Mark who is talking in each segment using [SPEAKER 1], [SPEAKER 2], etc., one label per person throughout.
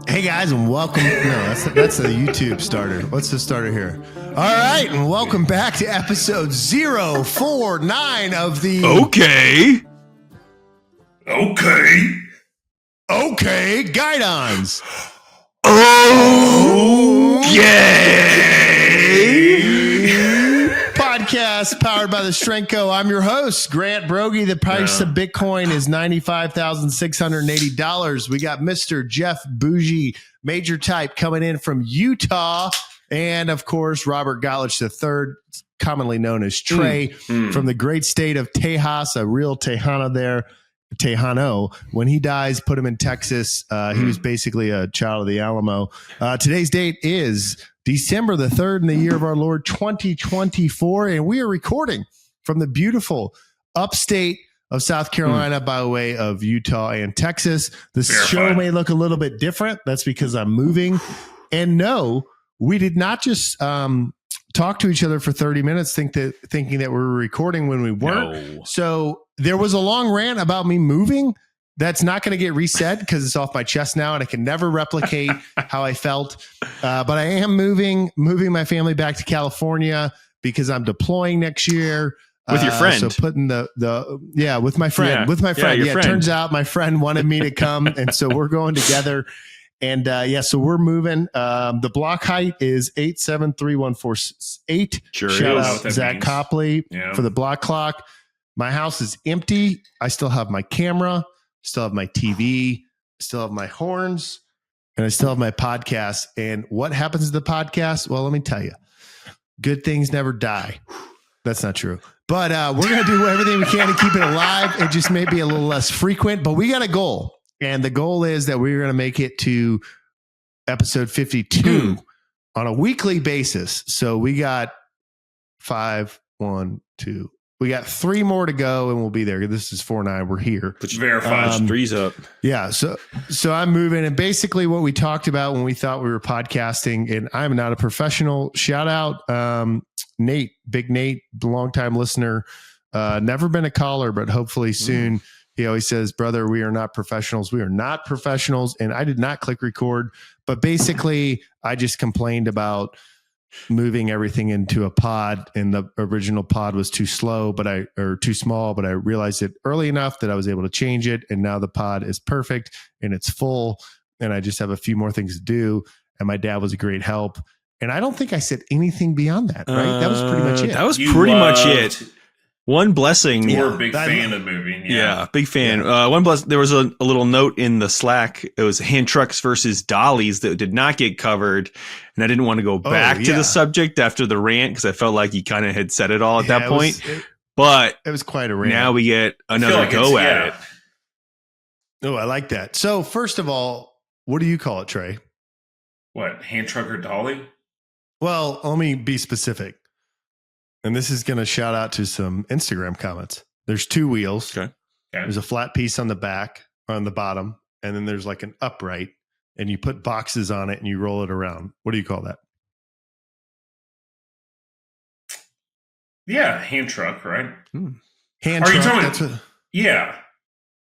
[SPEAKER 1] Hey guys, and welcome. No, that's the YouTube starter. What's the starter here? All right, and welcome back to episode 049 of the Okay Guidons. Podcast powered by the Strength Co. I'm your host, Grant Broggi. The price of Bitcoin is $95,680. We got Mr. Jeff Buege, major type, coming in from Utah. And of course, Robert Gottlich III, commonly known as Trey, from the great state of Tejas, a real Tejano there. Tejano. When he dies, put him in Texas. He was basically a child of the Alamo. Today's date is December the 3rd in the year of our Lord 2024, and we are recording from the beautiful upstate of South Carolina by way of Utah and Texas. The show may look a little bit different. That's because I'm moving. And no, we did not just talk to each other for 30 minutes thinking that we were recording when we weren't. No. So there was a long rant about me moving. That's not going to get reset because it's off my chest now and I can never replicate how I felt. But I am moving my family back to California because I'm deploying next year.
[SPEAKER 2] With your friend.
[SPEAKER 1] So putting with my friend. It turns out my friend wanted me to come. And so we're going together. And so we're moving. The block height is 873148.
[SPEAKER 2] Sure.
[SPEAKER 1] Shout out Zach Copley for the block clock. My house is empty. I still have my camera, still have my TV, still have my horns, and I still have my podcast. And what happens to the podcast? Well, let me tell you, good things never die. That's not true. But we're going to do everything we can to keep it alive. It just may be a little less frequent, but we got a goal. And the goal is that we're going to make it to episode 52 on a weekly basis. So we got we got 3 more to go and we'll be there. This is 4-9. We're here.
[SPEAKER 2] Verified. 3's up.
[SPEAKER 1] Yeah. So I'm moving. And basically what we talked about when we thought we were podcasting, and I'm not a professional, shout out Nate, Big Nate, longtime listener, never been a caller, but hopefully soon. He always says, brother, we are not professionals. We are not professionals. And I did not click record, but basically I just complained about moving everything into a pod, and the original pod was too small, but I realized it early enough that I was able to change it. And now the pod is perfect and it's full. And I just have a few more things to do. And my dad was a great help. And I don't think I said anything beyond that, right? That was pretty much it.
[SPEAKER 2] That was pretty much it. One blessing.
[SPEAKER 3] We're a big fan of moving.
[SPEAKER 2] Yeah, big fan. One blessing. There was a little note in the Slack. It was hand trucks versus dollies that did not get covered. And I didn't want to go back to the subject after the rant because I felt like you kind of had said it all at that point. But
[SPEAKER 1] it was quite a rant.
[SPEAKER 2] Now we get another go at it.
[SPEAKER 1] Oh, I like that. So first of all, what do you call it, Trey?
[SPEAKER 3] What, hand truck or dolly?
[SPEAKER 1] Well, let me be specific. And this is going to shout out to some Instagram comments. There's 2 wheels.
[SPEAKER 2] Okay.
[SPEAKER 1] There's a flat piece on the back, on the bottom, and then there's like an upright, and you put boxes on it and you roll it around. What do you call that?
[SPEAKER 3] Yeah, hand truck, right?
[SPEAKER 1] Hand truck.
[SPEAKER 3] Yeah.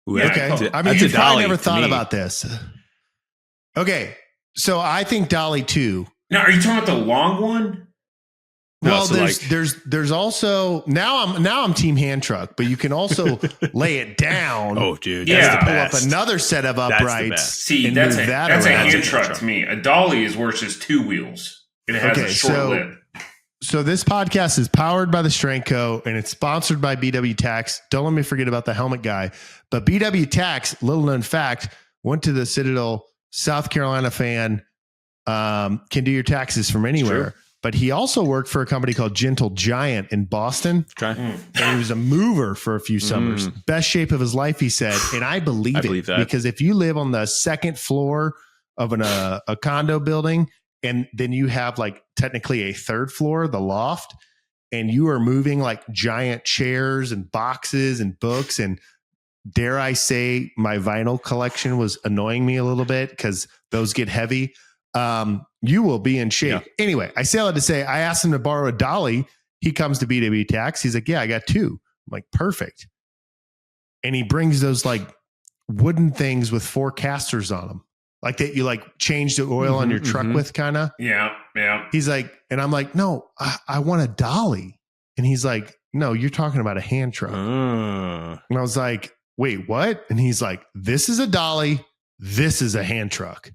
[SPEAKER 1] Okay. I mean, you probably never thought about this. Okay. So I think dolly too.
[SPEAKER 3] Now, are you talking about the long one?
[SPEAKER 1] Well, there's also now I'm team hand truck, but you can also lay it down.
[SPEAKER 2] Oh, dude,
[SPEAKER 1] to pull up another set of uprights.
[SPEAKER 3] See, that's a hand truck to me. A dolly is where it's just 2 wheels. It has a short lip.
[SPEAKER 1] So this podcast is powered by the Strength Co. and it's sponsored by BW Tax. Don't let me forget about the helmet guy. But BW Tax, little known fact, went to the Citadel, South Carolina fan, can do your taxes from anywhere. But he also worked for a company called Gentle Giant in Boston. Okay. And he was a mover for a few summers. Best shape of his life, he said. And I believe that. Because if you live on the 2nd floor of a condo building, and then you have like technically a 3rd floor, the loft, and you are moving like giant chairs and boxes and books, and dare I say my vinyl collection was annoying me a little bit because those get heavy. You will be in shape. Yeah. Anyway, I say all that to say, I asked him to borrow a dolly. He comes to BW Tax. He's like, yeah, I got 2. I'm like, perfect. And he brings those like wooden things with 4 casters on them. like that you like change the oil on your truck with kind of.
[SPEAKER 3] Yeah. Yeah.
[SPEAKER 1] He's like, and I'm like, no, I want a dolly. And he's like, no, you're talking about a hand truck. And I was like, wait, what? And he's like, this is a dolly. This is a hand truck.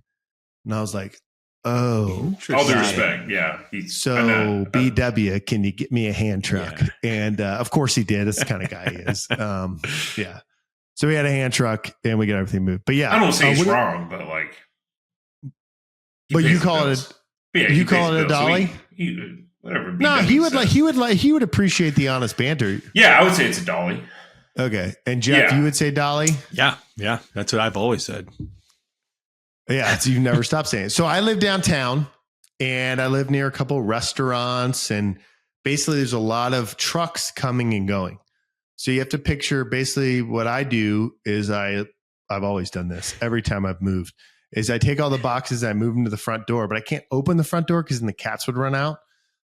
[SPEAKER 1] And I was like, oh.
[SPEAKER 3] All due respect. Yeah.
[SPEAKER 1] So BW, can you get me a hand truck? Yeah. And of course he did. That's the kind of guy he is. Yeah. So we had a hand truck and we got everything moved. But yeah.
[SPEAKER 3] I don't say it's wrong, but like.
[SPEAKER 1] But you call it you call it a dolly?
[SPEAKER 3] Whatever.
[SPEAKER 1] No, he would appreciate the honest banter.
[SPEAKER 3] Yeah, I would say it's a dolly.
[SPEAKER 1] Okay. And Jeff, you would say dolly?
[SPEAKER 2] Yeah. Yeah. That's what I've always said.
[SPEAKER 1] Yeah. So you never stop saying it. So I live downtown and I live near a couple restaurants, and basically there's a lot of trucks coming and going. So you have to picture basically what I do is I've always done this every time I've moved is I take all the boxes and I move them to the front door, but I can't open the front door because then the cats would run out.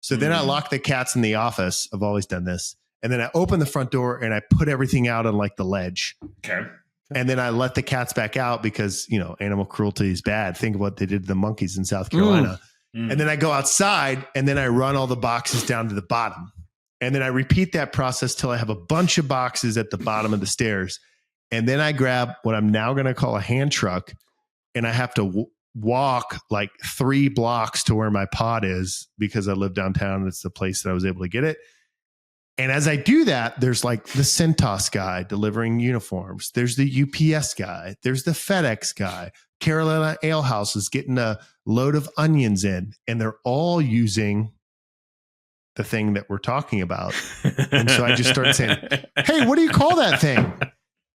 [SPEAKER 1] So then I lock the cats in the office. I've always done this. And then I open the front door and I put everything out on like the ledge.
[SPEAKER 3] Okay.
[SPEAKER 1] And then I let the cats back out because, animal cruelty is bad. Think of what they did to the monkeys in South Carolina. And then I go outside and then I run all the boxes down to the bottom. And then I repeat that process till I have a bunch of boxes at the bottom of the stairs. And then I grab what I'm now going to call a hand truck, and I have to walk like 3 blocks to where my pod is because I live downtown. It's the place that I was able to get it. And as I do that, there's like the Centos guy delivering uniforms. There's the UPS guy. There's the FedEx guy. Carolina Ale House is getting a load of onions in, and they're all using the thing that we're talking about. And so I just started saying, hey, what do you call that thing?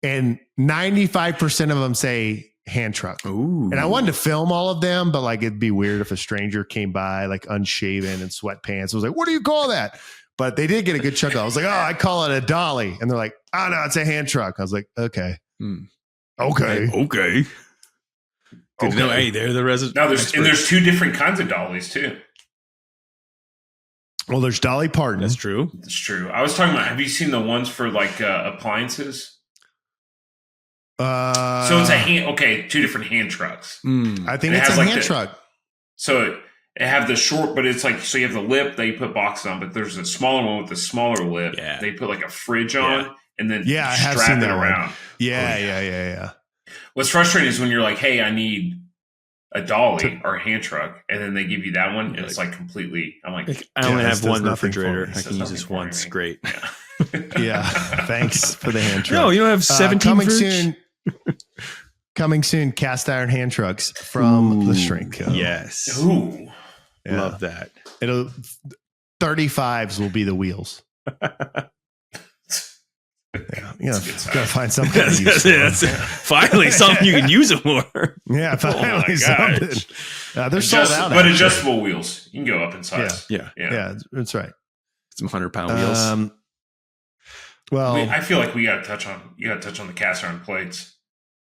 [SPEAKER 1] And 95% of them say hand truck.
[SPEAKER 2] Ooh.
[SPEAKER 1] And I wanted to film all of them, but like it'd be weird if a stranger came by like unshaven and sweatpants. I was like, what do you call that? But they did get a good chuckle. I was like, oh, I call it a dolly. And they're like, oh no, it's a hand truck. I was like, okay. Okay.
[SPEAKER 2] Good to know. Hey, they're the resident.
[SPEAKER 3] Now there's 2 different kinds of dollies too.
[SPEAKER 1] Well, there's Dolly Parton.
[SPEAKER 2] That's true.
[SPEAKER 3] That's true. I was talking about, have you seen the ones for like appliances? So it's a 2 different hand trucks.
[SPEAKER 1] I think it's a hand truck.
[SPEAKER 3] So it have the short, but it's like, so you have the lip that you put boxes on, but there's a smaller one with the smaller lip.
[SPEAKER 2] Yeah.
[SPEAKER 3] They put like a fridge on and then
[SPEAKER 1] I have
[SPEAKER 3] strap
[SPEAKER 1] seen
[SPEAKER 3] it
[SPEAKER 1] that
[SPEAKER 3] around.
[SPEAKER 1] One. Yeah.
[SPEAKER 3] What's frustrating is when you're like, hey, I need a dolly or a hand truck, and then they give you that one, and it's like completely, I'm like,
[SPEAKER 2] I only have one refrigerator. I can use this once. Great.
[SPEAKER 1] Yeah. Thanks for the hand truck.
[SPEAKER 2] No, you don't have 17
[SPEAKER 1] coming soon, cast iron hand trucks from the Strength Co.
[SPEAKER 2] Yes.
[SPEAKER 3] Ooh.
[SPEAKER 1] Yeah.
[SPEAKER 2] Love that.
[SPEAKER 1] 35s will be the wheels. Yeah, gotta find something to use.
[SPEAKER 2] Finally, something you can use it for.
[SPEAKER 1] Yeah, finally something. They're sold out.
[SPEAKER 3] But adjustable wheels, you can go up in size.
[SPEAKER 2] Yeah,
[SPEAKER 1] that's right.
[SPEAKER 2] Some 100-pound wheels.
[SPEAKER 1] Well,
[SPEAKER 3] I feel like you got to touch on the cast iron plates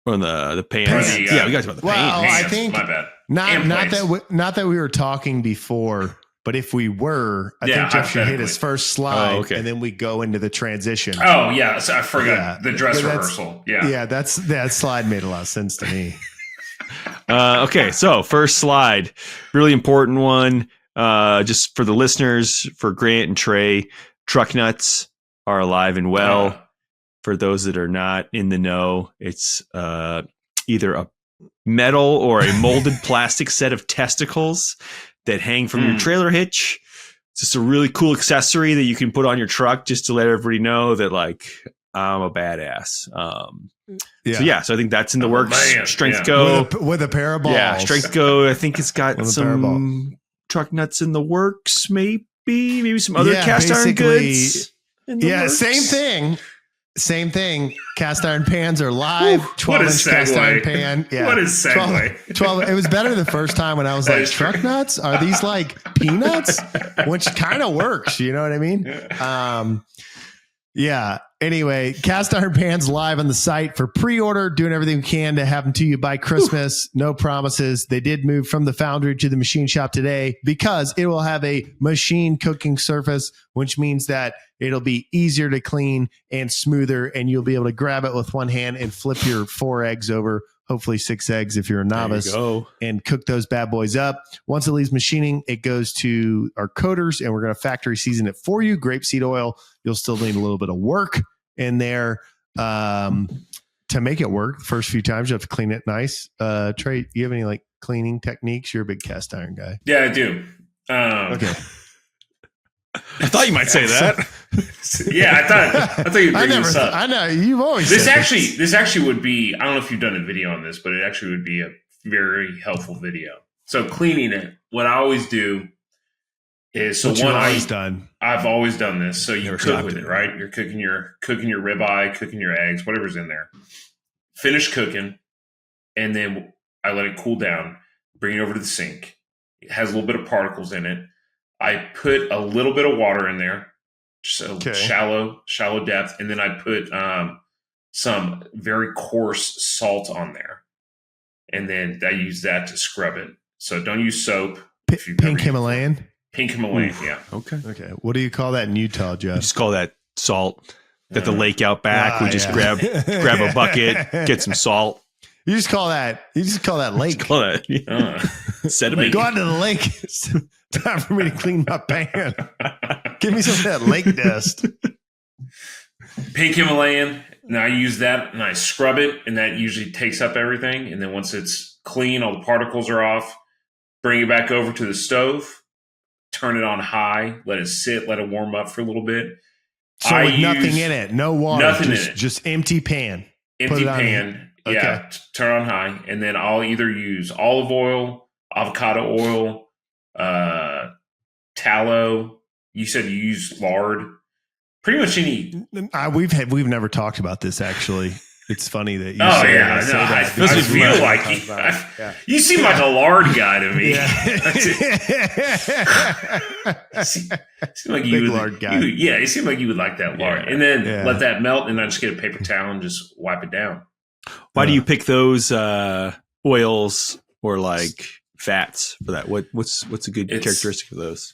[SPEAKER 2] or the pans. We got to talk about the pans.
[SPEAKER 1] I think
[SPEAKER 3] my bad.
[SPEAKER 1] Not that we were talking before. But if we were, I think Jeff should hit his first slide, and then we go into the transition.
[SPEAKER 3] Oh, yeah. So I forgot the dress rehearsal.
[SPEAKER 1] Yeah, that slide made a lot of sense to me.
[SPEAKER 2] Okay, so first slide, really important one. Just for the listeners, for Grant and Trey, truck nuts are alive and well. For those that are not in the know, it's either a metal or a molded plastic set of testicles that hang from your trailer hitch. It's just a really cool accessory that you can put on your truck just to let everybody know that, like, I'm a badass. So I think that's in the works. Strength Co.
[SPEAKER 1] With a pair of balls.
[SPEAKER 2] Yeah, Strength Co. I think it's got some truck nuts in the works, maybe some other cast iron goods. Works.
[SPEAKER 1] Same thing. Cast iron pans are live. 12-inch cast iron pan. Yeah.
[SPEAKER 3] What is segue?
[SPEAKER 1] 12. It was better the first time when I was like, truck nuts? Are these like peanuts? Which kind of works. You know what I mean? Yeah. Anyway, cast iron pans live on the site for pre-order. Doing everything we can to have them to you by Christmas. No promises. They did move from the foundry to the machine shop today because it will have a machine cooking surface, which means that it'll be easier to clean and smoother, and you'll be able to grab it with one hand and flip your 4 eggs over hopefully 6 eggs if you're a novice, and cook those bad boys up. Once it leaves machining, it goes to our coaters, and we're going to factory season it for you. Grapeseed oil, you'll still need a little bit of work in there to make it work. First few times, you have to clean it nice. Trey, do you have any like cleaning techniques? You're a big cast iron guy.
[SPEAKER 3] Yeah, I do.
[SPEAKER 1] Okay.
[SPEAKER 2] I thought you might say that.
[SPEAKER 3] Yeah, I thought you'd bring this up.
[SPEAKER 1] I know you've always
[SPEAKER 3] this
[SPEAKER 1] said
[SPEAKER 3] actually would be. I don't know if you've done a video on this, but it actually would be a very helpful video. So cleaning it, what I always do is I've always done this. So you cook with it, right? You're cooking your ribeye, cooking your eggs, whatever's in there. Finish cooking, and then I let it cool down. Bring it over to the sink. It has a little bit of particles in it. I put a little bit of water in there, so shallow depth, and then I put some very coarse salt on there, and then I use that to scrub it. So don't use soap.
[SPEAKER 1] Pink Himalayan?
[SPEAKER 3] Pink Himalayan, yeah.
[SPEAKER 1] Okay. What do you call that in Utah, Jeff?
[SPEAKER 2] We just call that salt. Got the lake out back. We just grab a bucket, get some salt.
[SPEAKER 1] You just call that lake.
[SPEAKER 2] Call that sediment.
[SPEAKER 1] Go out to the lake. It's time for me to clean my pan. Give me some of that lake dust.
[SPEAKER 3] Pink Himalayan. Now I use that and I scrub it, and that usually takes up everything. And then once it's clean, all the particles are off. Bring it back over to the stove. Turn it on high. Let it sit. Let it warm up for a little bit.
[SPEAKER 1] So with nothing in it, no water,
[SPEAKER 3] nothing in it.
[SPEAKER 1] Just empty pan.
[SPEAKER 3] Empty pan. Okay. Yeah, turn on high, and then I'll either use olive oil, avocado oil, tallow. You said you use lard. Pretty much any.
[SPEAKER 1] We've never talked about this actually. It's funny that you.
[SPEAKER 3] Oh
[SPEAKER 1] say
[SPEAKER 3] yeah,
[SPEAKER 1] that.
[SPEAKER 3] no, I feel like you seem like a lard guy to me. Seem like you
[SPEAKER 1] lard guy.
[SPEAKER 3] You seem like you would like that lard, and then let that melt, and then just get a paper towel and just wipe it down.
[SPEAKER 2] Why do you pick those oils or like fats for that? What's a good characteristic of those?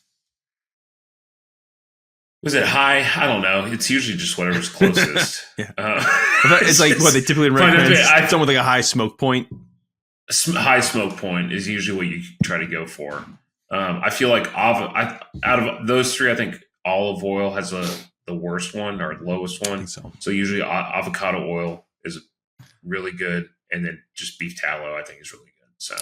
[SPEAKER 3] Was it high? I don't know. It's usually just whatever's closest.
[SPEAKER 2] It's like what they typically recommend. Something with like a high smoke point.
[SPEAKER 3] High smoke point is usually what you try to go for. I feel like out of those three, I think olive oil has the worst one or lowest one. So usually avocado oil is really good, and then just beef tallow I think is really good. So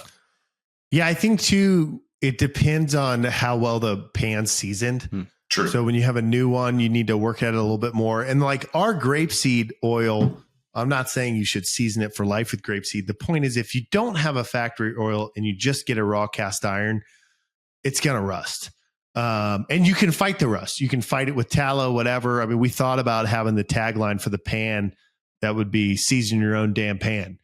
[SPEAKER 1] yeah, I think too it depends on how well the pan's seasoned.
[SPEAKER 3] True.
[SPEAKER 1] So when you have a new one, you need to work at it a little bit more. And like our grapeseed oil, I'm not saying you should season it for life with grapeseed. The point is, if you don't have a factory oil and you just get a raw cast iron, it's going to rust. And you can fight the rust. You can fight it with tallow, whatever. I mean, we thought about having the tagline for the pan that would be season your own damn pan.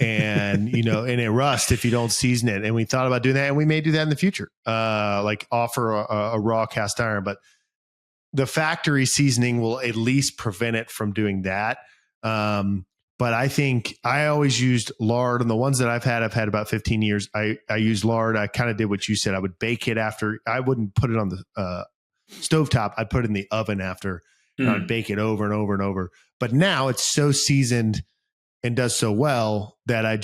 [SPEAKER 1] And, and it rust if you don't season it. And we thought about doing that, and we may do that in the future, like offer a raw cast iron, but the factory seasoning will at least prevent it from doing that. But I think I always used lard, and the ones that I've had about 15 years. I use lard. I kind of did what you said. I would bake it after. I wouldn't put it on the stovetop. I'd put it in the oven after. And I'd bake it over and over and over. But now it's so seasoned and does so well that I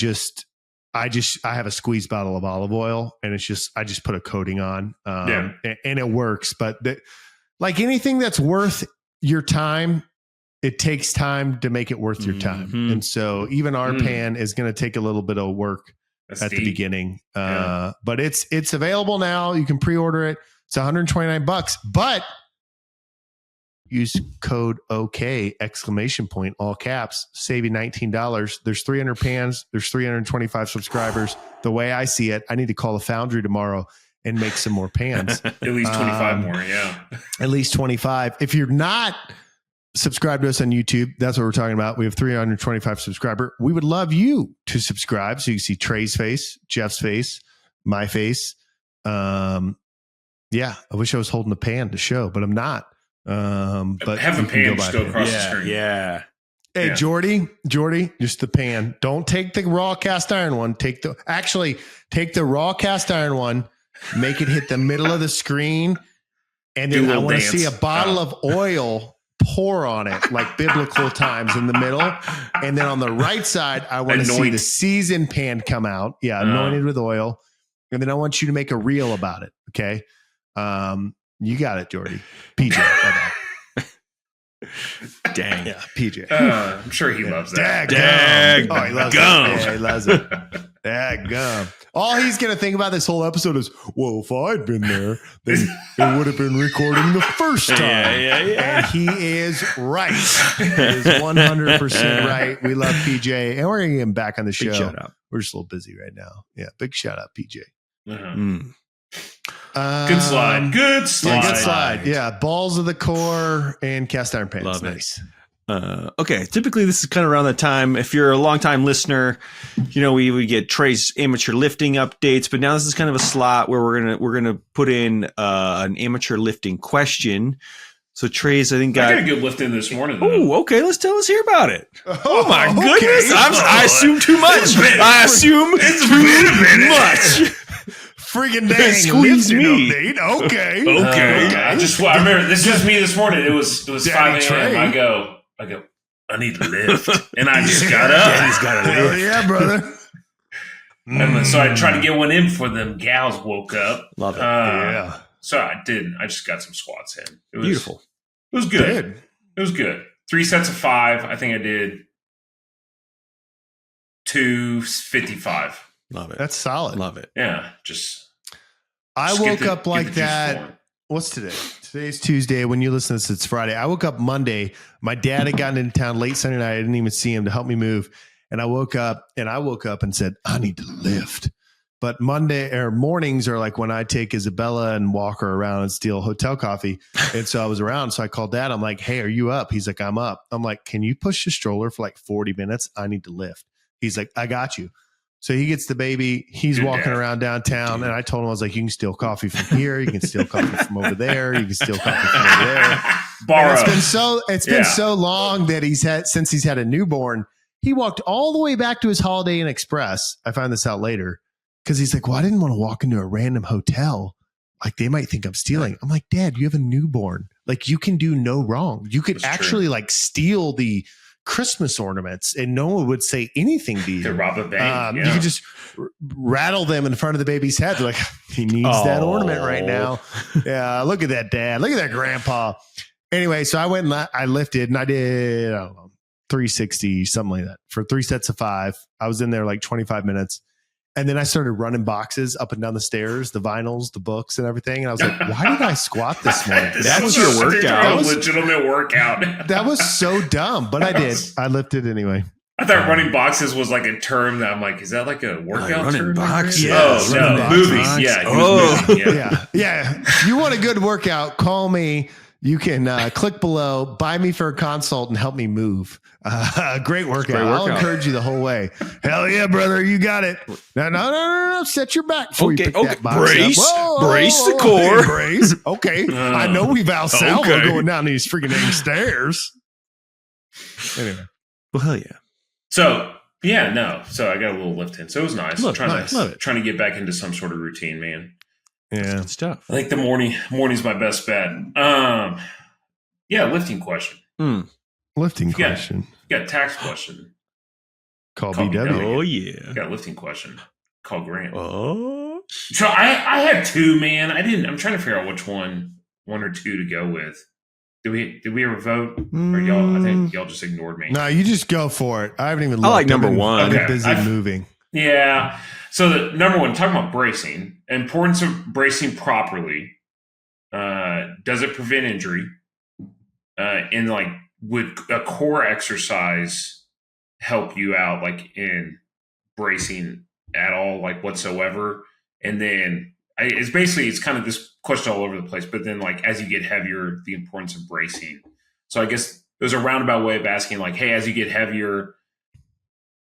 [SPEAKER 1] have a squeeze bottle of olive oil, and I just put a coating on, and it works. But like anything that's worth your time, it takes time to make it worth your time. And so even our pan is going to take a little bit of work at the beginning. But it's available now. You can pre-order it. It's $129, but use code OK ! All caps, save you $19. There's 300 pans. There's 325 subscribers. The way I see it, I need to call the foundry tomorrow and make some more pans.
[SPEAKER 3] At least 25 more. Yeah.
[SPEAKER 1] At least 25. If you're not subscribed to us on YouTube, that's what we're talking about. We have 325 subscribers. We would love you to subscribe so you can see Trey's face, Jeff's face, my face. I wish I was holding the pan to show, but I'm not. But
[SPEAKER 3] have a pan just go across the screen.
[SPEAKER 2] Yeah.
[SPEAKER 1] Hey, Jordy, just the pan. Don't take the raw cast iron one. Take the raw cast iron one, make it hit the middle of the screen, and then I want to see a bottle of oil pour on it like biblical times in the middle. And then on the right side, I want to see the seasoned pan come out. Yeah, anointed with oil. And then I want you to make a reel about it. Okay. You got it, Jordy. PJ.
[SPEAKER 2] Dang.
[SPEAKER 1] Yeah, PJ.
[SPEAKER 3] I'm sure he loves that.
[SPEAKER 1] Dag. Oh, he loves it. Yeah, he loves it. Gum. All he's going to think about this whole episode is, well, if I'd been there, then it would have been recording the first time. And he is right. He is 100% right. We love PJ. And we're going to get him back on the show.
[SPEAKER 2] Shout out.
[SPEAKER 1] We're just a little busy right now. Yeah, big shout out, PJ.
[SPEAKER 3] Good slide. Good slide.
[SPEAKER 1] Yeah, balls of the core and cast iron pants.
[SPEAKER 2] Love
[SPEAKER 1] nice.
[SPEAKER 2] it. Okay, typically this is kind of around the time. If you're a longtime listener, we get Trey's amateur lifting updates, but now this is kind of a slot where we're gonna put in an amateur lifting question. So Trey's, I got
[SPEAKER 3] a good lift in this morning.
[SPEAKER 2] Oh, okay. Let's hear about it. Oh my goodness! I assume too much. I assume too much.
[SPEAKER 1] Freaking dang!
[SPEAKER 2] Squeeze me.
[SPEAKER 1] Okay.
[SPEAKER 3] I remember this was me this morning. It was 5 a.m. I go. I need to lift, and I just got up.
[SPEAKER 2] Daddy's got to lift.
[SPEAKER 1] Yeah, brother.
[SPEAKER 3] And so I tried to get one in before them gals woke up.
[SPEAKER 2] Love it.
[SPEAKER 1] Yeah.
[SPEAKER 3] So I didn't. I just got some squats in. It was
[SPEAKER 2] beautiful.
[SPEAKER 3] It was good. It was good. 3 sets of 5. I think I did 255.
[SPEAKER 2] Love it.
[SPEAKER 1] That's solid.
[SPEAKER 2] Love it.
[SPEAKER 3] Yeah.
[SPEAKER 1] I woke up like that. What's today? Today's Tuesday. When you listen to this, it's Friday. I woke up Monday. My dad had gotten into town late Sunday night. I didn't even see him to help me move. And I woke up and said, I need to lift. But mornings are like when I take Isabella and walk her around and steal hotel coffee. And so I was around. So I called Dad. I'm like, hey, are you up? He's like, I'm up. I'm like, can you push the stroller for like 40 minutes? I need to lift. He's like, I got you. So he gets the baby. He's walking around downtown. And I told him, I was like, you can steal coffee from here. You can steal coffee from over there. You can steal coffee from over there.
[SPEAKER 3] Borrow.
[SPEAKER 1] It's been so long that since he's had a newborn, he walked all the way back to his Holiday Inn Express. I found this out later because he's like, well, I didn't want to walk into a random hotel. Like they might think I'm stealing. I'm like, Dad, you have a newborn. Like you can do no wrong. You could actually like steal the Christmas ornaments and no one would say anything to you.
[SPEAKER 3] To rob a bank.
[SPEAKER 1] You could just rattle them in front of the baby's head. They're like, he needs that ornament right now. Yeah. Look at that, Dad. Look at that, Grandpa. Anyway, so I went and I lifted and I did, I don't know, 360, something like that for 3 sets of 5. I was in there like 25 minutes. And then I started running boxes up and down the stairs, the vinyls, the books and everything. And I was like, why did I squat this morning?
[SPEAKER 2] That was your workout.
[SPEAKER 3] That was a legitimate workout.
[SPEAKER 1] That was so dumb, but I did. I lifted anyway.
[SPEAKER 3] I thought running boxes was like a term that I'm like, is that like a workout
[SPEAKER 2] running
[SPEAKER 3] term?
[SPEAKER 2] Boxes.
[SPEAKER 3] Movies. Yeah.
[SPEAKER 1] Yeah. If you want a good workout, call me. You can click below, buy me for a consult and help me move. Great workout. I'll encourage you the whole way. Hell yeah, brother. You got it. No. Set your back before you pick that box
[SPEAKER 2] brace.
[SPEAKER 1] up.
[SPEAKER 2] Brace the core.
[SPEAKER 1] Brace. Okay. I know we Valsalva going down these freaking stairs. Anyway.
[SPEAKER 2] Well, hell yeah.
[SPEAKER 3] So I got a little lift in. So it was nice.
[SPEAKER 2] Love it.
[SPEAKER 3] Trying to get back into some sort of routine, man.
[SPEAKER 1] Yeah.
[SPEAKER 2] Good stuff.
[SPEAKER 3] I think the morning's my best bet. Lifting question.
[SPEAKER 1] Lifting question.
[SPEAKER 3] You got a tax question.
[SPEAKER 1] Call BW.
[SPEAKER 2] Oh, yeah.
[SPEAKER 3] You got a lifting question. Call Grant.
[SPEAKER 2] Oh.
[SPEAKER 3] So I had 2, man. I'm trying to figure out which one or 2 to go with. Did we ever vote? Or y'all? I think y'all just ignored me.
[SPEAKER 1] No, you just go for it. I haven't even looked.
[SPEAKER 2] I like number 1.
[SPEAKER 1] I've been busy moving.
[SPEAKER 3] Yeah. So the number 1, talking about bracing, importance of bracing properly. Does it prevent injury? And like, would a core exercise help you out, like in bracing at all, like whatsoever? And then it's kind of this question all over the place. But then, like, as you get heavier, the importance of bracing. So I guess there's a roundabout way of asking, like, hey, as you get heavier,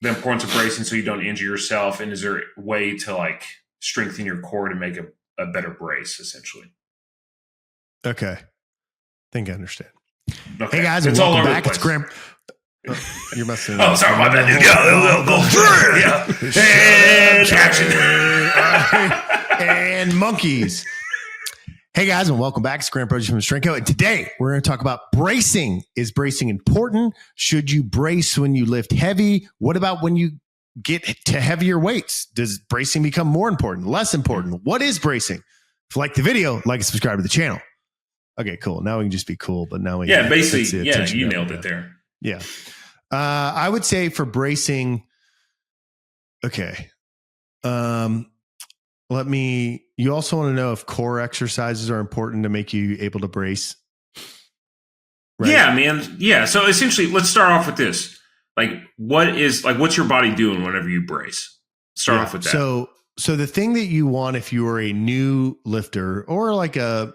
[SPEAKER 3] the importance of bracing so you don't injure yourself, and is there a way to like strengthen your core to make a better brace, essentially?
[SPEAKER 1] Okay, I think I understand.
[SPEAKER 3] Okay.
[SPEAKER 1] Hey guys,
[SPEAKER 3] it's
[SPEAKER 1] welcome
[SPEAKER 3] all over
[SPEAKER 1] back.
[SPEAKER 3] the
[SPEAKER 1] It's
[SPEAKER 3] place.
[SPEAKER 1] Graham. You're messing.
[SPEAKER 3] Oh, sorry, my bad. And action.
[SPEAKER 1] And monkeys. Hey guys, and welcome back. It's Grant Broggi from Strenko. And today we're going to talk about bracing. Is bracing important? Should you brace when you lift heavy? What about when you get to heavier weights? Does bracing become more important, less important? What is bracing? If you like the video, like and subscribe to the channel. Okay, cool. Now we can just be cool, but now we
[SPEAKER 3] basically, you nailed it there.
[SPEAKER 1] Yeah. I would say for bracing, okay. You also want to know if core exercises are important to make you able to brace.
[SPEAKER 3] Right? Yeah, man. Yeah. So essentially, let's start off with this. What's your body doing whenever you brace? Start off with that.
[SPEAKER 1] So the thing that you want if you are a new lifter or like a,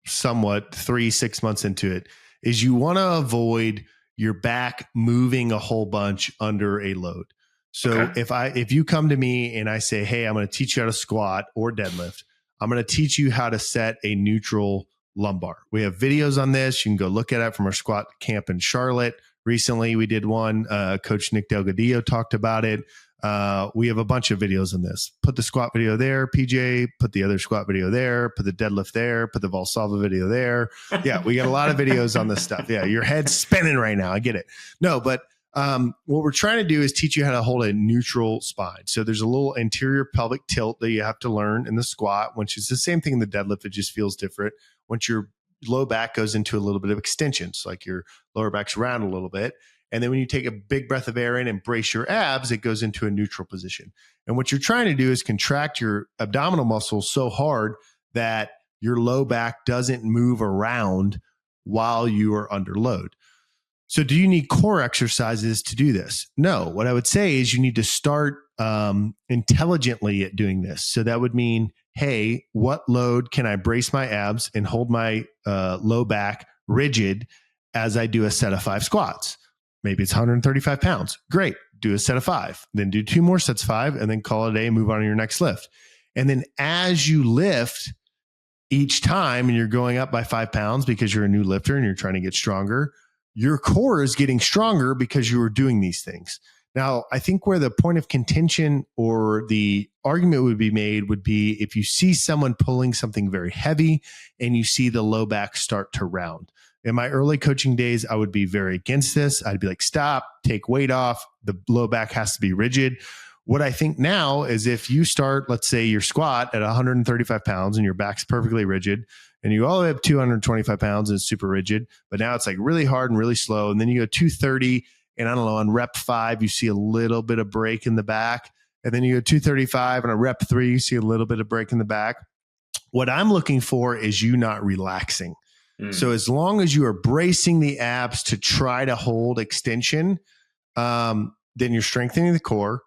[SPEAKER 1] somewhat 3-6 months into it is you want to avoid your back moving a whole bunch under a load. So if you come to me and I say, hey, I'm going to teach you how to squat or deadlift, I'm going to teach you how to set a neutral lumbar. We have videos on this. You can go look at it from our squat camp in Charlotte. Recently, we did one. Coach Nick Delgadillo talked about it. We have a bunch of videos on this. Put the squat video there, PJ. Put the other squat video there. Put the deadlift there. Put the Valsalva video there. Yeah, we got a lot of videos on this stuff. Yeah, your head's spinning right now. I get it. No, but what we're trying to do is teach you how to hold a neutral spine. So there's a little anterior pelvic tilt that you have to learn in the squat, which is the same thing in the deadlift. It just feels different. Once your low back goes into a little bit of extension, so like your lower back's round a little bit. And then when you take a big breath of air in and brace your abs, it goes into a neutral position. And what you're trying to do is contract your abdominal muscles so hard that your low back doesn't move around while you are under load. So do you need core exercises to do this? No. What I would say is you need to start intelligently at doing this. So that would mean, hey, what load can I brace my abs and hold my low back rigid as I do a set of 5 squats? Maybe it's 135 pounds. Great. Do a set of 5. Then do 2 more sets of 5 and then call it a day, move on to your next lift. And then as you lift each time and you're going up by 5 pounds because you're a new lifter and you're trying to get stronger, your core is getting stronger because you are doing these things. Now, I think where the point of contention or the argument would be made would be if you see someone pulling something very heavy and you see the low back start to round. In my early coaching days, I would be very against this. I'd be like, stop, take weight off. The low back has to be rigid. What I think now is if you start, let's say your squat at 135 pounds and your back's perfectly rigid, and you all the way up 225 pounds and it's super rigid, but now it's like really hard and really slow. And then you go 230 and I don't know, on rep 5, you see a little bit of break in the back. And then you go 235 and on rep 3, you see a little bit of break in the back. What I'm looking for is you not relaxing. So as long as you are bracing the abs to try to hold extension, then you're strengthening the core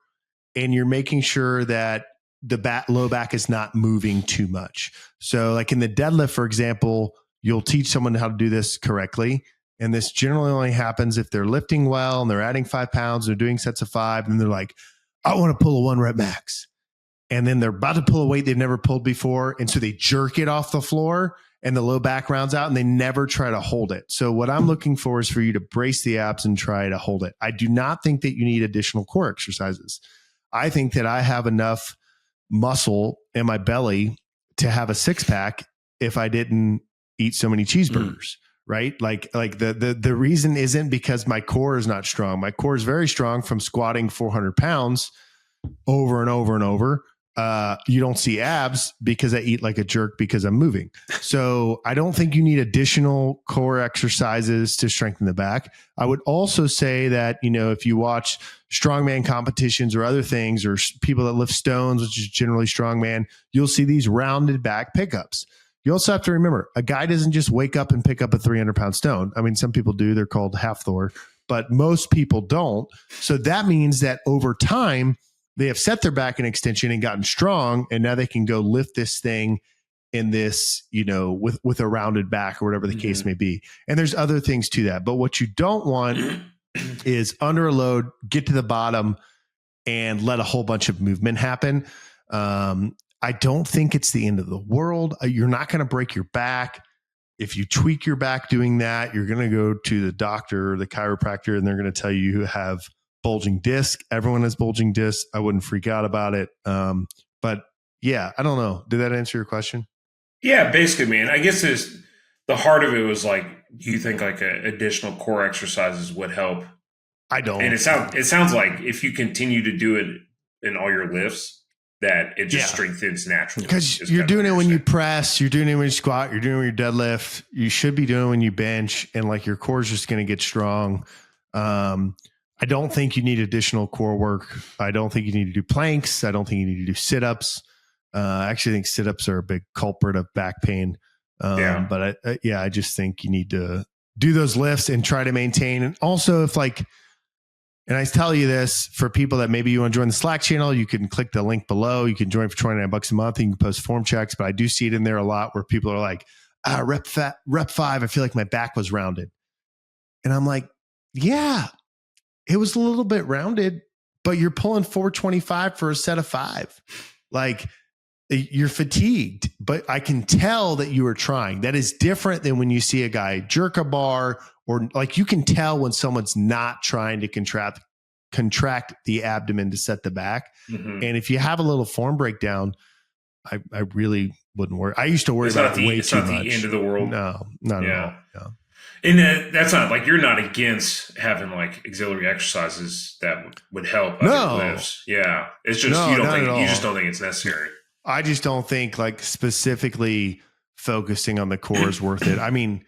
[SPEAKER 1] and you're making sure that the low back is not moving too much. So like in the deadlift, for example, you'll teach someone how to do this correctly. And this generally only happens if they're lifting well and they're adding 5 pounds, they're doing sets of 5, and they're like, I want to pull a 1 rep max. And then they're about to pull a weight they've never pulled before. And so they jerk it off the floor and the low back rounds out and they never try to hold it. So what I'm looking for is for you to brace the abs and try to hold it. I do not think that you need additional core exercises. I think that I have enough muscle in my belly to have a 6-pack if I didn't eat so many cheeseburgers, right? Like the reason isn't because my core is not strong. My core is very strong from squatting 400 pounds over and over and over. You don't see abs because I eat like a jerk because I'm moving. So I don't think you need additional core exercises to strengthen the back. I would also say that, if you watch strongman competitions or other things or people that lift stones, which is generally strongman, you'll see these rounded back pickups. You also have to remember a guy doesn't just wake up and pick up a 300-pound stone. I mean, some people do, they're called half Thor, but most people don't. So that means that over time, they have set their back in extension and gotten strong, and now they can go lift this thing in this, with a rounded back or whatever the case may be. And there's other things to that. But what you don't want is under a load, get to the bottom and let a whole bunch of movement happen. I don't think it's the end of the world. You're not going to break your back. If you tweak your back doing that, you're going to go to the doctor or the chiropractor, and they're going to tell you have bulging disc. Everyone has bulging disc. I wouldn't freak out about it. But yeah, I don't know. Did that answer your question?
[SPEAKER 3] Yeah, basically, man. I guess the heart of it was like, do you think like additional core exercises would help?
[SPEAKER 1] I don't.
[SPEAKER 3] And it sounds like if you continue to do it in all your lifts, that it just strengthens naturally.
[SPEAKER 1] Because you're doing it when you press, you're doing it when you squat, you're doing it when you deadlift. You should be doing it when you bench, and like your core is just going to get strong. I don't think you need additional core work. I don't think you need to do planks. I don't think you need to do sit-ups. I actually think sit-ups are a big culprit of back pain. But I just think you need to do those lifts and try to maintain. And also if like, and I tell you this for people that maybe you want to join the Slack channel, you can click the link below. You can join for $29 a month. And you can post form checks, but I do see it in there a lot where people are like, rep 5. I feel like my back was rounded. And I'm like, yeah, it was a little bit rounded, but you're pulling 425 for a set of 5. Like you're fatigued, but I can tell that you are trying. That is different than when you see a guy jerk a bar, or like you can tell when someone's not trying to contract the abdomen to set the back. Mm-hmm. And if you have a little form breakdown, I really wouldn't worry. I used to worry about it way too much. It's not the end
[SPEAKER 3] of the world.
[SPEAKER 1] No, not at all. No.
[SPEAKER 3] And that's not like you're not against having like auxiliary exercises that would help other lifts. Yeah. It's just you just don't think it's necessary.
[SPEAKER 1] I just don't think like specifically focusing on the core is worth it. I mean,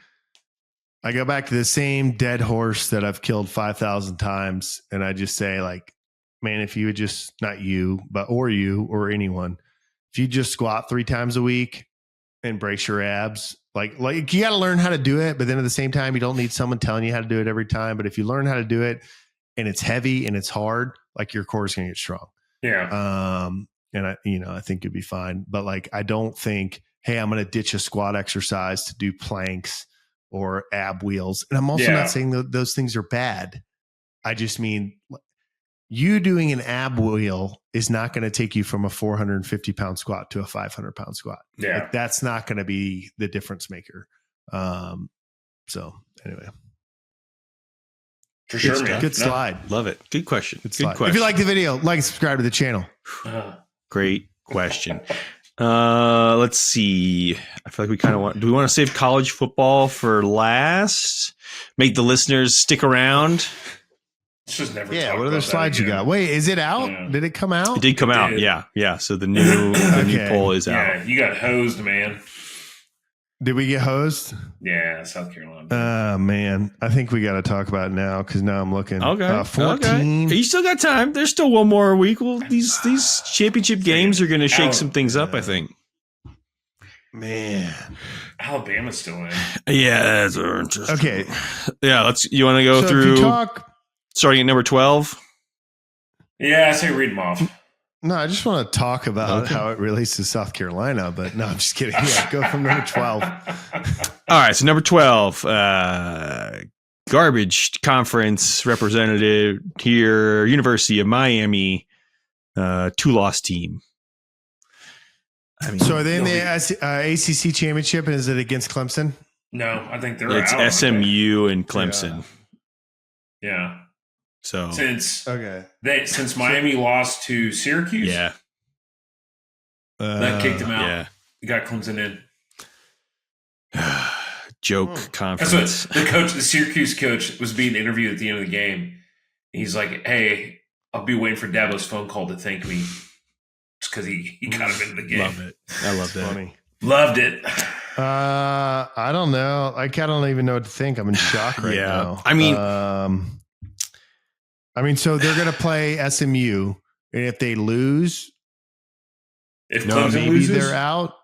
[SPEAKER 1] I go back to the same dead horse that I've killed 5,000 times. And I just say like, man, if you would just, not you, but, or you or anyone, if you just squat 3 times a week and brace your abs, like you got to learn how to do it. But then at the same time, you don't need someone telling you how to do it every time. But if you learn how to do it and it's heavy and it's hard, like your core is going to get strong.
[SPEAKER 3] Yeah.
[SPEAKER 1] And I think it'd be fine, but like, I don't think, hey, I'm going to ditch a squat exercise to do planks or ab wheels. And I'm also not saying that those things are bad. I just mean you doing an ab wheel is not going to take you from a 450 pound squat to a 500 pound squat.
[SPEAKER 3] Yeah.
[SPEAKER 1] Like, that's not going to be the difference maker. So anyway.
[SPEAKER 3] For sure, man.
[SPEAKER 1] Good slide.
[SPEAKER 2] Love it. Good question.
[SPEAKER 1] Good question. If you like the video, like and subscribe to the channel.
[SPEAKER 2] Great question. Let's see. I feel like do we want to save college football for last? Make the listeners stick around?
[SPEAKER 3] Let's just never
[SPEAKER 1] what other slides you got? Wait, is it out?
[SPEAKER 3] Yeah.
[SPEAKER 1] Did it come out?
[SPEAKER 2] It did come out. Yeah. So the new poll is out.
[SPEAKER 3] Yeah, you got hosed, man.
[SPEAKER 1] Did we get hosed?
[SPEAKER 3] Yeah, South Carolina.
[SPEAKER 1] Man. I think we got to talk about it now because now I'm looking.
[SPEAKER 2] Okay.
[SPEAKER 1] 14.
[SPEAKER 2] You still got time. There's still one more week. Well, these championship games are going to shake some things up, I think.
[SPEAKER 1] Man.
[SPEAKER 3] Alabama's still in.
[SPEAKER 2] Yeah, that's interesting.
[SPEAKER 1] Okay.
[SPEAKER 2] Yeah, you want to go through starting at number 12?
[SPEAKER 3] Yeah, I say read them off.
[SPEAKER 1] No, I just want to talk about how it relates to South Carolina, but no, I'm just kidding. Yeah, go from number 12.
[SPEAKER 2] All right, so number 12, garbage conference representative here, University of Miami, 2-loss team. I mean,
[SPEAKER 1] so are they in the ACC championship, and is it against Clemson?
[SPEAKER 3] No, I think they're
[SPEAKER 2] out. It's SMU and Clemson.
[SPEAKER 3] Yeah.
[SPEAKER 2] So
[SPEAKER 3] since Miami lost to Syracuse, that kicked them out.
[SPEAKER 2] Yeah,
[SPEAKER 3] you got Clemson in.
[SPEAKER 2] Joke conference.
[SPEAKER 3] That's what the Syracuse coach was being interviewed at the end of the game. He's like, "Hey, I'll be waiting for Dabo's phone call to thank me, just because he got him into the game."
[SPEAKER 2] Love it. I love that.
[SPEAKER 1] Funny.
[SPEAKER 3] Loved it.
[SPEAKER 1] I don't know. I don't even know what to think. I'm in shock right now. I mean, so they're going to play SMU, and if they lose,
[SPEAKER 3] Clemson
[SPEAKER 1] loses, they're out.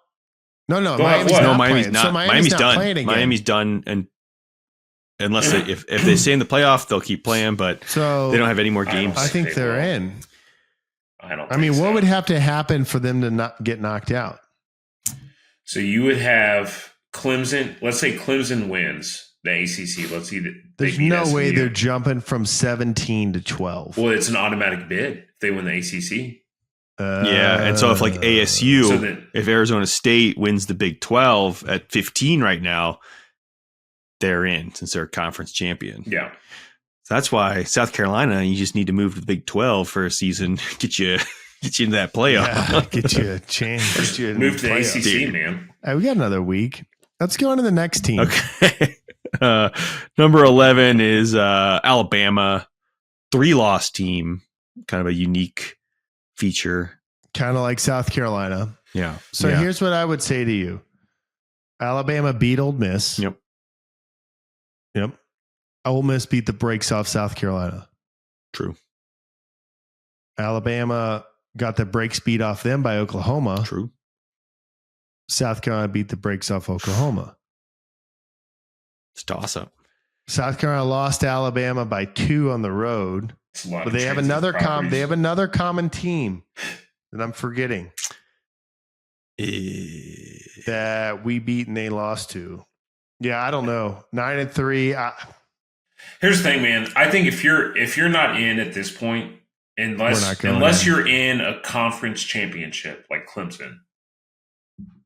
[SPEAKER 1] No, Miami's not.
[SPEAKER 2] So Miami's done. Miami's done, and unless if they stay in the playoff, they'll keep playing. But they don't have any more games.
[SPEAKER 1] I think they're in.
[SPEAKER 3] I mean,
[SPEAKER 1] what would have to happen for them to not get knocked out?
[SPEAKER 3] So you would have Clemson. Let's say Clemson wins the ACC. Let's see that.
[SPEAKER 1] There's no way they're jumping from 17 to 12.
[SPEAKER 3] Well, it's an automatic bid if they win the ACC.
[SPEAKER 2] And so if like ASU, if Arizona State wins the Big 12 at 15 right now, they're in since they're a conference champion.
[SPEAKER 3] Yeah.
[SPEAKER 2] So that's why South Carolina, you just need to move to the Big 12 for a season, get you Get you into that playoff.
[SPEAKER 1] Yeah, get you a chance. Get you
[SPEAKER 3] Move to the
[SPEAKER 1] playoff.
[SPEAKER 3] ACC,
[SPEAKER 2] Dude.
[SPEAKER 3] man.
[SPEAKER 1] All right, we got another week. Let's go on to the next team.
[SPEAKER 2] Okay. Number 11 is Alabama, 3-loss team. Kind of a unique feature.
[SPEAKER 1] Kind of like South Carolina.
[SPEAKER 2] Yeah.
[SPEAKER 1] So here's what I would say to you. Alabama beat Ole Miss.
[SPEAKER 2] Yep.
[SPEAKER 1] Ole Miss beat the brakes off South Carolina.
[SPEAKER 2] True.
[SPEAKER 1] Alabama got the brakes beat off them by Oklahoma.
[SPEAKER 2] True.
[SPEAKER 1] South Carolina beat the brakes off Oklahoma.
[SPEAKER 2] It's toss up.
[SPEAKER 1] South Carolina lost to Alabama by 2 on the road. But they have another common team that I'm forgetting that we beat and they lost to. Yeah, I don't know. 9-3.
[SPEAKER 3] Here's the thing, man. I think if you're not in at this point, unless you're in a conference championship like Clemson,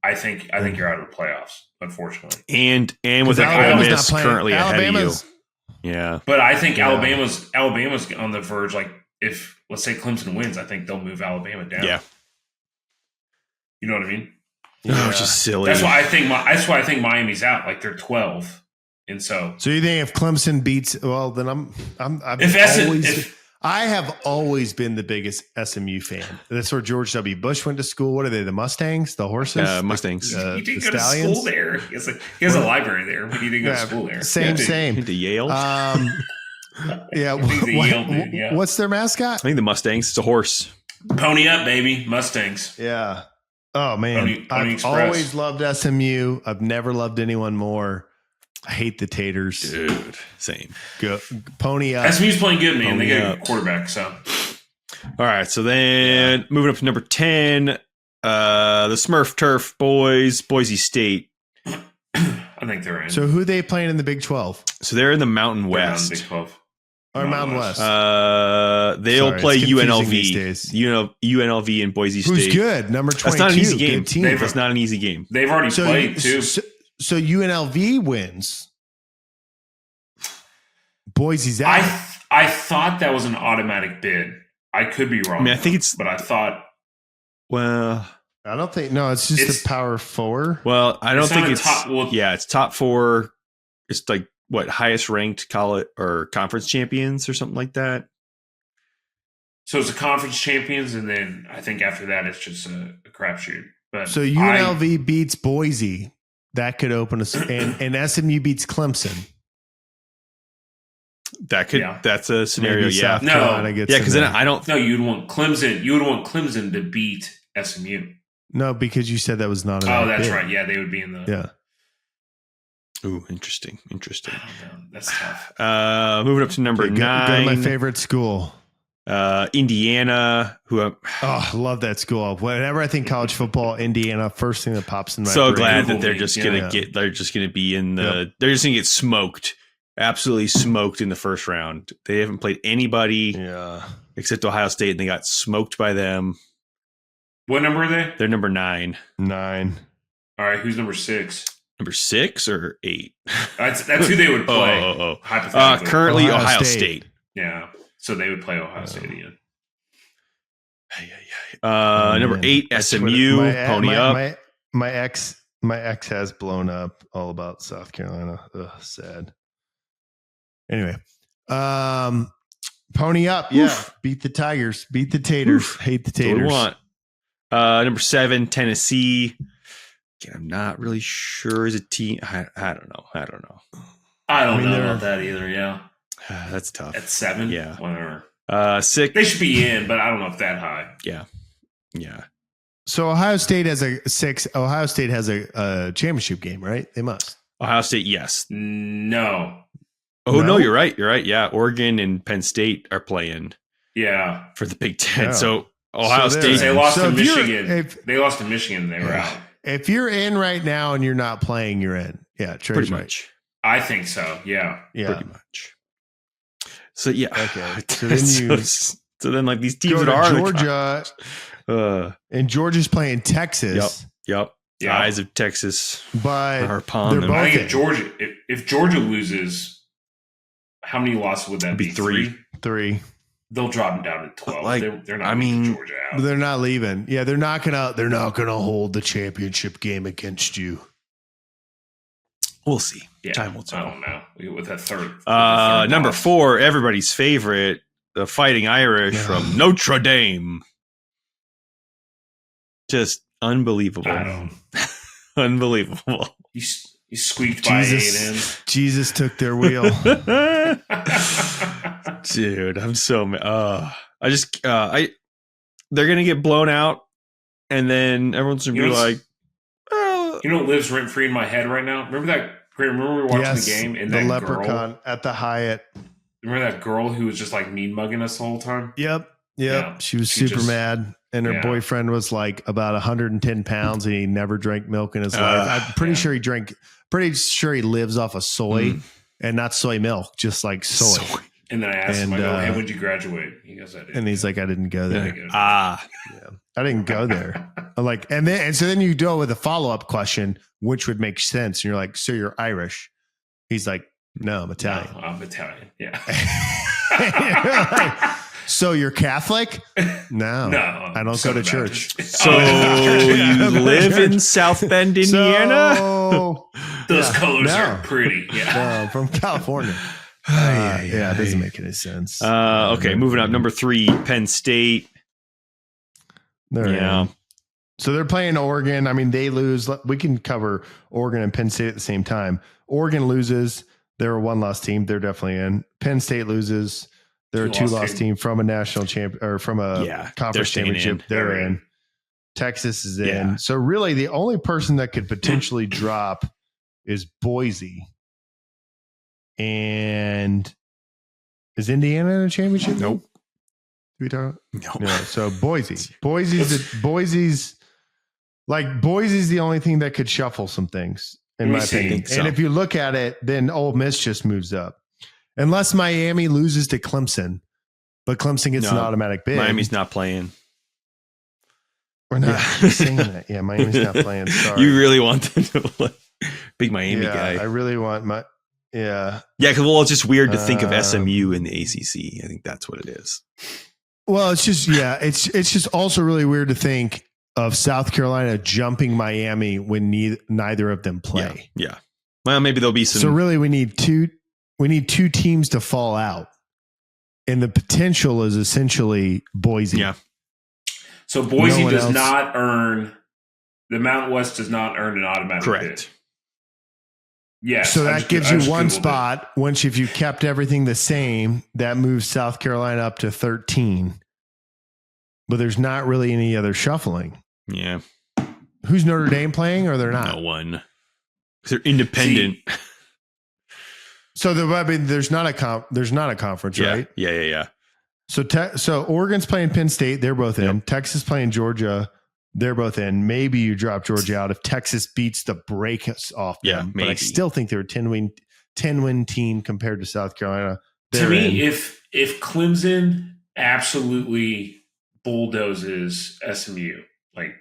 [SPEAKER 3] I think you're out of the playoffs, unfortunately.
[SPEAKER 2] And with Ole Miss currently ahead of you. Yeah.
[SPEAKER 3] But I think Alabama's on the verge. Like, if, let's say, Clemson wins, I think they'll move Alabama down.
[SPEAKER 2] Yeah.
[SPEAKER 3] You know what I mean?
[SPEAKER 2] Yeah. Which is silly.
[SPEAKER 3] That's why I think Miami's out. Like, they're 12. And so
[SPEAKER 1] you think if Clemson beats, well, then I have always been the biggest SMU fan. That's where George W. Bush went to school. What are they? The Mustangs? The horses?
[SPEAKER 2] Mustangs.
[SPEAKER 3] He didn't go to school there. He has a library there, but he didn't go to school there.
[SPEAKER 1] Same.
[SPEAKER 2] To Yale.
[SPEAKER 1] What's their mascot?
[SPEAKER 2] I think the Mustangs. It's a horse.
[SPEAKER 3] Pony up, baby. Mustangs.
[SPEAKER 1] Yeah. Oh, man.
[SPEAKER 3] Pony
[SPEAKER 1] I've
[SPEAKER 3] Express.
[SPEAKER 1] always loved SMU. I've never loved anyone more. I hate the Taters.
[SPEAKER 2] Dude, same.
[SPEAKER 1] Go, pony up.
[SPEAKER 3] SMU's playing good, man.
[SPEAKER 2] Pony
[SPEAKER 3] they got
[SPEAKER 2] up.
[SPEAKER 3] a quarterback, so.
[SPEAKER 2] All right, so then moving up to number 10, the Smurf Turf boys, Boise State.
[SPEAKER 3] I think they're in.
[SPEAKER 1] So who are they playing in the Big 12?
[SPEAKER 2] So they're in the Mountain
[SPEAKER 3] They're
[SPEAKER 2] West.
[SPEAKER 3] Big 12.
[SPEAKER 1] Or Mountain West?
[SPEAKER 2] They'll
[SPEAKER 1] Sorry,
[SPEAKER 2] play
[SPEAKER 1] it's confusing
[SPEAKER 2] UNLV.
[SPEAKER 1] these days.
[SPEAKER 2] UNLV and Boise State.
[SPEAKER 1] Who's good? Number 22.
[SPEAKER 2] That's not an easy game.
[SPEAKER 1] Good team.
[SPEAKER 2] That's not an easy game.
[SPEAKER 3] They've already played, too.
[SPEAKER 1] So UNLV wins. Boise's out.
[SPEAKER 3] I thought that was an automatic bid. I could be wrong.
[SPEAKER 2] I mean, I think it's.
[SPEAKER 3] But I thought.
[SPEAKER 2] Well,
[SPEAKER 1] I don't think. No, it's just the Power 4.
[SPEAKER 2] Well, I don't think it's.
[SPEAKER 3] It's
[SPEAKER 2] top 4. It's like what, highest ranked college or conference champions or something like that.
[SPEAKER 3] So it's the conference champions, and then I think after that it's just a crapshoot. But
[SPEAKER 1] so UNLV beats Boise. That could open us, and SMU beats Clemson.
[SPEAKER 2] That could. Yeah. That's a scenario.
[SPEAKER 1] Maybe
[SPEAKER 2] yeah.
[SPEAKER 1] Because
[SPEAKER 2] then I don't.
[SPEAKER 3] No, you'd want Clemson to beat SMU.
[SPEAKER 1] No, because you said that was not.
[SPEAKER 3] That's right. Yeah, they would be in the.
[SPEAKER 1] Yeah.
[SPEAKER 2] Ooh, interesting.
[SPEAKER 3] I don't know. That's tough.
[SPEAKER 2] Moving up to number 9.
[SPEAKER 1] Go to my favorite school.
[SPEAKER 2] Indiana,
[SPEAKER 1] I love that school. Whenever I think college football, Indiana, first thing that pops in my
[SPEAKER 2] so
[SPEAKER 1] brain.
[SPEAKER 2] glad that they're just gonna get. They're just gonna be in the. They're just gonna get smoked. Absolutely smoked in the first round. They haven't played anybody except Ohio State, and they got smoked by them.
[SPEAKER 3] What number are they?
[SPEAKER 2] They're number 9.
[SPEAKER 1] 9.
[SPEAKER 3] All right, who's number 6?
[SPEAKER 2] Number 6 or 8?
[SPEAKER 3] That's who they would play. Hypothetically.
[SPEAKER 2] Currently Ohio State.
[SPEAKER 3] Yeah, so they would play Ohio State again.
[SPEAKER 2] Number 8, SMU. Pony up.
[SPEAKER 1] My ex has blown up all about South Carolina. Ugh, sad. Anyway, pony up. Yeah. Oof. Beat the Tigers. Beat the Taters. Oof. Hate the Taters.
[SPEAKER 2] What do we want? Number 7, Tennessee. Again, I'm not really sure as a team. I don't know.
[SPEAKER 3] I don't know about that either. Yeah.
[SPEAKER 2] That's tough.
[SPEAKER 3] At 7?
[SPEAKER 2] Yeah.
[SPEAKER 3] Whatever.
[SPEAKER 2] 6.
[SPEAKER 3] They should be in, but I don't know if that high.
[SPEAKER 2] Yeah.
[SPEAKER 1] So Ohio State has a 6. Ohio State has a championship game, right? They must.
[SPEAKER 2] Ohio State, yes.
[SPEAKER 3] No.
[SPEAKER 2] Oh, no, you're right. Yeah. Oregon and Penn State are playing.
[SPEAKER 3] Yeah.
[SPEAKER 2] For the Big Ten. Yeah. So Ohio State.
[SPEAKER 3] They lost to Michigan. They lost to Michigan. They were out.
[SPEAKER 1] If you're in right now and you're not playing, you're in. Yeah,
[SPEAKER 2] pretty much.
[SPEAKER 3] I think so. Yeah.
[SPEAKER 2] Pretty much. So yeah.
[SPEAKER 1] Okay.
[SPEAKER 2] So then like these teams that are
[SPEAKER 3] Georgia,
[SPEAKER 1] and Georgia's playing Texas.
[SPEAKER 2] Yep. The eyes of Texas
[SPEAKER 1] but
[SPEAKER 2] are upon them.
[SPEAKER 3] I think if Georgia loses, how many losses would that be?
[SPEAKER 2] 3.
[SPEAKER 1] 3.
[SPEAKER 3] They'll drop them down to 12.
[SPEAKER 2] Like,
[SPEAKER 3] they're not leaving Georgia out.
[SPEAKER 1] They're not leaving. Yeah, they're not gonna hold the championship game against you.
[SPEAKER 2] We'll see.
[SPEAKER 3] Yeah,
[SPEAKER 2] Time will tell.
[SPEAKER 3] I don't know. With that third.
[SPEAKER 2] Number 4, everybody's favorite, the Fighting Irish from Notre Dame. Just unbelievable. Unbelievable.
[SPEAKER 3] You squeaked by A&M.
[SPEAKER 1] Jesus took their wheel.
[SPEAKER 2] Dude, I'm so mad. They're gonna get blown out, and then everyone's gonna be like,
[SPEAKER 3] "Oh." You know what lives rent free in my head right now? Remember we were watching the game and
[SPEAKER 1] the
[SPEAKER 3] that
[SPEAKER 1] leprechaun
[SPEAKER 3] girl
[SPEAKER 1] at the Hyatt.
[SPEAKER 3] Remember that girl who was just like mean mugging us the whole time?
[SPEAKER 1] Yep. Yeah. She was super mad. And her boyfriend was like about 110 pounds and he never drank milk in his life. I'm pretty sure he lives off of soy and not soy milk, just like soy.
[SPEAKER 3] And then I asked him, I go, hey, when'd you graduate? He goes, I did.
[SPEAKER 1] And he's like, I didn't go there.
[SPEAKER 2] I
[SPEAKER 1] didn't go there. I'm like, so then you go with a follow-up question, which would make sense. And you're like, so you're Irish. He's like, no, I'm Italian.
[SPEAKER 3] No, I'm Italian. Yeah.
[SPEAKER 1] So you're Catholic? No, I don't go to church.
[SPEAKER 2] So you live in South Bend, Indiana?
[SPEAKER 3] Those colors are pretty. Yeah,
[SPEAKER 1] no, from California. Yeah, it doesn't make any sense.
[SPEAKER 2] Okay, moving up. Number 3, Penn State.
[SPEAKER 1] So they're playing Oregon. I mean, they lose. We can cover Oregon and Penn State at the same time. Oregon loses. They're a 1-loss team. They're definitely in. Penn State loses. They're a 2-loss team from a national champ or from a conference championship. They're in. Texas is in. Yeah. So really the only person that could potentially drop is Boise. And is Indiana in a championship?
[SPEAKER 2] Nope.
[SPEAKER 1] We talk? No. So Boise's the only thing that could shuffle some things, in my opinion. So. And if you look at it, then Ole Miss just moves up. Unless Miami loses to Clemson, but Clemson gets an automatic bid.
[SPEAKER 2] Miami's not playing.
[SPEAKER 1] We're not saying that. Yeah, Miami's not playing. Sorry.
[SPEAKER 2] You really want them to play. Big Miami guy.
[SPEAKER 1] I really want
[SPEAKER 2] Yeah, because it's just weird to think of SMU in the ACC. I think that's what it is.
[SPEAKER 1] Well, it's just it's just also really weird to think of South Carolina jumping Miami when neither of them play.
[SPEAKER 2] Yeah. Well, maybe there'll be some.
[SPEAKER 1] So really, we need two teams to fall out, and the potential is essentially Boise.
[SPEAKER 2] Yeah.
[SPEAKER 3] So Boise does not earn the Mountain West does not earn an automatic bid. Yes.
[SPEAKER 1] So that gives you one spot. Once if you kept everything the same, that moves South Carolina up to 13. But there's not really any other shuffling.
[SPEAKER 2] Yeah.
[SPEAKER 1] Who's Notre Dame playing, or they're not?
[SPEAKER 2] No one. They're independent.
[SPEAKER 1] So there's not a conference, right?
[SPEAKER 2] Yeah.
[SPEAKER 1] So Oregon's playing Penn State. They're both in. Texas playing Georgia. They're both in. Maybe you drop Georgia out if Texas beats the brakes off them.
[SPEAKER 2] Maybe.
[SPEAKER 1] But I still think they're a 10-win team compared to South Carolina.
[SPEAKER 3] To me, if Clemson absolutely bulldozes SMU, like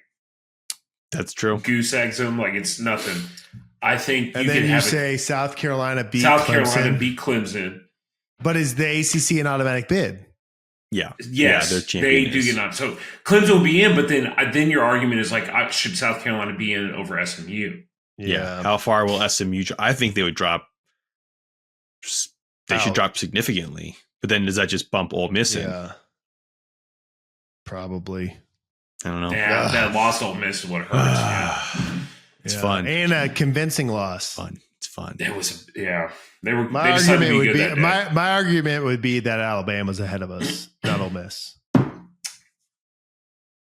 [SPEAKER 2] that's true,
[SPEAKER 3] goose eggs them, like it's nothing. I think
[SPEAKER 1] and then you say South Carolina beat Clemson. But is the ACC an automatic bid?
[SPEAKER 2] Yeah.
[SPEAKER 3] Yes, they do get on. So Clemson will be in, but then your argument is like, should South Carolina be in over SMU?
[SPEAKER 2] Yeah. How far will SMU? I think they would drop. They should drop significantly. But then does that just bump Ole Miss in?
[SPEAKER 1] Yeah. Probably.
[SPEAKER 2] I don't know.
[SPEAKER 3] Yeah, that loss Ole Miss is what hurts.
[SPEAKER 2] It's fun.
[SPEAKER 1] And a convincing loss.
[SPEAKER 2] It's fun.
[SPEAKER 3] It was, They were.
[SPEAKER 1] My argument would be that Alabama's ahead of us, not Ole Miss.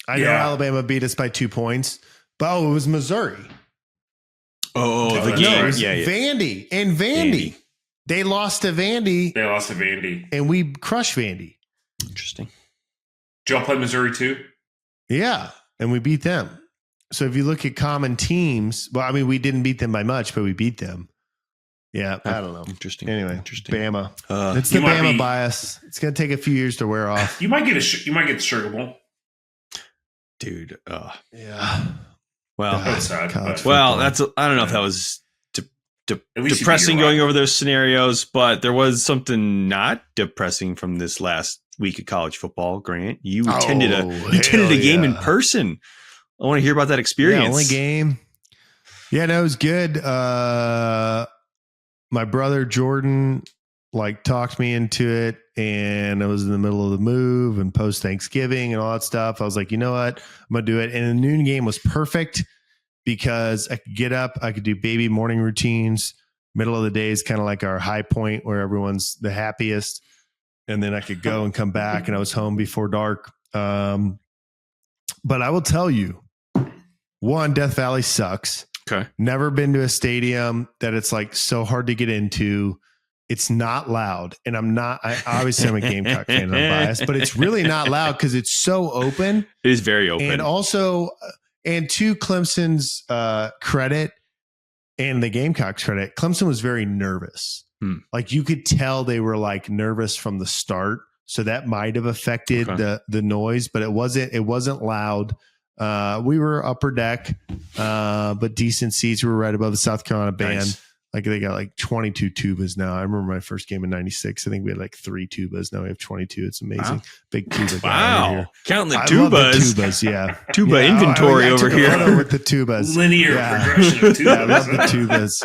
[SPEAKER 1] I know Alabama beat us by 2 points, but it was Missouri.
[SPEAKER 2] The game.
[SPEAKER 1] Vandy and Vandy. They lost to Vandy. And we crushed Vandy.
[SPEAKER 2] Interesting.
[SPEAKER 3] Did y'all play Missouri too?
[SPEAKER 1] Yeah, and we beat them. So if you look at common teams, well, I mean, we didn't beat them by much, but we beat them. Yeah, I don't know.
[SPEAKER 2] Interesting.
[SPEAKER 1] Anyway, Bama. It's the Bama bias. It's going to take a few years to wear off.
[SPEAKER 3] You might get the Sugar Bowl.
[SPEAKER 2] Dude.
[SPEAKER 1] Yeah.
[SPEAKER 2] Well,
[SPEAKER 3] that's sad.
[SPEAKER 2] I don't know if that was depressing going over those scenarios, but there was something not depressing from this last week of college football, Grant. You attended a game in person. I want to hear about that experience.
[SPEAKER 1] Yeah, only game. Yeah, no, it was good. My brother Jordan talked me into it, and I was in the middle of the move and post Thanksgiving and all that stuff. I was like, you know what? I'm going to do it. And the noon game was perfect because I could get up, I could do baby morning routines. Middle of the day is kind of like our high point where everyone's the happiest. And then I could go and come back, and I was home before dark. But I will tell you, one, Death Valley sucks.
[SPEAKER 2] Okay.
[SPEAKER 1] Never been to a stadium that it's so hard to get into. It's not loud. And obviously I'm a Gamecock fan, I'm biased, but it's really not loud because it's so open.
[SPEAKER 2] It is very open.
[SPEAKER 1] And also, and to Clemson's credit and the Gamecocks credit, Clemson was very nervous. You could tell they were nervous from the start. So that might have affected the noise, but it wasn't loud. We were upper deck, but decent seats. We were right above the South Carolina band. Nice. They got 22 tubas now. I remember my first game in '96. I think we had 3 tubas. Now we have 22. It's amazing. Wow. Big tuba.
[SPEAKER 2] Wow.
[SPEAKER 1] Here.
[SPEAKER 2] Counting the tubas.
[SPEAKER 1] Tubas, yeah.
[SPEAKER 2] Tuba inventory over here.
[SPEAKER 1] With the tubas.
[SPEAKER 3] Linear progression of tubas.
[SPEAKER 1] I love the tubas.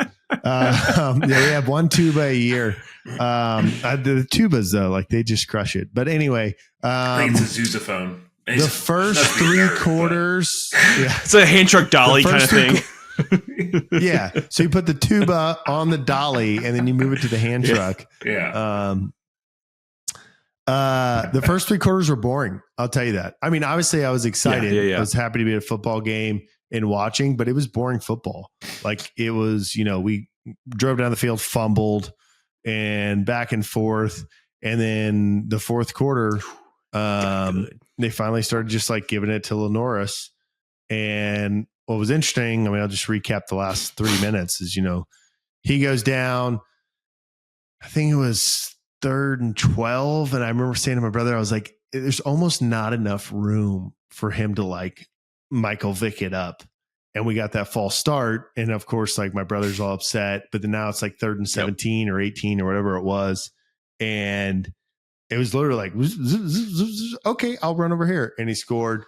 [SPEAKER 1] We have 1 tuba a year. The tubas, though, they just crush it. But anyway.
[SPEAKER 3] I think it's a sousaphone.
[SPEAKER 1] The first 3 quarters. Yeah.
[SPEAKER 2] It's a hand truck dolly kind of thing.
[SPEAKER 1] Yeah. So you put the tuba on the dolly and then you move it to the hand truck.
[SPEAKER 3] Yeah.
[SPEAKER 1] The first 3 quarters were boring. I'll tell you that. I mean, obviously I was excited.
[SPEAKER 2] Yeah.
[SPEAKER 1] I was happy to be at a football game and watching, but it was boring football. It was, we drove down the field, fumbled and back and forth. And then the fourth quarter, they finally started just giving it to Lenoris. And what was interesting, I'll just recap the last 3 minutes is, he goes down, I think it was 3rd and 12. And I remember saying to my brother, I was like, there's almost not enough room for him to Michael Vick it up. And we got that false start. And of course, my brother's all upset, but then now it's 3rd and 17 or 18 or whatever it was. And it was literally okay, I'll run over here. And he scored.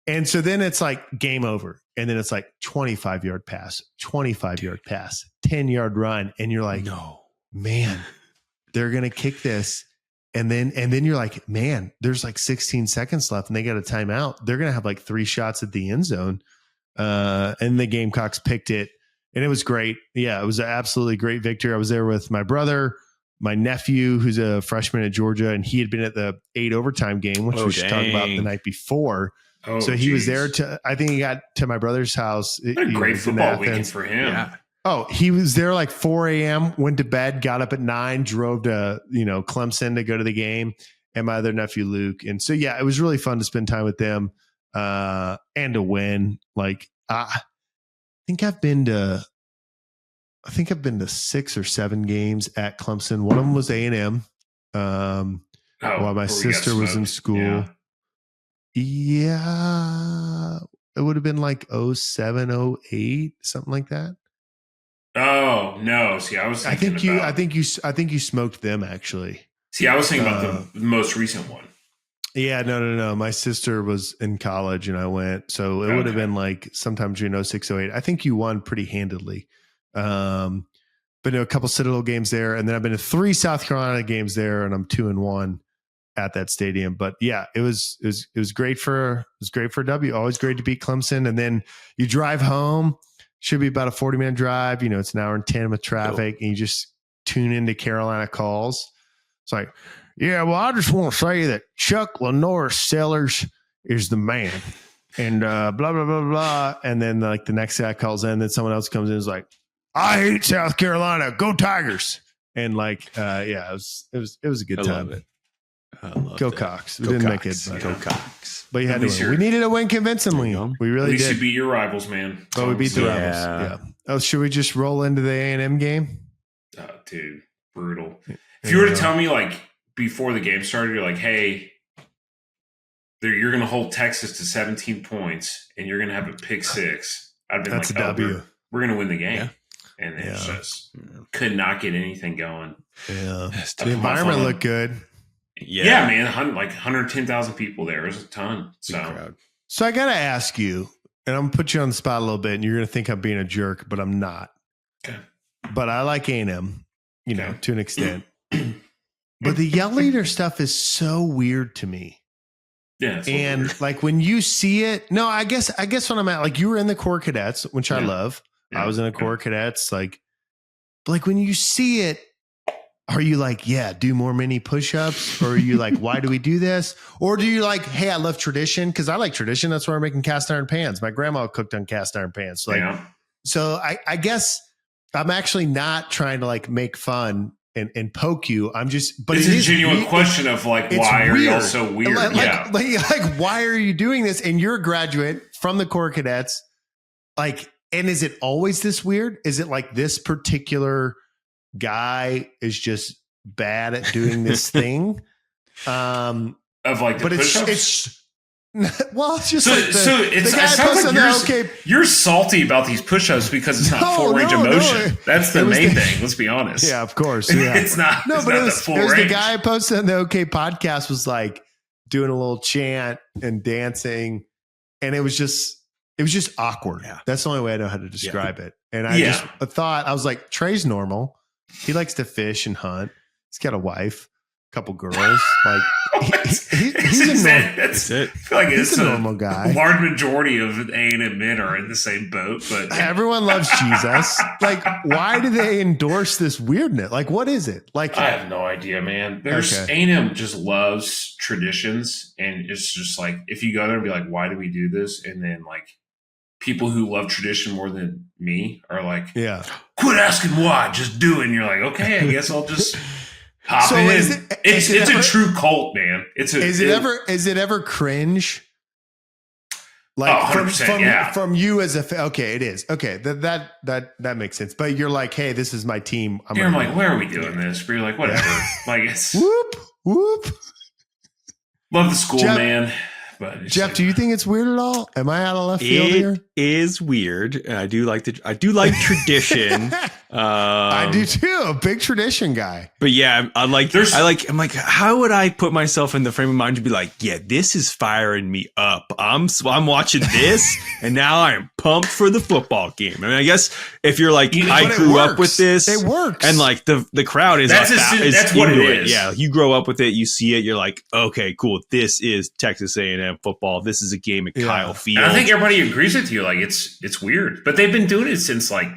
[SPEAKER 1] And so then it's game over. And then it's 25-yard pass, 25-yard pass, 10-yard run. And you're no, man, they're going to kick this. And then you're man, there's 16 seconds left and they got a timeout. They're going to have 3 shots at the end zone. And the Gamecocks picked it and it was great. Yeah, it was an absolutely great victory. I was there with my brother, my nephew, who's a freshman at Georgia, and he had been at the 8 overtime game, which we should talk about the night before.
[SPEAKER 3] Oh,
[SPEAKER 1] so he was there I think he got to my brother's house.
[SPEAKER 3] What a great football weekend for him.
[SPEAKER 1] Yeah. Oh, he was there 4 a.m., went to bed, got up at 9, drove to, Clemson to go to the game, and my other nephew, Luke. And so, yeah, it was really fun to spend time with them and to win. I think I've been to 6 or 7 games at Clemson. One of them was A&M while my sister was in school. Yeah, it would have been 07, 08, something like that.
[SPEAKER 3] Oh no! See, I think
[SPEAKER 1] you smoked them actually.
[SPEAKER 3] See, I was thinking about the most recent one.
[SPEAKER 1] Yeah, no. My sister was in college and I went, so it would have been sometime June 06, 08. I think you won pretty handedly. But a couple Citadel games there, and then I've been to 3 South Carolina games there, and I'm 2-1 at that stadium. But yeah, it was great for a W. Always great to beat Clemson, and then you drive home. Should be about a 40-minute drive. It's an hour and 10 with traffic, and you just tune into Carolina Calls. It's yeah, well, I just want to say that Chuck Lenore Sellers is the man, and blah blah blah blah. And then the next guy calls in, then someone else comes in and is I hate South Carolina, go Tigers, and it was a good time. Go Cox. We didn't make it.
[SPEAKER 2] Go Cox.
[SPEAKER 1] But you had to win. We needed a win convincingly. We really did.
[SPEAKER 3] At least you beat your rivals, man.
[SPEAKER 1] But we beat the rivals. Yeah. Oh, should we just roll into the A&M game?
[SPEAKER 3] Oh, dude, brutal. If you were to tell me before the game started, you're hey, you're going to hold Texas to 17 points and you're going to have a pick 6. I'd been
[SPEAKER 1] that's a W.
[SPEAKER 3] We're going to win the game. Yeah. And it just could not get anything going.
[SPEAKER 1] Yeah. The environment looked good.
[SPEAKER 3] Yeah, man, like 110,000 people there. It was a ton.
[SPEAKER 1] So I got to ask you, and I'm going to put you on the spot a little bit, and you're going to think I'm being a jerk, but I'm not.
[SPEAKER 3] Okay.
[SPEAKER 1] But I like A&M, to an extent. But the yell leader stuff is so weird to me.
[SPEAKER 3] Yeah.
[SPEAKER 1] And
[SPEAKER 3] weird.
[SPEAKER 1] like when you see it, no, I guess when I'm at, like you were in the Corps Cadets, which I love. Yeah. I was in the Corps Cadets. Like when you see it, are you like, yeah, do more mini push-ups? Or are you like, why do we do this? Or do you like, hey, I love tradition? Because I like tradition. That's why we're making cast iron pans. My grandma cooked on cast iron pans. So I guess I'm actually not trying to like make fun and poke you. I'm just, but
[SPEAKER 3] it's a genuine question of like, why are you so weird?
[SPEAKER 1] Like, why are you doing this? And you're a graduate from the Corps Cadets. Like, and is it always this weird? Is it like this particular guy is just bad at doing this thing?
[SPEAKER 3] Of like,
[SPEAKER 1] but it's well, it's just
[SPEAKER 3] you're salty about these push-ups because it's not full range of motion. That's the main thing. Let's be honest.
[SPEAKER 1] Yeah, of course. Yeah.
[SPEAKER 3] It's not. No, but it was
[SPEAKER 1] the guy I posted on the OK podcast was like doing a little chant and dancing, and it was just awkward. Yeah. That's the only way I know how to describe it. And I just thought, I was like, Trey's normal. He likes to fish and hunt. He's got a wife, a couple girls. Like he's a normal guy.
[SPEAKER 3] Large majority of A&M men are in the same boat, but
[SPEAKER 1] everyone loves Jesus. Like, why do they endorse this weirdness? Like, what is it? Like,
[SPEAKER 3] I have no idea, man. A&M just loves traditions, and it's just like if you go there and be like, why do we do this? And then like people who love tradition more than me are like, quit asking why, just do it. And you're like, okay, I guess I'll just hop in. It's a true cult, man. Is
[SPEAKER 1] it ever cringe? Like from you as okay, it is. Okay, that makes sense. But you're like, hey, this is my team.
[SPEAKER 3] I'm like, where are we doing this? But you're like, whatever. Like it's
[SPEAKER 1] whoop.
[SPEAKER 3] Love the school, man. But
[SPEAKER 1] Jeff, do you think it's weird at all? Am I out of left field here?
[SPEAKER 2] It is weird, and I do like tradition.
[SPEAKER 1] I do too. A big tradition guy.
[SPEAKER 2] But yeah, I'm like, how would I put myself in the frame of mind to be like, yeah, this is firing me up. I'm watching this, and now I'm pumped for the football game. I mean, I guess if you're like, I grew up with this,
[SPEAKER 1] it works,
[SPEAKER 2] and like the crowd is
[SPEAKER 3] that's what it is.
[SPEAKER 2] Yeah, you grow up with it, you see it, you're like, okay, cool. This is Texas A&M football. This is a game at Kyle Field.
[SPEAKER 3] And I think everybody agrees with you. Like it's weird, but they've been doing it since like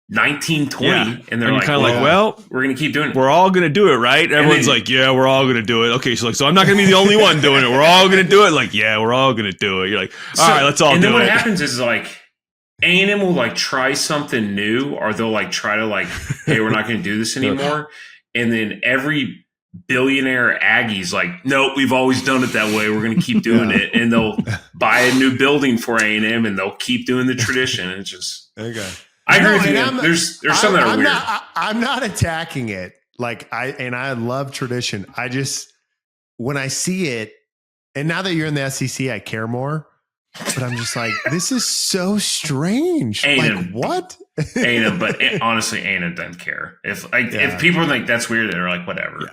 [SPEAKER 3] 1920, and they're like,
[SPEAKER 2] kind of like, well,
[SPEAKER 3] we're gonna keep doing it.
[SPEAKER 2] We're all gonna do it, right? Everyone's like, yeah, we're all gonna do it. Okay, so I'm not gonna be the only one doing it. We're all gonna do it. Like, yeah, we're all gonna do it. You're like, all right, let's all do it.
[SPEAKER 3] And then what happens is like A&M will like try something new, or they'll like try to like, hey, we're not gonna do this anymore, and then every billionaire Aggie's like, nope, we've always done it that way. We're going to keep doing it. And they'll buy a new building for A&M and they'll keep doing the tradition. It's just,
[SPEAKER 1] okay.
[SPEAKER 3] I agree with you. There's some that are weird.
[SPEAKER 1] I'm not attacking it. Like I love tradition. I just, when I see it, and now that you're in the SEC, I care more, but I'm just like, this is so strange.
[SPEAKER 3] A&M,
[SPEAKER 1] like what?
[SPEAKER 3] A&M, but honestly, A&M doesn't care. If people think that's weird, they're like, whatever.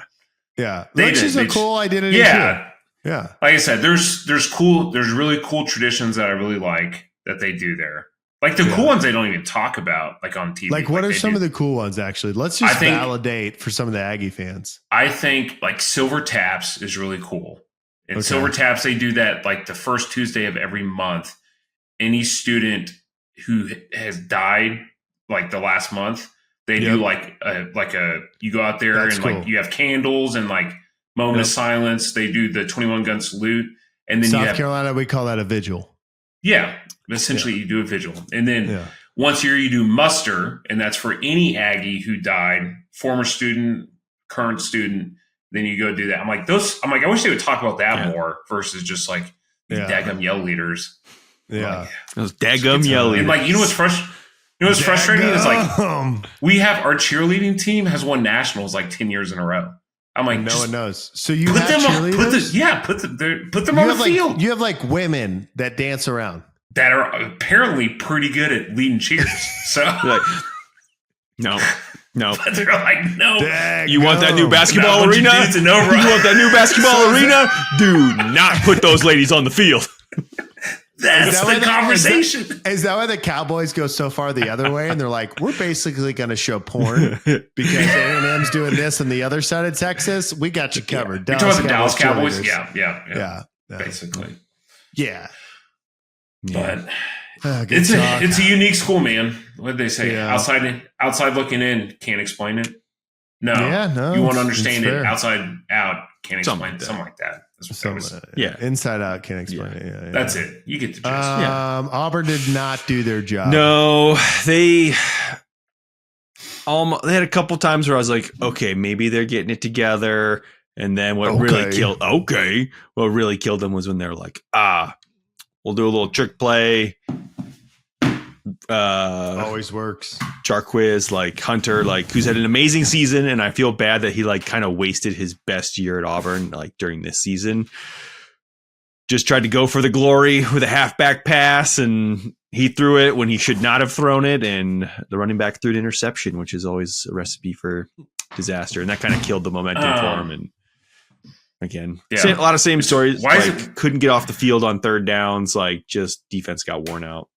[SPEAKER 1] Yeah, which is a cool identity.
[SPEAKER 3] Yeah,
[SPEAKER 1] too. Yeah.
[SPEAKER 3] Like I said, there's really cool traditions that I really like that they do there. Like the cool ones they don't even talk about, like on TV.
[SPEAKER 1] Like what are some of the cool ones? Actually, let's just validate for some of the Aggie fans.
[SPEAKER 3] I think like Silver Taps is really cool. And Silver Taps, they do that like the first Tuesday of every month. Any student who has died like the last month, they do like a you go out there and like you have candles and like moment of silence. They do the 21 gun salute, and then
[SPEAKER 1] South Carolina we call that a vigil.
[SPEAKER 3] Yeah, essentially you do a vigil, and then once a year you do muster, and that's for any Aggie who died, former student, current student. Then you go do that. I'm like, I wish they would talk about that more versus just like daggum yell leaders.
[SPEAKER 1] Yeah,
[SPEAKER 3] like,
[SPEAKER 2] those daggum yell leaders.
[SPEAKER 3] And like, you know what's frustrating is like we have our cheerleading team has won nationals like 10 years in a row. I'm like,
[SPEAKER 1] no one knows. So you have cheerleaders?
[SPEAKER 3] Put them on the field.
[SPEAKER 1] You have like women that dance around
[SPEAKER 3] that are apparently pretty good at leading cheers. So
[SPEAKER 2] like, no, No.
[SPEAKER 3] But they're like, no.
[SPEAKER 2] You want that new basketball arena? You want that new basketball arena? Do not put those ladies on the field.
[SPEAKER 3] That's the conversation.
[SPEAKER 1] Is that why the Cowboys go so far the other way? And they're like, we're basically going to show porn because A&M's doing this on the other side of Texas. We got you covered.
[SPEAKER 3] You're talking about Dallas Cowboys? Yeah. Basically.
[SPEAKER 1] Yeah.
[SPEAKER 3] But it's a unique school, man. What did they say? Yeah. Outside looking in, can't explain it. No. You want to understand it. Outside out, can't explain it. Something like that.
[SPEAKER 1] Inside out, can't explain it. Yeah.
[SPEAKER 3] That's it. You get the gist.
[SPEAKER 1] Auburn did not do their job.
[SPEAKER 2] No, they had a couple times where I was like, okay, maybe they're getting it together. And then what really killed them was when they were like, we'll do a little trick play.
[SPEAKER 1] Always works.
[SPEAKER 2] Jarquiz, like Hunter, like who's had an amazing season, and I feel bad that he like kind of wasted his best year at Auburn like during this season. Just tried to go for the glory with a halfback pass, and he threw it when he should not have thrown it, and the running back threw an interception, which is always a recipe for disaster, and that kind of killed the momentum for him. And again, a lot of same stories. Couldn't get off the field on third downs, like just defense got worn out.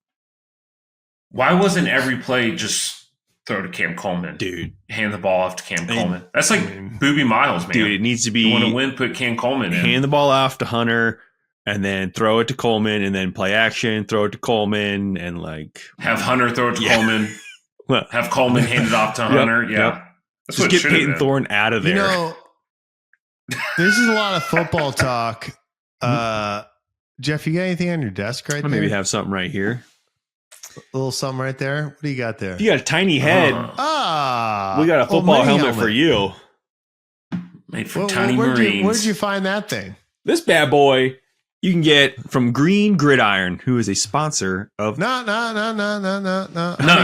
[SPEAKER 3] Why wasn't every play just throw to Cam Coleman?
[SPEAKER 2] Dude.
[SPEAKER 3] Hand the ball off to Cam Coleman. That's like Boobie Miles, man.
[SPEAKER 2] Dude, it needs to be.
[SPEAKER 3] You want to win, put Cam Coleman in.
[SPEAKER 2] Hand the ball off to Hunter and then throw it to Coleman and then play action, throw it to Coleman and like.
[SPEAKER 3] Have Hunter throw it to Coleman. Have Coleman hand it off to Hunter. Yeah. That's
[SPEAKER 2] just get Peyton Thorne out of there.
[SPEAKER 1] You know, this is a lot of football talk. Jeff, you got anything on your desk right there?
[SPEAKER 2] Maybe have something right here.
[SPEAKER 1] A little something right there. What do you got there?
[SPEAKER 2] You got a tiny head. We got a football helmet for you.
[SPEAKER 3] Made for tiny Marines.
[SPEAKER 1] Where did you find that thing?
[SPEAKER 2] This bad boy you can get from Green Gridiron, who is a sponsor of.
[SPEAKER 1] No.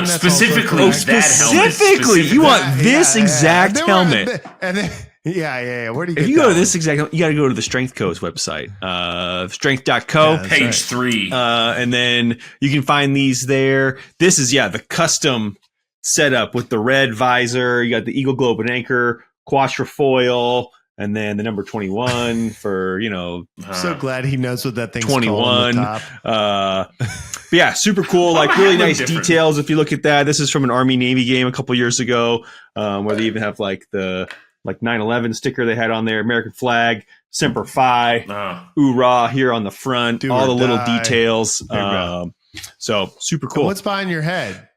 [SPEAKER 3] Specifically,
[SPEAKER 2] specifically, you want this exact helmet.
[SPEAKER 1] And then, yeah. Where do you get
[SPEAKER 2] if you go to this exact, you got to go to the Strength Co's website, strength.co,
[SPEAKER 3] page 3.
[SPEAKER 2] And then you can find these there. This is, the custom setup with the red visor. You got the Eagle Globe and Anchor, quatrefoil, and then the number 21 for,
[SPEAKER 1] I'm so glad he knows what that thing's
[SPEAKER 2] 21.
[SPEAKER 1] Called on the top.
[SPEAKER 2] But super cool. Like really nice details. If you look at that, this is from an Army Navy game a couple years ago, where they even have like the 9/11 sticker they had on there, American flag, Semper Fi, Oorah here on the front, all the little details. So super cool.
[SPEAKER 1] And what's behind your head?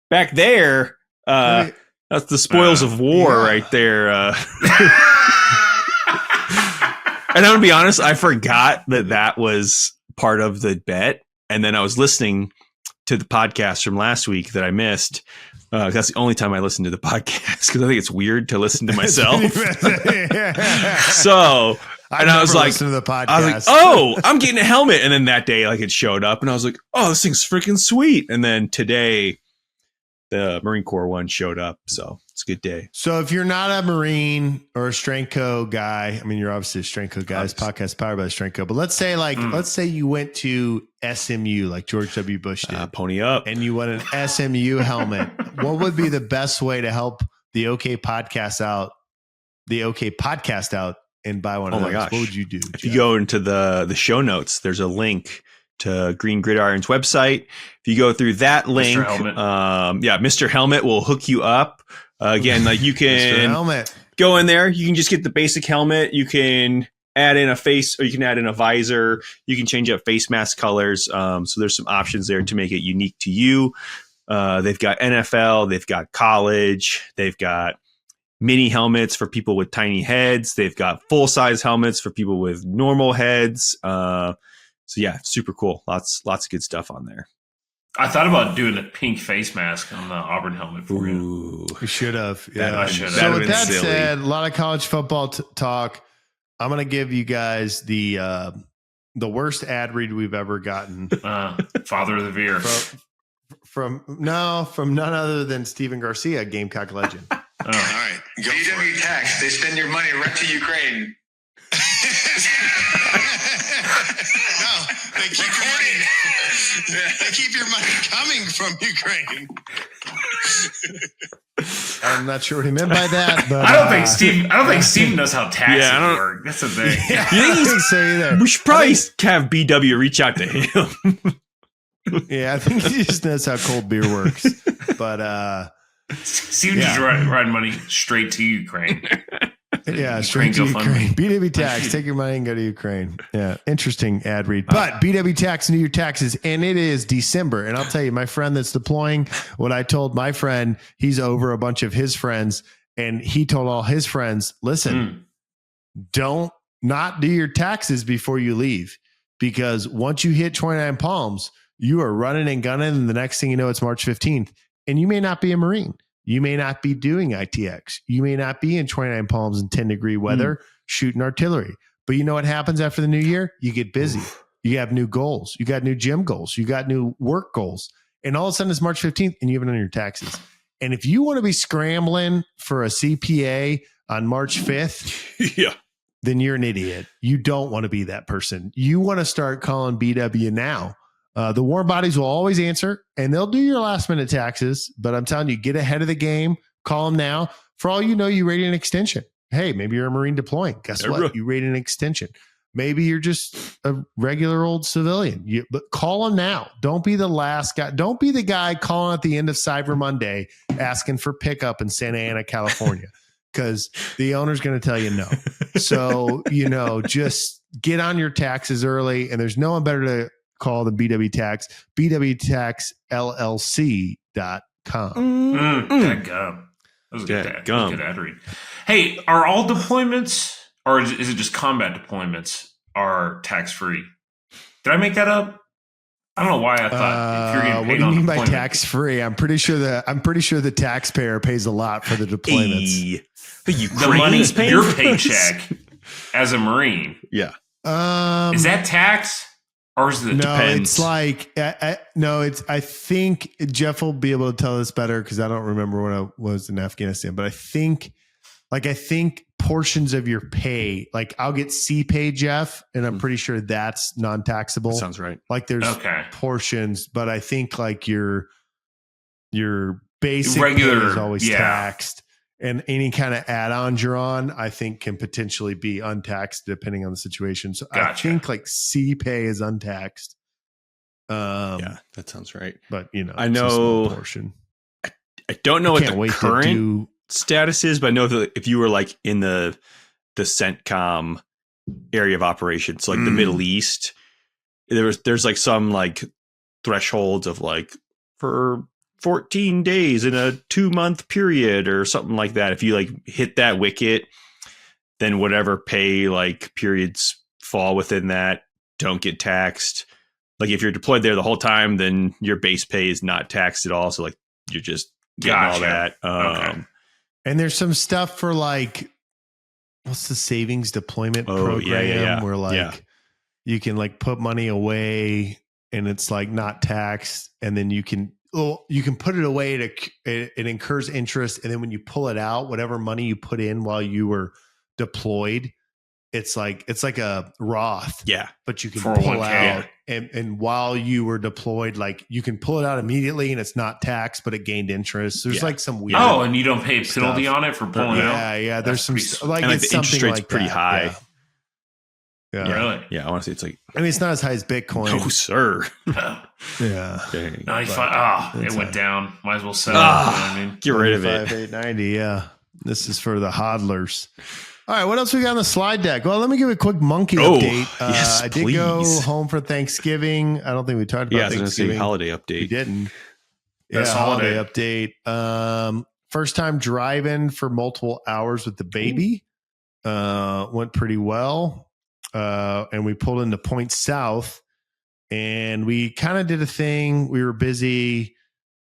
[SPEAKER 2] Back there, that's the spoils of war right there. And I'm going to be honest, I forgot that was part of the bet. And then I was listening to the podcast from last week that I missed. That's the only time I listen to the podcast because I think it's weird to listen to myself. So, and I was like,
[SPEAKER 1] to the podcast.
[SPEAKER 2] I'm getting a helmet. And then that day, like it showed up and I was like, oh, this thing's freaking sweet. And then today, the Marine Corps one showed up. So it's a good day.
[SPEAKER 1] So if you're not a Marine or a Strength Co guy, I mean, you're obviously a Strength Co guy. This podcast powered by the Strength Co. But let's say let's say you went to SMU like George W. Bush did.
[SPEAKER 2] Pony up.
[SPEAKER 1] And you want an SMU helmet. What would be the best way to help the OK Podcast out and buy one of those?
[SPEAKER 2] Gosh.
[SPEAKER 1] What would you do?
[SPEAKER 2] If you go into the show notes, there's a link to Green Gridiron's website. If you go through that link, Mr. Helmet will hook you up. Again, like you can go in there. You can just get the basic helmet. You can add in a face, or you can add in a visor. You can change up face mask colors. So there's some options there to make it unique to you. They've got NFL. They've got college. They've got mini helmets for people with tiny heads. They've got full size helmets for people with normal heads. So super cool. Lots of good stuff on there.
[SPEAKER 3] I thought about doing a pink face mask on the Auburn helmet for you.
[SPEAKER 1] We should have.
[SPEAKER 3] I should have.
[SPEAKER 1] So with that said, a lot of college football talk. I'm going to give you guys the worst ad read we've ever gotten.
[SPEAKER 3] Father of the Veer.
[SPEAKER 1] From none other than Steven Garcia, Gamecock legend.
[SPEAKER 4] All right. VW tax. They send your money right to Ukraine. They keep your money coming from Ukraine.
[SPEAKER 1] I'm not sure what he meant by that, but
[SPEAKER 3] I don't think Steve knows how taxes work. That's the thing.
[SPEAKER 1] Yeah, I don't think so either.
[SPEAKER 2] We should probably have BW reach out to him.
[SPEAKER 1] Yeah, I think he just knows how cold beer works. But
[SPEAKER 3] Steve just run money straight to Ukraine.
[SPEAKER 1] Yeah, straight to Ukraine. BW Tax, take your money and go to Ukraine. Yeah, interesting ad read. But BW Tax, New Year taxes, and it is December. And I'll tell you, my friend that's deploying, what I told my friend, he's over a bunch of his friends, and he told all his friends, listen, don't not do your taxes before you leave, because once you hit 29 Palms, you are running and gunning, and the next thing you know, it's March 15th, and you may not be a Marine. You may not be doing ITX. You may not be in 29 Palms and 10-degree weather shooting artillery. But you know what happens after the new year? You get busy. You have new goals. You got new gym goals. You got new work goals. And all of a sudden it's March 15th and you haven't done your taxes. And if you want to be scrambling for a CPA on March 5th, then you're an idiot. You don't want to be that person. You want to start calling BW now. The warm bodies will always answer, and they'll do your last minute taxes. But I'm telling you, get ahead of the game. Call them now. For all you know, you rate an extension. Hey, maybe you're a Marine deploying. Guess what? You rate an extension. Maybe you're just a regular old civilian. But call them now. Don't be the last guy. Don't be the guy calling at the end of Cyber Monday asking for pickup in Santa Ana, California, because the owner's going to tell you no. So, just get on your taxes early, and there's no one better to call the BW Tax, bwtaxllc.com.
[SPEAKER 3] That gum. That was a good ad read. Hey, are all deployments, or is it just combat deployments, are tax-free? Did I make that up? I don't know why I thought if you're getting paid,
[SPEAKER 1] what do you mean by tax-free? I'm pretty sure the taxpayer pays a lot for the deployments.
[SPEAKER 3] The money, your paycheck as a Marine.
[SPEAKER 2] Yeah.
[SPEAKER 3] Is that tax? Or is it
[SPEAKER 1] depends? It's like I think Jeff will be able to tell us better, because I don't remember when I was in Afghanistan. But I think portions of your pay, like I'll get CPay, Jeff, and I'm pretty sure that's non-taxable.
[SPEAKER 2] That sounds right.
[SPEAKER 1] Like there's portions, but I think like your basic
[SPEAKER 3] regular
[SPEAKER 1] pay is always taxed. And any kind of add-ons you're on, I think, can potentially be untaxed depending on the situation. So I think like CPay is untaxed.
[SPEAKER 2] Yeah, that sounds right.
[SPEAKER 1] But
[SPEAKER 2] I know.
[SPEAKER 1] Portion.
[SPEAKER 2] I don't know what the current status is, but I know that if you were like in the CENTCOM area of operations, so like the Middle East, there's like some like thresholds of like for 14 days in a 2-month period or something like that. If you like hit that wicket, then whatever pay like periods fall within that don't get taxed. Like if you're deployed there the whole time, then your base pay is not taxed at all. So like you're just getting all that.
[SPEAKER 1] And there's some stuff for like, what's the savings deployment program where like you can like put money away and it's like not taxed, and then you can put it away it incurs interest, and then when you pull it out, whatever money you put in while you were deployed, it's like a Roth.
[SPEAKER 2] Yeah.
[SPEAKER 1] But you can pull out and while you were deployed, like you can pull it out immediately and it's not taxed, but it gained interest. There's like some weird.
[SPEAKER 3] Oh, and you don't pay a penalty on it for pulling out.
[SPEAKER 1] Yeah. There's some like
[SPEAKER 2] and
[SPEAKER 1] it's
[SPEAKER 2] the interest rate's
[SPEAKER 1] like
[SPEAKER 2] pretty high.
[SPEAKER 1] Yeah.
[SPEAKER 3] Really?
[SPEAKER 2] Yeah, I want to say it's like.
[SPEAKER 1] I mean, it's not as high as Bitcoin.
[SPEAKER 2] No, sir.
[SPEAKER 1] Yeah.
[SPEAKER 3] 95. It went down. Might as well sell.
[SPEAKER 2] Get rid of it.
[SPEAKER 1] 890. Yeah. This is for the hodlers. All right. What else we got on the slide deck? Well, let me give a quick monkey update.
[SPEAKER 2] Yes,
[SPEAKER 1] I did go home for Thanksgiving. I don't think we talked about Thanksgiving.
[SPEAKER 2] Say holiday update.
[SPEAKER 1] We didn't. Holiday update. First time driving for multiple hours with the baby. Went pretty well. And we pulled into Point South, and we kind of did a thing. We were busy.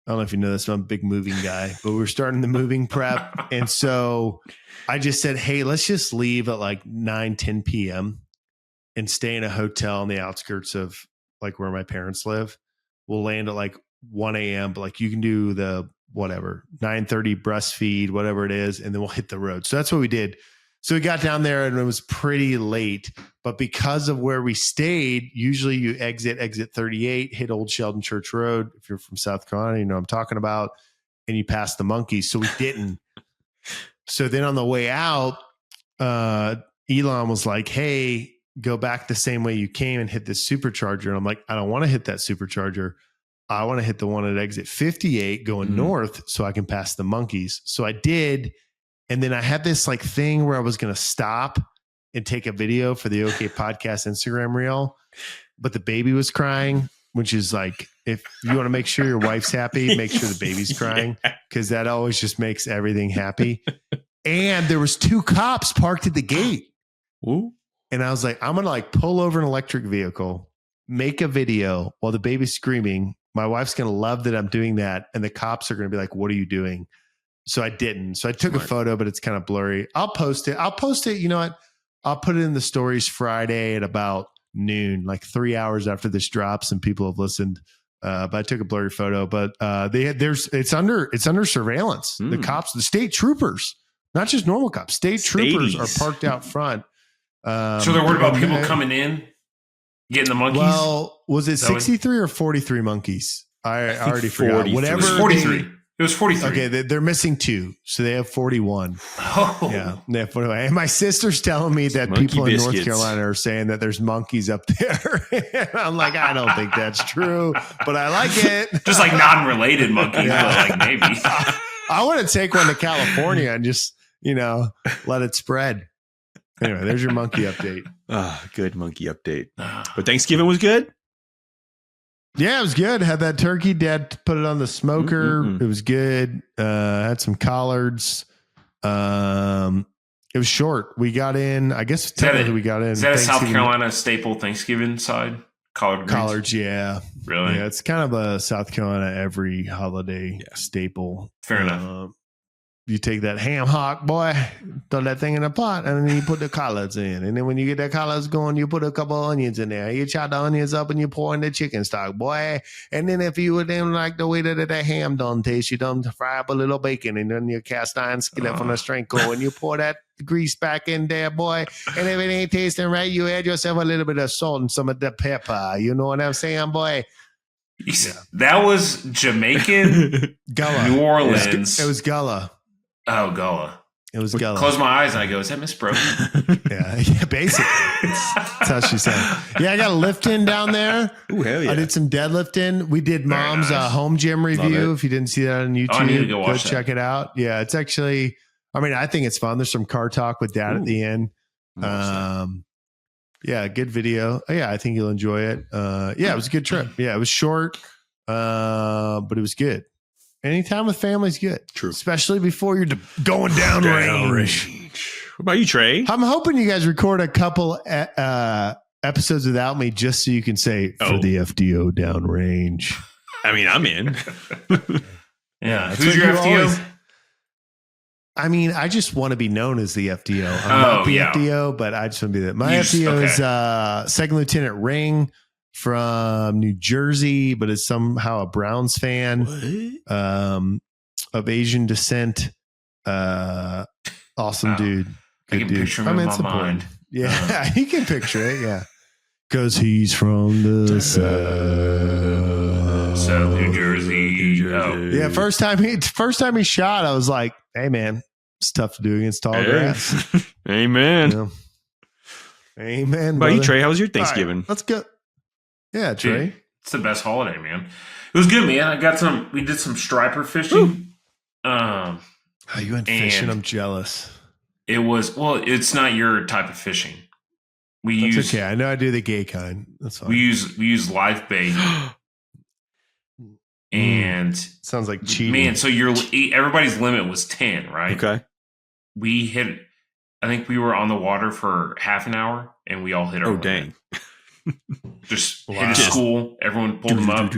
[SPEAKER 1] I don't know if you know this, I'm a big moving guy, but we were starting the moving prep. And so I just said, hey, let's just leave at like 9-10 p.m. and stay in a hotel on the outskirts of like where my parents live. We'll land at like 1 a.m., but like you can do the whatever, 9:30 breastfeed, whatever it is, and then we'll hit the road. So that's what we did. So we got down there and it was pretty late, but because of where we stayed, usually you exit 38, hit Old Sheldon Church Road. If you're from South Carolina, you know what I'm talking about. and you pass the monkeys. So we didn't. So then on the way out, Elon was like, hey, go back the same way you came and hit this supercharger. And I'm like, I don't want to hit that supercharger. I want to hit the one at exit 58 going north so I can pass the monkeys. So I did. And then I had this like thing where I was going to stop and take a video for the OK Podcast Instagram reel, but the baby was crying, which is like, if you want to make sure your wife's happy, make sure the baby's crying, because that always just makes everything happy. And there was 2 cops parked at the gate.
[SPEAKER 2] Ooh.
[SPEAKER 1] And I was like, I'm going to like pull over an electric vehicle, make a video while the baby's screaming. My wife's going to love that I'm doing that. And the cops are going to be like, what are you doing? So I didn't. So I took a photo, but it's kind of blurry. I'll post it. You know what? I'll put it in the stories Friday at about noon, like 3 hours after this drops and people have listened. But I took a blurry photo, but it's under surveillance. The cops, the state troopers, not just normal cops, state troopers are parked out front.
[SPEAKER 3] So they're worried about people coming in, getting the monkeys?
[SPEAKER 1] Well, was it 63 or 43 monkeys? I already forgot. Whatever.
[SPEAKER 3] It was 43. It was 43.
[SPEAKER 1] Okay, they're missing 2, so they have 41.
[SPEAKER 3] Oh.
[SPEAKER 1] Yeah, they have 41. And my sister's telling me that people in North Carolina are saying that there's monkeys up there. And I'm like, I don't think that's true, but I like it.
[SPEAKER 3] Just like non-related monkeys, but like maybe.
[SPEAKER 1] I want to take one to California and just, let it spread. Anyway, there's your monkey update.
[SPEAKER 2] Good monkey update. But Thanksgiving was good?
[SPEAKER 1] Yeah, it was good. Had that turkey. Dad put it on the smoker. It was good. Had some collards. It was short. We got in, I guess technically we got in.
[SPEAKER 3] Is that a South Carolina staple Thanksgiving side?
[SPEAKER 1] Collards, yeah.
[SPEAKER 3] Really?
[SPEAKER 1] Yeah, it's kind of a South Carolina every holiday staple.
[SPEAKER 3] Fair enough.
[SPEAKER 1] You take that ham hock, boy, throw that thing in a pot, and then you put the collards in. And then when you get that collards going, you put a couple of onions in there. You chop the onions up and you pour in the chicken stock, boy. And then if you would then like the way that ham done taste, you done fry up a little bacon and then you cast iron skillet from the Stranko and you pour that grease back in there, boy. And if it ain't tasting right, you add yourself a little bit of salt and some of the pepper. You know what I'm saying, boy?
[SPEAKER 3] Yeah. That was Jamaican,
[SPEAKER 1] Gullah.
[SPEAKER 3] New Orleans.
[SPEAKER 1] It was Gullah.
[SPEAKER 3] Oh, Gullah.
[SPEAKER 1] It was Gullah.
[SPEAKER 3] Close my eyes and I go, is that Miss Broggi?
[SPEAKER 1] yeah, basically. That's how she said. Yeah, I got a lift in down there.
[SPEAKER 2] Ooh, hell yeah.
[SPEAKER 1] I did some deadlifting. We did Mom's home gym review. If you didn't see that on YouTube,
[SPEAKER 3] I need to go
[SPEAKER 1] check it out. Yeah, it's actually, I think it's fun. There's some car talk with Dad at the end. Yeah, good video. Oh, yeah, I think you'll enjoy it. Yeah, it was a good trip. Yeah, it was short, but it was good. Anytime with family is good.
[SPEAKER 2] True.
[SPEAKER 1] Especially before you're going down range.
[SPEAKER 2] What about you, Trey?
[SPEAKER 1] I'm hoping you guys record a couple episodes without me just so you can say, for the FDO downrange.
[SPEAKER 2] I mean, I'm in.
[SPEAKER 3] Yeah. Who's your FDO?
[SPEAKER 1] I just want to be known as the FDO. I'm not the FDO, but I just want to be that. My FDO is Second Lieutenant Ring from New Jersey, but is somehow a Browns fan of Asian descent. Awesome dude.
[SPEAKER 3] Good I can dude. Picture him in my mind.
[SPEAKER 1] Yeah, you can picture it. Yeah, because he's from the South
[SPEAKER 3] New Jersey. Oh.
[SPEAKER 1] Yeah, first time he shot, I was like, "Hey, man, it's tough to do against tall grass."
[SPEAKER 2] Amen.
[SPEAKER 1] Amen.
[SPEAKER 2] What about you, Trey? How was your Thanksgiving?
[SPEAKER 1] Right, let's go. Yeah, Trey.
[SPEAKER 3] Dude, it's the best holiday, man. It was good, man. We did some striper fishing.
[SPEAKER 1] You went fishing. I'm jealous.
[SPEAKER 3] It was, it's not your type of fishing.
[SPEAKER 1] That's okay. I know I do the gay kind. That's fine.
[SPEAKER 3] We use live bait. And
[SPEAKER 1] sounds like cheating.
[SPEAKER 3] Man, so everybody's limit was 10, right?
[SPEAKER 2] Okay.
[SPEAKER 3] I think we were on the water for half an hour and we all hit our limit.
[SPEAKER 2] Dang.
[SPEAKER 3] Just hit a school. Everyone pulled them up.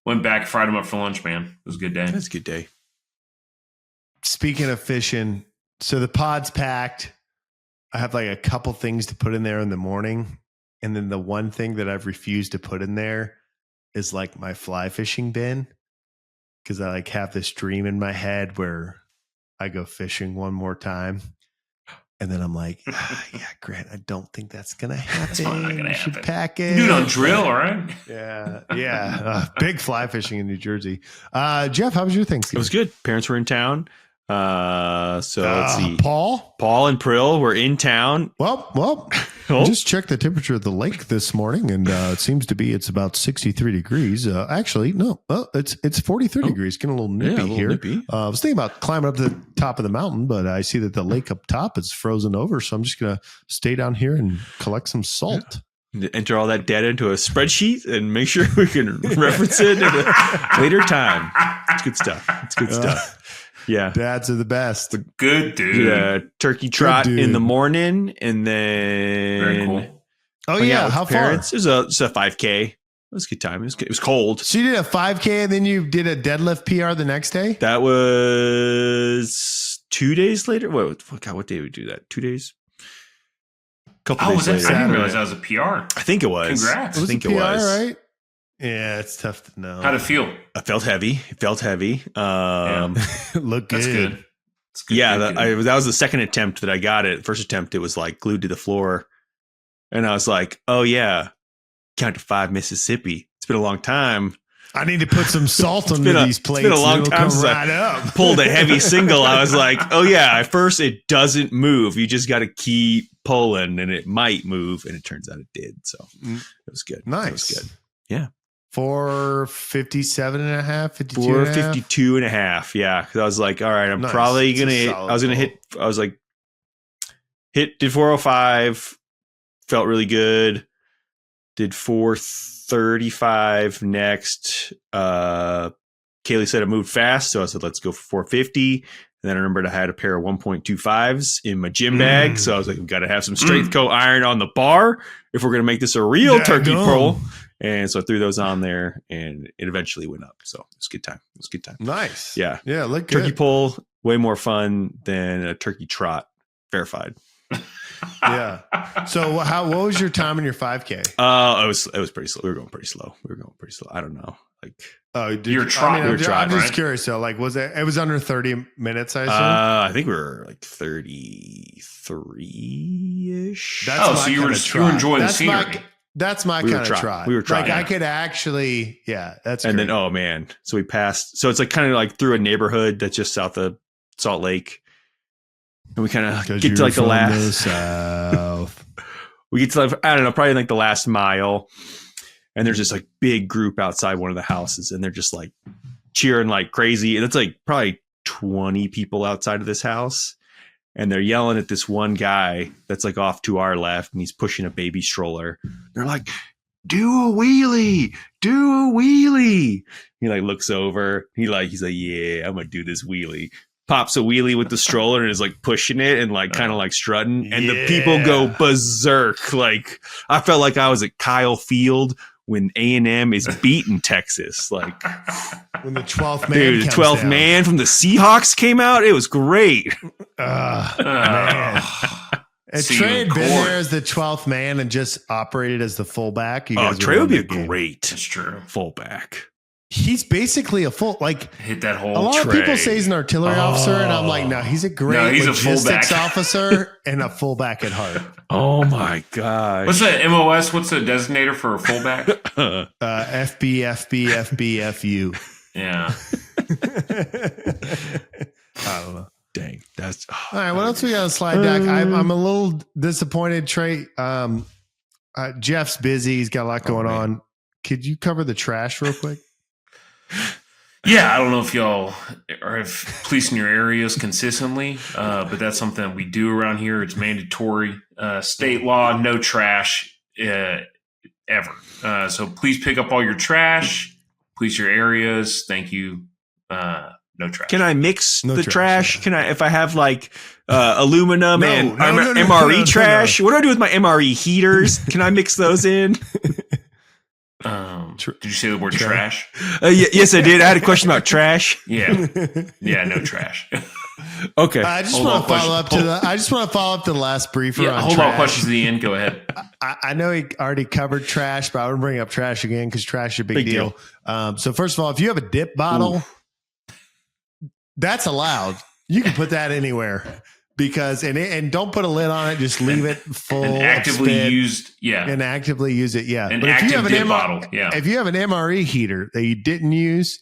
[SPEAKER 3] Went back, fried them up for lunch, man. It was a good day.
[SPEAKER 2] That's a good day.
[SPEAKER 1] Speaking of fishing, so the pod's packed. I have like a couple things to put in there in the morning. And then the one thing that I've refused to put in there is like my fly fishing bin. Because I like have this dream in my head where I go fishing one more time. And then I'm like, yeah, Grant, I don't think that's going to happen.
[SPEAKER 3] That's not going to happen.
[SPEAKER 1] Should pack it.
[SPEAKER 3] Do it on drill, all right?
[SPEAKER 1] Yeah. Big fly fishing in New Jersey. Jeff, how was your Thanksgiving?
[SPEAKER 2] It was good. Parents were in town. Let's see. Paul and Prill were in town.
[SPEAKER 1] Well, just checked the temperature of the lake this morning, and it seems to be it's about 63 degrees. Actually, no, it's 43 degrees. Getting a little nippy here. Nippy. I was thinking about climbing up to the top of the mountain, but I see that the lake up top is frozen over, so I'm just gonna stay down here and collect some salt.
[SPEAKER 2] Enter all that data into a spreadsheet and make sure we can reference it at a later time. It's good stuff. Yeah.
[SPEAKER 1] Dads are the best.
[SPEAKER 3] Good dude.
[SPEAKER 2] Yeah. Turkey trot in the morning and then.
[SPEAKER 3] Very cool.
[SPEAKER 1] Oh, yeah. How far?
[SPEAKER 2] It was a 5K. It was a good time. It was cold.
[SPEAKER 1] So you did a 5K and then you did a deadlift PR the next day?
[SPEAKER 2] That was 2 days later. What day did we do that? 2 days? Couple days later.
[SPEAKER 3] I didn't realize that was a PR.
[SPEAKER 2] I think it was.
[SPEAKER 3] Congrats.
[SPEAKER 1] I think it was. Right? Yeah, it's tough to know.
[SPEAKER 3] How'd it feel?
[SPEAKER 2] I felt heavy.
[SPEAKER 1] Look good.
[SPEAKER 3] That's good.
[SPEAKER 2] Yeah, that was the second attempt that I got it. First attempt, it was like glued to the floor. And I was like, oh, yeah, count to 5 Mississippi. It's been a long time.
[SPEAKER 1] I need to put some salt under these plates.
[SPEAKER 2] It's been a long time since I pulled a heavy single. I was like, oh, yeah, at first it doesn't move. You just got to keep pulling and it might move. And it turns out it did. So it was good.
[SPEAKER 1] Nice.
[SPEAKER 2] It was good. Yeah.
[SPEAKER 1] 457 and a half, 52
[SPEAKER 2] 452 and a half. Yeah. Cause I was like, all right, I'm probably going to hit, did 405, felt really good. Did 435 next. Kaylee said it moved fast. So I said, let's go for 450. And then I remembered I had a pair of 1.25s in my gym bag. So I was like, we've got to have some strength co iron on the bar if we're going to make this a real turkey pull. And so I threw those on there and it eventually went up. So it was a good time.
[SPEAKER 1] Nice.
[SPEAKER 2] Yeah.
[SPEAKER 1] Yeah. Look
[SPEAKER 2] turkey
[SPEAKER 1] good.
[SPEAKER 2] pull, way more fun than a turkey trot. Verified.
[SPEAKER 1] Yeah. So what was your time in your 5K?
[SPEAKER 2] It was pretty slow. We were going pretty slow. I don't know.
[SPEAKER 3] You're trotting.
[SPEAKER 1] I'm just curious. So it was under 30 minutes, I assume?
[SPEAKER 2] I think we were like 33-ish.
[SPEAKER 1] So
[SPEAKER 3] you were enjoying the scenery.
[SPEAKER 1] That's my kind of trot.
[SPEAKER 2] We were trying.
[SPEAKER 1] I could actually, that's
[SPEAKER 2] and
[SPEAKER 1] great.
[SPEAKER 2] then, oh man. So we passed. So it's like kind of like through a neighborhood that's just south of Salt Lake. And we kind of get to like the last
[SPEAKER 1] south.
[SPEAKER 2] We get to like, I don't know, probably like the last mile. And there's this like big group outside one of the houses and they're just like cheering like crazy. And it's like probably 20 people outside of this house. And they're yelling at this one guy that's like off to our left and he's pushing a baby stroller. They're like, do a wheelie. He like looks over. He's like, yeah, I'm going to do this wheelie. Pops a wheelie with the stroller and is like pushing it and like kind of like strutting. And the people go berserk. Like I felt like I was at Kyle Field when A&M is beating Texas. Like
[SPEAKER 1] when the 12th man,
[SPEAKER 2] the 12th man from the Seahawks came out. It was great.
[SPEAKER 1] Man. If Trey had been there as the 12th man and just operated as the fullback,
[SPEAKER 2] Trey would be a great fullback.
[SPEAKER 1] He's basically a
[SPEAKER 3] hit that whole.
[SPEAKER 1] A lot of people say he's an artillery officer, and I'm like, no, he's a great logistics officer and a fullback at heart.
[SPEAKER 2] Oh my gosh!
[SPEAKER 3] What's the MOS? What's the designator for a fullback?
[SPEAKER 1] FBFBFBFU.
[SPEAKER 3] Yeah.
[SPEAKER 1] I don't know.
[SPEAKER 2] Dang, that's
[SPEAKER 1] all right. What else we got on slide deck? I'm a little disappointed. Trey, Jeff's busy. He's got a lot going on. Could you cover the trash real quick?
[SPEAKER 3] Yeah, I don't know if y'all are policing your areas consistently, but that's something we do around here. It's mandatory. State law, no trash ever. So please pick up all your trash. Police your areas. Thank you. No trash.
[SPEAKER 2] Can I mix the trash? Can I, if I have like aluminum and MRE trash? What do I do with my MRE heaters? Can I mix those in?
[SPEAKER 3] Did you say the word trash?
[SPEAKER 2] Yes, I did. I had a question about trash.
[SPEAKER 3] Yeah, no trash.
[SPEAKER 2] Okay.
[SPEAKER 1] I just want to follow up to the last briefer. On
[SPEAKER 3] hold
[SPEAKER 1] trash.
[SPEAKER 3] on. Questions at the end. Go ahead.
[SPEAKER 1] I know he already covered trash, but I would bring up trash again because trash is a big deal. So first of all, if you have a dip bottle, that's allowed. You can put that anywhere. because and don't put a lid on it. Just leave it full
[SPEAKER 3] and actively
[SPEAKER 1] of
[SPEAKER 3] used. Yeah.
[SPEAKER 1] And actively use it. Yeah.
[SPEAKER 3] An
[SPEAKER 1] But if you have
[SPEAKER 3] active dip bottle. Yeah.
[SPEAKER 1] if you have an MRE heater that you didn't use,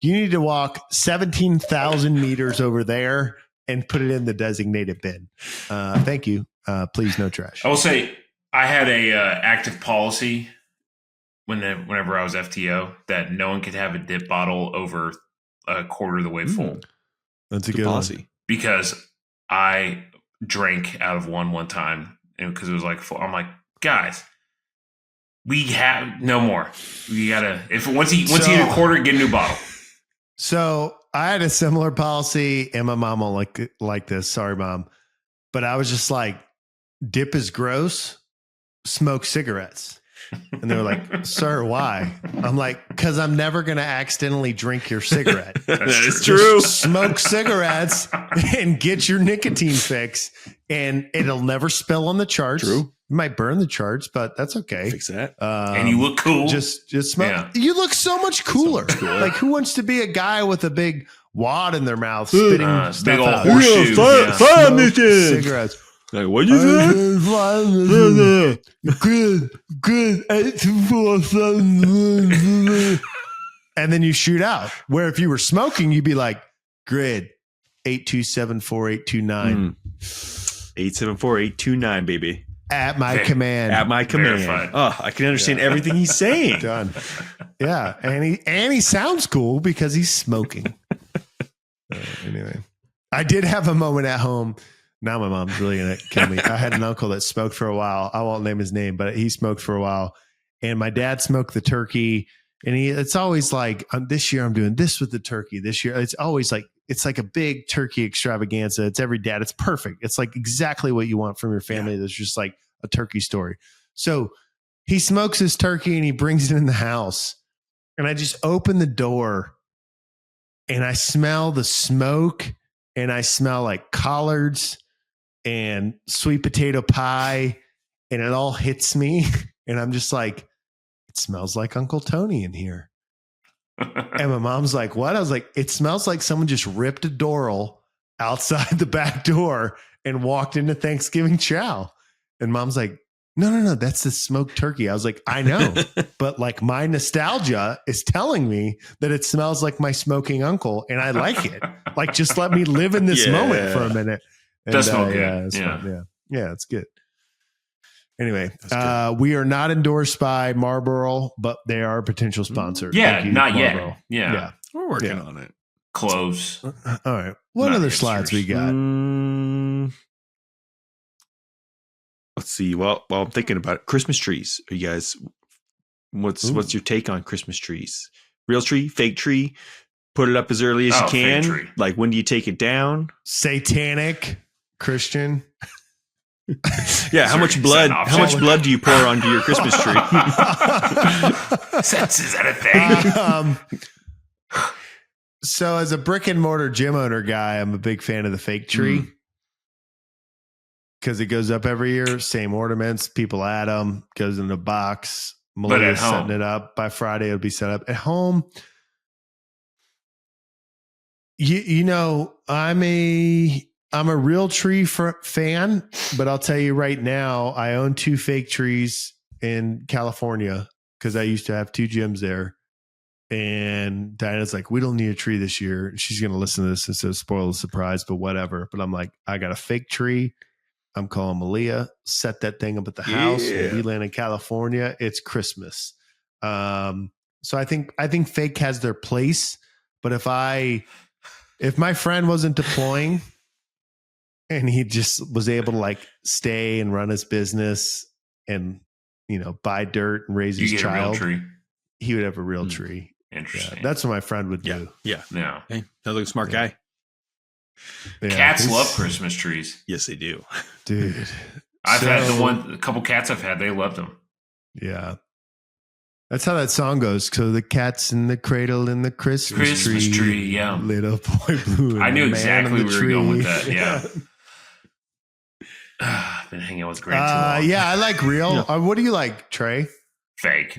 [SPEAKER 1] you need to walk 17,000 meters over there and put it in the designated bin. Thank you. Please, no trash.
[SPEAKER 3] I will say I had a active policy whenever I was FTO that no one could have a dip bottle over a quarter of the way full.
[SPEAKER 1] That's a good policy. One.
[SPEAKER 3] Because I drank out of one time because it was like full. I'm like, guys, we have no more. We gotta once you hit a quarter, get a new bottle.
[SPEAKER 1] So I had a similar policy, and my mom won't like this. Sorry, Mom. But I was just like, dip is gross, smoke cigarettes. And they were like, sir, why? I'm like, because I'm never going to accidentally drink your cigarette.
[SPEAKER 2] That's true.
[SPEAKER 1] Just smoke cigarettes and get your nicotine fix, and it'll never spill on the charts.
[SPEAKER 2] True.
[SPEAKER 1] You might burn the charts, but that's okay.
[SPEAKER 2] Fix that.
[SPEAKER 3] And you look cool.
[SPEAKER 1] Just smoke. Yeah. You look so much cooler. Like, who wants to be a guy with a big wad in their mouth spitting stuff
[SPEAKER 3] big old
[SPEAKER 1] out?
[SPEAKER 3] horseshoe.
[SPEAKER 1] Cigarettes.
[SPEAKER 2] Like, what'd you say?
[SPEAKER 1] Good. And then you shoot out. Where if you were smoking, you'd be like, grid 8274829.
[SPEAKER 2] 874-829, baby.
[SPEAKER 1] At my command.
[SPEAKER 2] At my command.
[SPEAKER 3] Verified.
[SPEAKER 2] Oh, I can understand everything he's saying.
[SPEAKER 1] Done. Yeah. And he sounds cool because he's smoking. Anyway, I did have a moment at home. Now my mom's really going to kill me. I had an uncle that smoked for a while. I won't name his name, but he smoked for a while. And my dad smoked the turkey. And it's always like, this year I'm doing this with the turkey. This year, it's always like, it's like a big turkey extravaganza. It's every dad. It's perfect. It's like exactly what you want from your family. That's just like a turkey story. So he smokes his turkey and he brings it in the house. And I just open the door and I smell the smoke and I smell like collards and sweet potato pie. And it all hits me. And I'm just like, it smells like Uncle Tony in here. And my mom's like, what? I was like, it smells like someone just ripped a Doral outside the back door and walked into Thanksgiving chow. And Mom's like, no, that's the smoked turkey. I was like, I know, but like my nostalgia is telling me that it smells like my smoking uncle and I like it. Like, just let me live in this moment for a minute. And,
[SPEAKER 3] does smell good.
[SPEAKER 1] Yeah, it's good. Anyway, we are not endorsed by Marlboro, but they are a potential sponsor.
[SPEAKER 3] Yeah, not
[SPEAKER 1] Marlboro.
[SPEAKER 3] yet. Yeah.
[SPEAKER 2] We're working on it.
[SPEAKER 3] Cloves.
[SPEAKER 1] All right. What other slides we got?
[SPEAKER 2] Let's see. Well, I'm thinking about it. Christmas trees. Are you guys, what's your take on Christmas trees? Real tree, fake tree? Put it up as early as you can. Like, when do you take it down? Satanic,
[SPEAKER 1] Christian.
[SPEAKER 2] Yeah, how much blood do you pour onto your Christmas tree?
[SPEAKER 3] Is that a thing?
[SPEAKER 1] So as a brick and mortar gym owner guy, I'm a big fan of the fake tree because it goes up every year. Same ornaments, people add them, goes in a box. Malia's setting it up. By Friday, it'll be set up. At home, you know, I'm a real tree fan, but I'll tell you right now, I own 2 fake trees in California because I used to have 2 gyms there. And Diana's like, we don't need a tree this year. She's going to listen to this and so spoil the surprise, but whatever. But I'm like, I got a fake tree. I'm calling Malia, set that thing up at the house. When we land in California, it's Christmas. So I think fake has their place. But if my friend wasn't deploying and he just was able to like stay and run his business and, you know, buy dirt and raise his child, he would have a real tree.
[SPEAKER 3] Interesting.
[SPEAKER 1] Yeah, that's what my friend would do.
[SPEAKER 2] Yeah. Hey, that looks smart guy.
[SPEAKER 3] Yeah, cats love Christmas trees.
[SPEAKER 2] Yes, they do.
[SPEAKER 1] Dude.
[SPEAKER 3] I've had a couple cats I've had. They loved them.
[SPEAKER 1] Yeah. That's how that song goes. So the cat's in the cradle in the Christmas tree.
[SPEAKER 3] Yeah.
[SPEAKER 1] Little boy blue.
[SPEAKER 3] I knew exactly where we were going with that. Yeah. Been hanging out with great too long.
[SPEAKER 1] Yeah, I like real. What do you like, Trey?
[SPEAKER 3] Fake.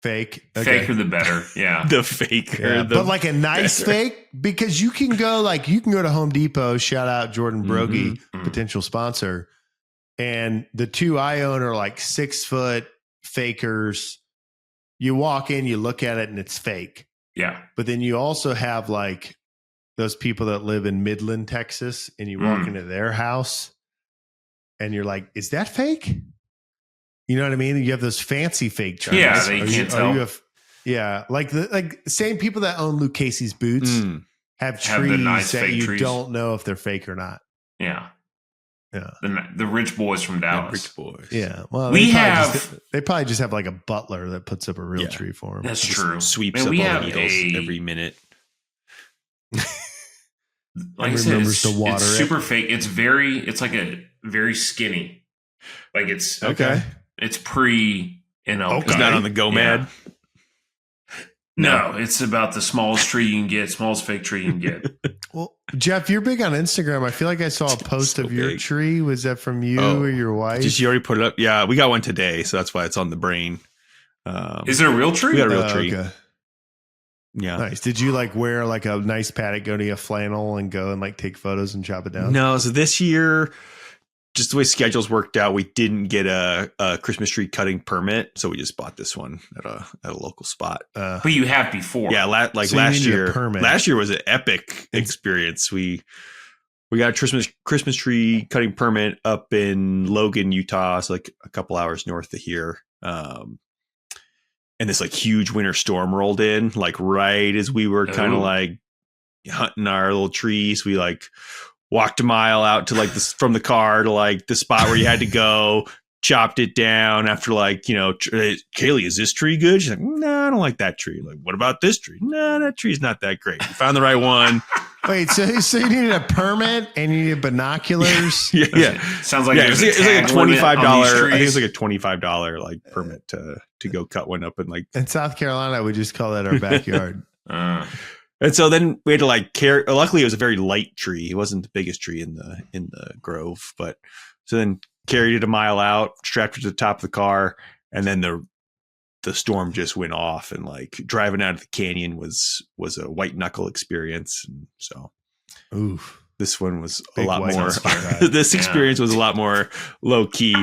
[SPEAKER 1] Fake.
[SPEAKER 3] Okay. Faker the better. Yeah.
[SPEAKER 2] The faker. Yeah,
[SPEAKER 1] but like a nice fake, because you can go to Home Depot, shout out Jordan Broggi, potential sponsor. And the two I own are like 6 foot fakers. You walk in, you look at it and it's fake.
[SPEAKER 3] Yeah.
[SPEAKER 1] But then you also have like those people that live in Midland, Texas, and you walk into their house and you're like, is that fake? You know what I mean? You have those fancy fake trees.
[SPEAKER 3] Yeah, they can't tell.
[SPEAKER 1] Like the same people that own Luke Casey's boots have trees nice that you trees. Don't know if they're fake or not.
[SPEAKER 3] Yeah. Yeah. The rich boys from Dallas.
[SPEAKER 2] Rich boys.
[SPEAKER 1] Yeah. Well, they probably just have like a butler that puts up a real tree for them.
[SPEAKER 3] That's true.
[SPEAKER 2] Sweeps up all the needles every minute.
[SPEAKER 3] Like I said, it's super fake. It's like a very skinny. Like it's
[SPEAKER 1] okay.
[SPEAKER 3] It's pre,
[SPEAKER 2] It's not on the GoMad.
[SPEAKER 3] Yeah. No, it's about the smallest tree you can get, smallest fake tree you can get.
[SPEAKER 1] Well, Jeff, you're big on Instagram. I feel like I saw a post of your tree. Was that from you or your wife?
[SPEAKER 2] Did she already put it up? Yeah, we got one today, so that's why it's on the brain.
[SPEAKER 3] Is it a real tree?
[SPEAKER 2] We got a real tree.
[SPEAKER 1] Okay.
[SPEAKER 2] Yeah.
[SPEAKER 1] Nice. Did you like wear like a nice Patagonia flannel and go and like take photos and chop it down?
[SPEAKER 2] No. So this year, just the way schedules worked out, we didn't get a Christmas tree cutting permit, so we just bought this one at a local spot.
[SPEAKER 3] But you have before,
[SPEAKER 2] yeah. Last year, last year was an epic experience. We got a Christmas tree cutting permit up in Logan, Utah, so like a couple hours north of here. And this like huge winter storm rolled in, like right as we were kind of like hunting our little trees. We like walked a mile out to like this from the car to like the spot where you had to go, chopped it down after like, Kaylee, is this tree good? She's like, no, I don't like that tree. Like, what about this tree? No, that tree's not that great. We found the right one.
[SPEAKER 1] Wait, so you needed a permit and you needed binoculars?
[SPEAKER 2] Yeah.
[SPEAKER 3] Sounds like
[SPEAKER 2] it's like a $25. I think it's like a $25 like permit to go cut one up and like
[SPEAKER 1] in South Carolina, we just call that our backyard.
[SPEAKER 2] And so then we had to like carry. Luckily, it was a very light tree. It wasn't the biggest tree in the grove, but so then carried it a mile out, strapped it to the top of the car, and then the storm just went off. And like driving out of the canyon was a white knuckle experience. And so,
[SPEAKER 1] oof.
[SPEAKER 2] This one was a lot more. This experience was a lot more low key.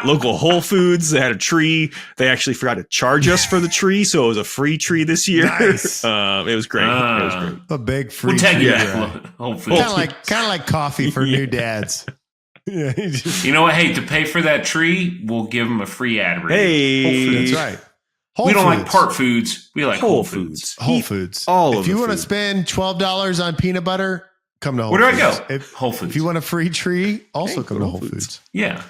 [SPEAKER 2] Local Whole Foods, they had a tree. They actually forgot to charge us for the tree, so it was a free tree this year.
[SPEAKER 1] Nice.
[SPEAKER 2] It was great. It was great.
[SPEAKER 1] A big free tree.
[SPEAKER 3] Whole Foods.
[SPEAKER 1] Kind of like coffee for new dads.
[SPEAKER 3] Yeah, you know what? Hey, to pay for that tree, we'll give them a free ad read.
[SPEAKER 2] Hey,
[SPEAKER 1] that's right.
[SPEAKER 3] We don't like part foods. We like Whole Foods.
[SPEAKER 1] Whole Foods.
[SPEAKER 2] All
[SPEAKER 1] if you want to spend $12 on peanut butter, come to Whole Foods.
[SPEAKER 3] Where do I go?
[SPEAKER 1] Whole Foods. If you want a free tree, also come to Whole Foods.
[SPEAKER 3] Yeah.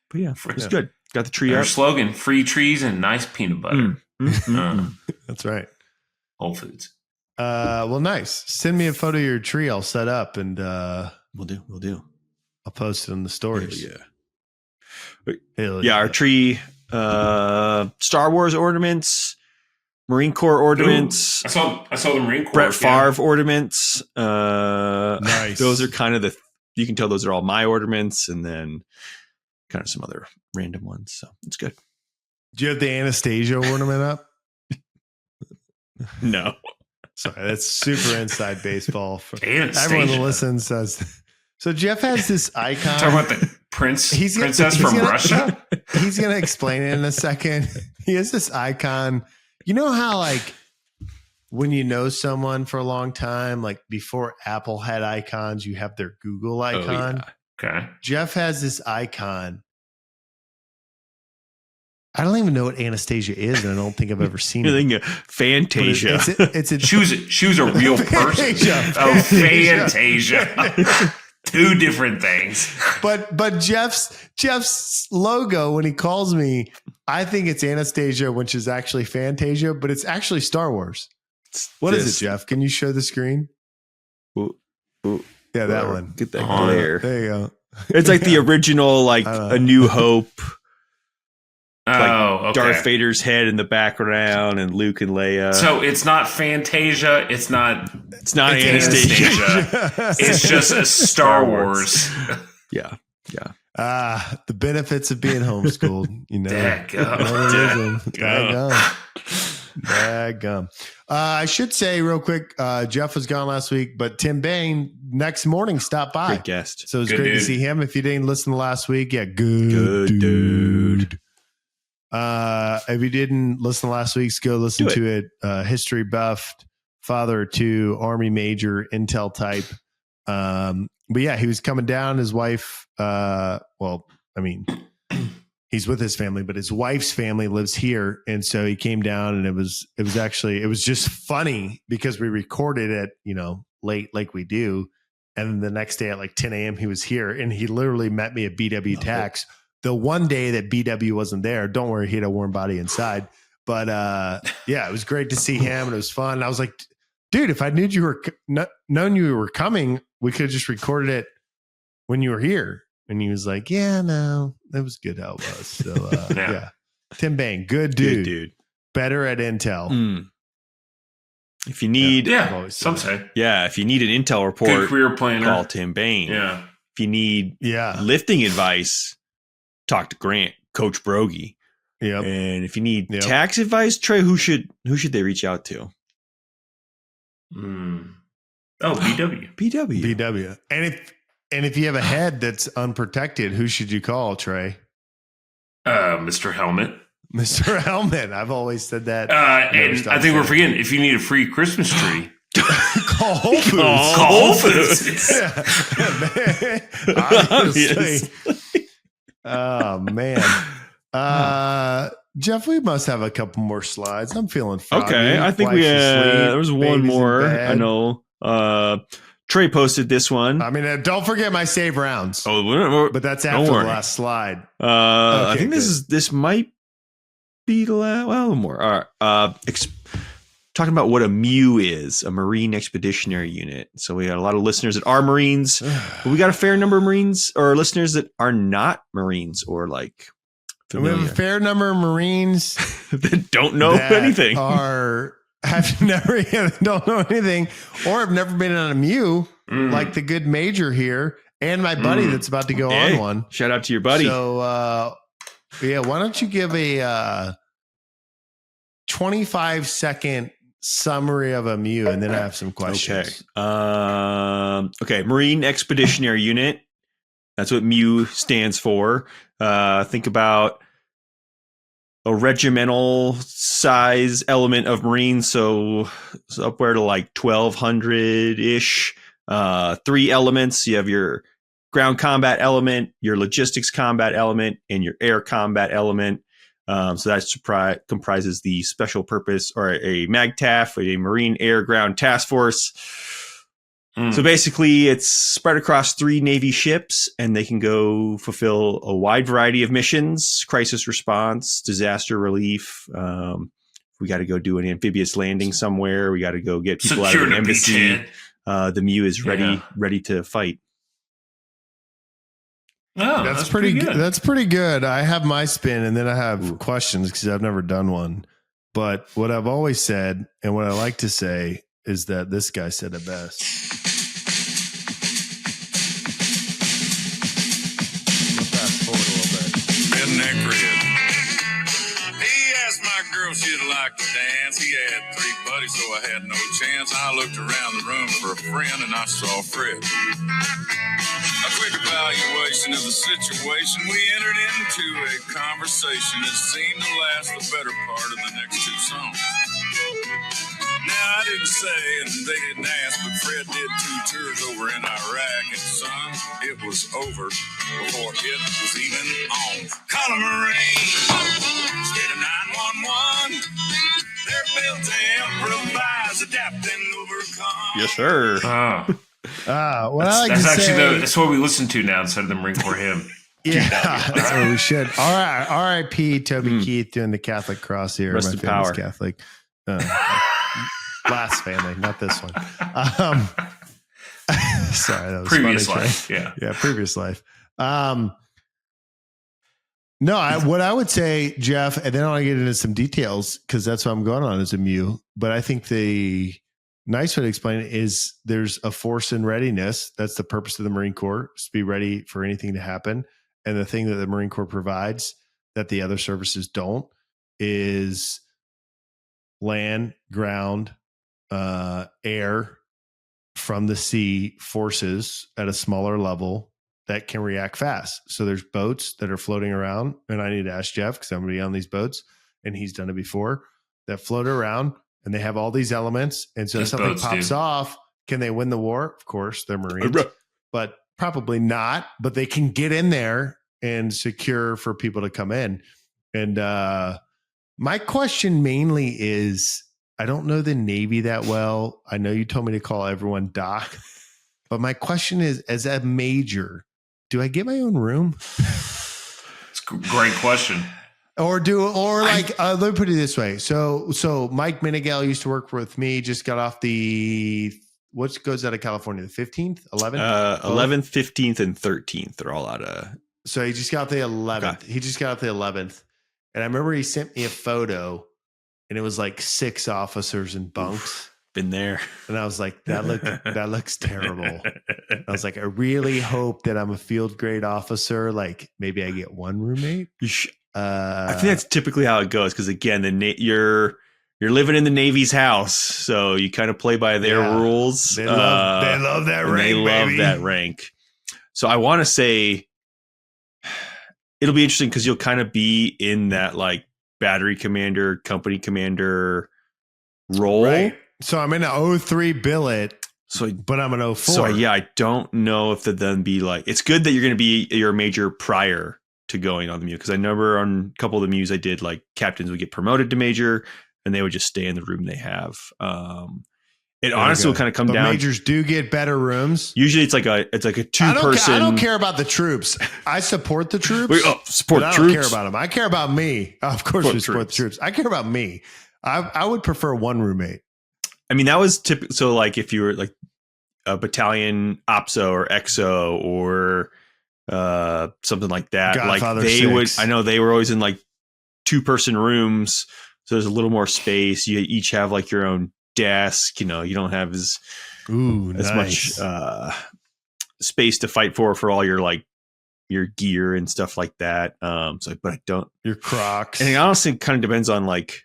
[SPEAKER 2] But yeah, it's good. Got the tree
[SPEAKER 3] Our slogan, free trees and nice peanut butter.
[SPEAKER 1] That's right.
[SPEAKER 3] Whole Foods.
[SPEAKER 1] Well, nice. Send me a photo of your tree. I'll set up and
[SPEAKER 2] we'll do.
[SPEAKER 1] I'll post it in the stories.
[SPEAKER 2] Hell yeah. Our tree, Star Wars ornaments, Marine Corps ornaments.
[SPEAKER 3] Ooh, I saw the Marine Corps.
[SPEAKER 2] Brett Favre ornaments.
[SPEAKER 1] Nice.
[SPEAKER 2] Those are kind of you can tell those are all my ornaments, and then kind of some other random ones. So it's good.
[SPEAKER 1] Do you have the Anastasia ornament up?
[SPEAKER 2] No.
[SPEAKER 1] Sorry, that's super inside baseball.
[SPEAKER 3] Anastasia.
[SPEAKER 1] Everyone that listens says. So Jeff has this icon.
[SPEAKER 3] Talking about the princess from Russia.
[SPEAKER 1] He's going to explain it in a second. He has this icon. You know how like when you know someone for a long time, like before Apple had icons, you have their Google icon.
[SPEAKER 3] Oh, yeah. Okay.
[SPEAKER 1] Jeff has this icon. I don't even know what Anastasia is, and I don't think I've ever seen it.
[SPEAKER 2] Fantasia.
[SPEAKER 3] She was a real person. Fantasia. Two different things.
[SPEAKER 1] But Jeff's logo, when he calls me, I think it's Anastasia, which is actually Fantasia, but it's actually Star Wars. What is it, Jeff? Can you show the screen?
[SPEAKER 2] Ooh,
[SPEAKER 1] yeah, that one.
[SPEAKER 2] Get that glare.
[SPEAKER 1] There you go.
[SPEAKER 2] It's like the original, like A New Hope.
[SPEAKER 3] Okay.
[SPEAKER 2] Darth Vader's head in the background and Luke and Leia.
[SPEAKER 3] So it's not Fantasia. It's not
[SPEAKER 2] Anastasia.
[SPEAKER 3] It's just a Star Wars.
[SPEAKER 2] Yeah.
[SPEAKER 1] The benefits of being homeschooled. You know. Gum. I should say real quick, Jeff was gone last week, but Tim Bain next morning stopped by.
[SPEAKER 2] Great guest.
[SPEAKER 1] So it was
[SPEAKER 3] Good
[SPEAKER 1] great
[SPEAKER 3] dude.
[SPEAKER 1] to see him. If you didn't listen to last week, good dude. If you didn't listen to last week's, go listen to it. History buffed, father of two, Army major, Intel type. But yeah, he was coming down. His wife, he's with his family, but his wife's family lives here. And so he came down, and it was just funny because we recorded it, late like we do. And then the next day at like 10 a.m. he was here, and he literally met me at BW Tax. The one day that BW wasn't there, don't worry, he had a warm body inside. But yeah, it was great to see him, and it was fun. And I was like, dude, if I knew known you were coming, we could have just recorded it when you were here. And he was like, yeah, no, that was good how it was. So yeah. Tim Bain, good dude. Better at Intel.
[SPEAKER 2] If you need,
[SPEAKER 3] some say,
[SPEAKER 2] if you need an Intel report,
[SPEAKER 3] good career planner,
[SPEAKER 2] call Tim Bain.
[SPEAKER 3] Yeah.
[SPEAKER 2] If you need lifting advice, talk to Coach Broggi.
[SPEAKER 1] Yep.
[SPEAKER 2] And if you need tax advice, Trey, who should they reach out to?
[SPEAKER 1] BW. And if you have a head that's unprotected, who should you call, Trey?
[SPEAKER 3] Mr. Helmet.
[SPEAKER 1] Mr. Helmet. I've always said that.
[SPEAKER 3] And I think we're forgetting, if you need a free Christmas tree,
[SPEAKER 1] call Whole Foods.
[SPEAKER 3] Call Whole Foods.
[SPEAKER 1] Obviously. Oh, man. Jeff, we must have a couple more slides. I'm feeling foggy.
[SPEAKER 2] Okay, I think there was one more. I know. Trey posted this one.
[SPEAKER 1] I mean, don't forget my save rounds. But that's after the last slide.
[SPEAKER 2] I think this might be the last. Well, more. All right. Talking about what a MEU is, a Marine Expeditionary Unit. So we got a lot of listeners that are Marines. But we got a fair number of Marines or listeners that are not Marines or like familiar.
[SPEAKER 1] We have a fair number of Marines
[SPEAKER 2] that don't know anything.
[SPEAKER 1] Don't know anything, or have never been on a MEU, like the good major here, and my buddy that's about to go on one.
[SPEAKER 2] Shout out to your buddy.
[SPEAKER 1] So, why don't you give a 25-second summary of a MEU, and then I have some questions.
[SPEAKER 2] Okay. Marine Expeditionary Unit. That's what MEU stands for. Think about a regimental size element of Marines, so upward to like 1,200-ish. 3 elements. You have your ground combat element, your logistics combat element, and your air combat element. So that comprises the special purpose, or a MAGTAF, a Marine Air Ground Task Force. So basically, it's spread across 3 Navy ships, and they can go fulfill a wide variety of missions: crisis response, disaster relief. We got to go do an amphibious landing somewhere. We got to go get people out of an embassy. The MEU is ready to fight.
[SPEAKER 3] Oh,
[SPEAKER 1] that's pretty good. That's pretty good. I have my spin, and then I have questions because I've never done one. But what I've always said, and what I like to say, is that this guy said it best. Fast forward a little bit.
[SPEAKER 5] Redneck Red. He asked my girl she'd like to dance. He had 3 buddies, so I had no chance. I looked around the room for a friend, and I saw Fred. A quick evaluation of the situation. We entered into a conversation that seemed to last the better part of the next 2 songs. Now, I didn't say, and they didn't ask, but Fred did 2 tours over in Iraq, and son, it was over before it was even on. Call a Marine, state of 911. They're built to improvise, adapt, and overcome.
[SPEAKER 2] Yes, sir.
[SPEAKER 3] That's what we listen to now instead of the Marine Corps hymn.
[SPEAKER 1] Yeah, that's what we should. All right, R.I.P. Toby Keith doing the Catholic cross here.
[SPEAKER 2] Rest
[SPEAKER 1] My
[SPEAKER 2] in
[SPEAKER 1] family's
[SPEAKER 2] power.
[SPEAKER 1] Catholic. Last family, not this one. Sorry, that was
[SPEAKER 3] previous
[SPEAKER 1] funny,
[SPEAKER 3] life.
[SPEAKER 1] Trey. Yeah, previous life. What I would say, Jeff, and then I'll get into some details because that's what I'm going on as a MEU. But I think the nice way to explain it is there's a force in readiness. That's the purpose of the Marine Corps, is to be ready for anything to happen. And the thing that the Marine Corps provides that the other services don't is land, ground, air from the sea forces at a smaller level that can react fast. So there's boats that are floating around, and I need to ask Jeff because I'm going to be on these boats, and he's done it before, that float around, and they have all these elements. And so if something pops off, can they win the war? Of course, they're Marines, but probably not. But they can get in there and secure for people to come in. And my question mainly is, I don't know the Navy that well. I know you told me to call everyone Doc, but my question is, as a major, do I get my own room?
[SPEAKER 3] It's a great question.
[SPEAKER 1] Let me put it this way. So Mike Minigal used to work with me, just got off what goes out of California? The 15th, 11th?
[SPEAKER 2] 11th, 15th, and 13th. They're all out of.
[SPEAKER 1] So he just got the 11th. Okay. He just got the 11th. And I remember he sent me a photo, and it was like 6 officers in bunks.
[SPEAKER 2] Oof, been there.
[SPEAKER 1] And I was like, that looks terrible. I was like, I really hope that I'm a field grade officer. Like maybe I get one roommate.
[SPEAKER 2] I think that's typically how it goes. Because again, you're living in the Navy's house, so you kind of play by their rules.
[SPEAKER 1] They love that rank.
[SPEAKER 2] They love that rank. So I want to say it'll be interesting because you'll kind of be in that like battery commander, company commander role. Right.
[SPEAKER 1] So I'm in an 03 billet. But I'm an 04.
[SPEAKER 2] So yeah, I don't know if they'd then be like. It's good that you're going to be your major prior to going on the MEU, because I remember on a couple of the MEUs I did, like captains would get promoted to major and they would just stay in the room they have. It honestly will kind of come down.
[SPEAKER 1] Majors do get better rooms.
[SPEAKER 2] Usually it's like a 2-person.
[SPEAKER 1] I don't care about the troops. I support the troops.
[SPEAKER 2] Support
[SPEAKER 1] I don't care about them. I care about me. Of course, we support the troops. I care about me. I would prefer one roommate.
[SPEAKER 2] I mean, that was typical. So like if you were like a battalion OPSO or EXO or something like that,
[SPEAKER 1] Godfather
[SPEAKER 2] like they
[SPEAKER 1] 6.
[SPEAKER 2] would, I know they were always in like 2-person rooms. So there's a little more space. You each have like your own desk, you don't have as much space to fight for all your like your gear and stuff like that. But I don't,
[SPEAKER 1] your Crocs.
[SPEAKER 2] And it honestly kind of depends on like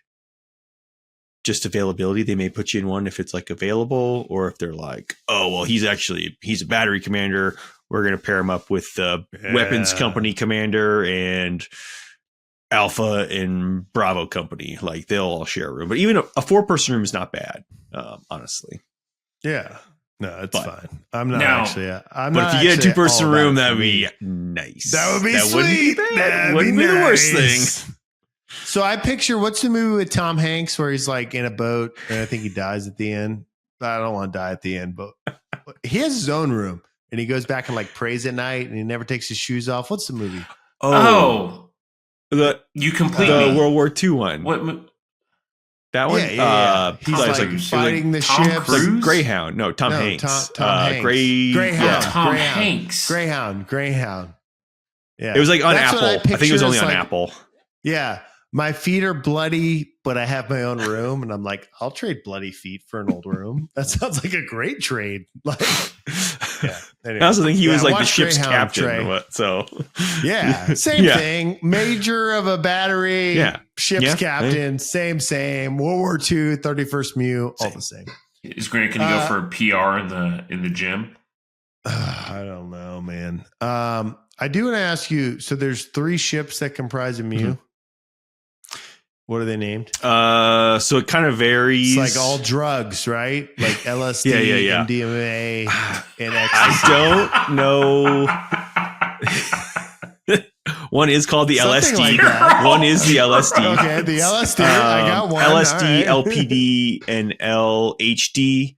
[SPEAKER 2] just availability. They may put you in one if it's like available, or if they're like, oh, well, he's a battery commander. We're going to pair him up with the weapons company commander and Alpha and Bravo company. Like they'll all share a room, but even a 4-person room is not bad. Honestly.
[SPEAKER 1] Yeah. No, it's fine. I'm not actually.
[SPEAKER 2] But if you get a 2-person room, that would be nice.
[SPEAKER 1] That would be sweet.
[SPEAKER 2] That wouldn't be the worst thing.
[SPEAKER 1] So I picture, what's the movie with Tom Hanks where he's like in a boat and I think he dies at the end? I don't want to die at the end, but he has his own room and he goes back and like prays at night and he never takes his shoes off. What's the movie?
[SPEAKER 3] You completely
[SPEAKER 2] the World War II one.
[SPEAKER 3] What?
[SPEAKER 2] That one?
[SPEAKER 1] Yeah. He's like fighting the ships.
[SPEAKER 2] Like Greyhound. No, Tom Hanks.
[SPEAKER 1] Tom Hanks. Greyhound. Yeah.
[SPEAKER 2] It was like on Apple. I think it was only on Apple.
[SPEAKER 1] Yeah. My feet are bloody, but I have my own room. And I'm like, I'll trade bloody feet for an old room. That sounds like a great trade. Like, yeah. Anyway.
[SPEAKER 2] I also think he was like the ship's captain. So
[SPEAKER 1] yeah, same thing. Major of a battery. Ship's captain. Same. World War II, 31st MEU, all the same.
[SPEAKER 3] Is Grant going to go for a PR in the gym?
[SPEAKER 1] I don't know, man. I do want to ask you. So there's 3 ships that comprise a MEU. Mm-hmm. What are they named?
[SPEAKER 2] So it kind of varies.
[SPEAKER 1] It's like all drugs, right? Like LSD, MDMA, and ecstasy.
[SPEAKER 2] I don't know. One is called the
[SPEAKER 1] Something
[SPEAKER 2] LSD.
[SPEAKER 1] Like
[SPEAKER 2] one is the LSD.
[SPEAKER 1] Okay, the LSD. I got one.
[SPEAKER 2] LSD, right. LPD, and LHD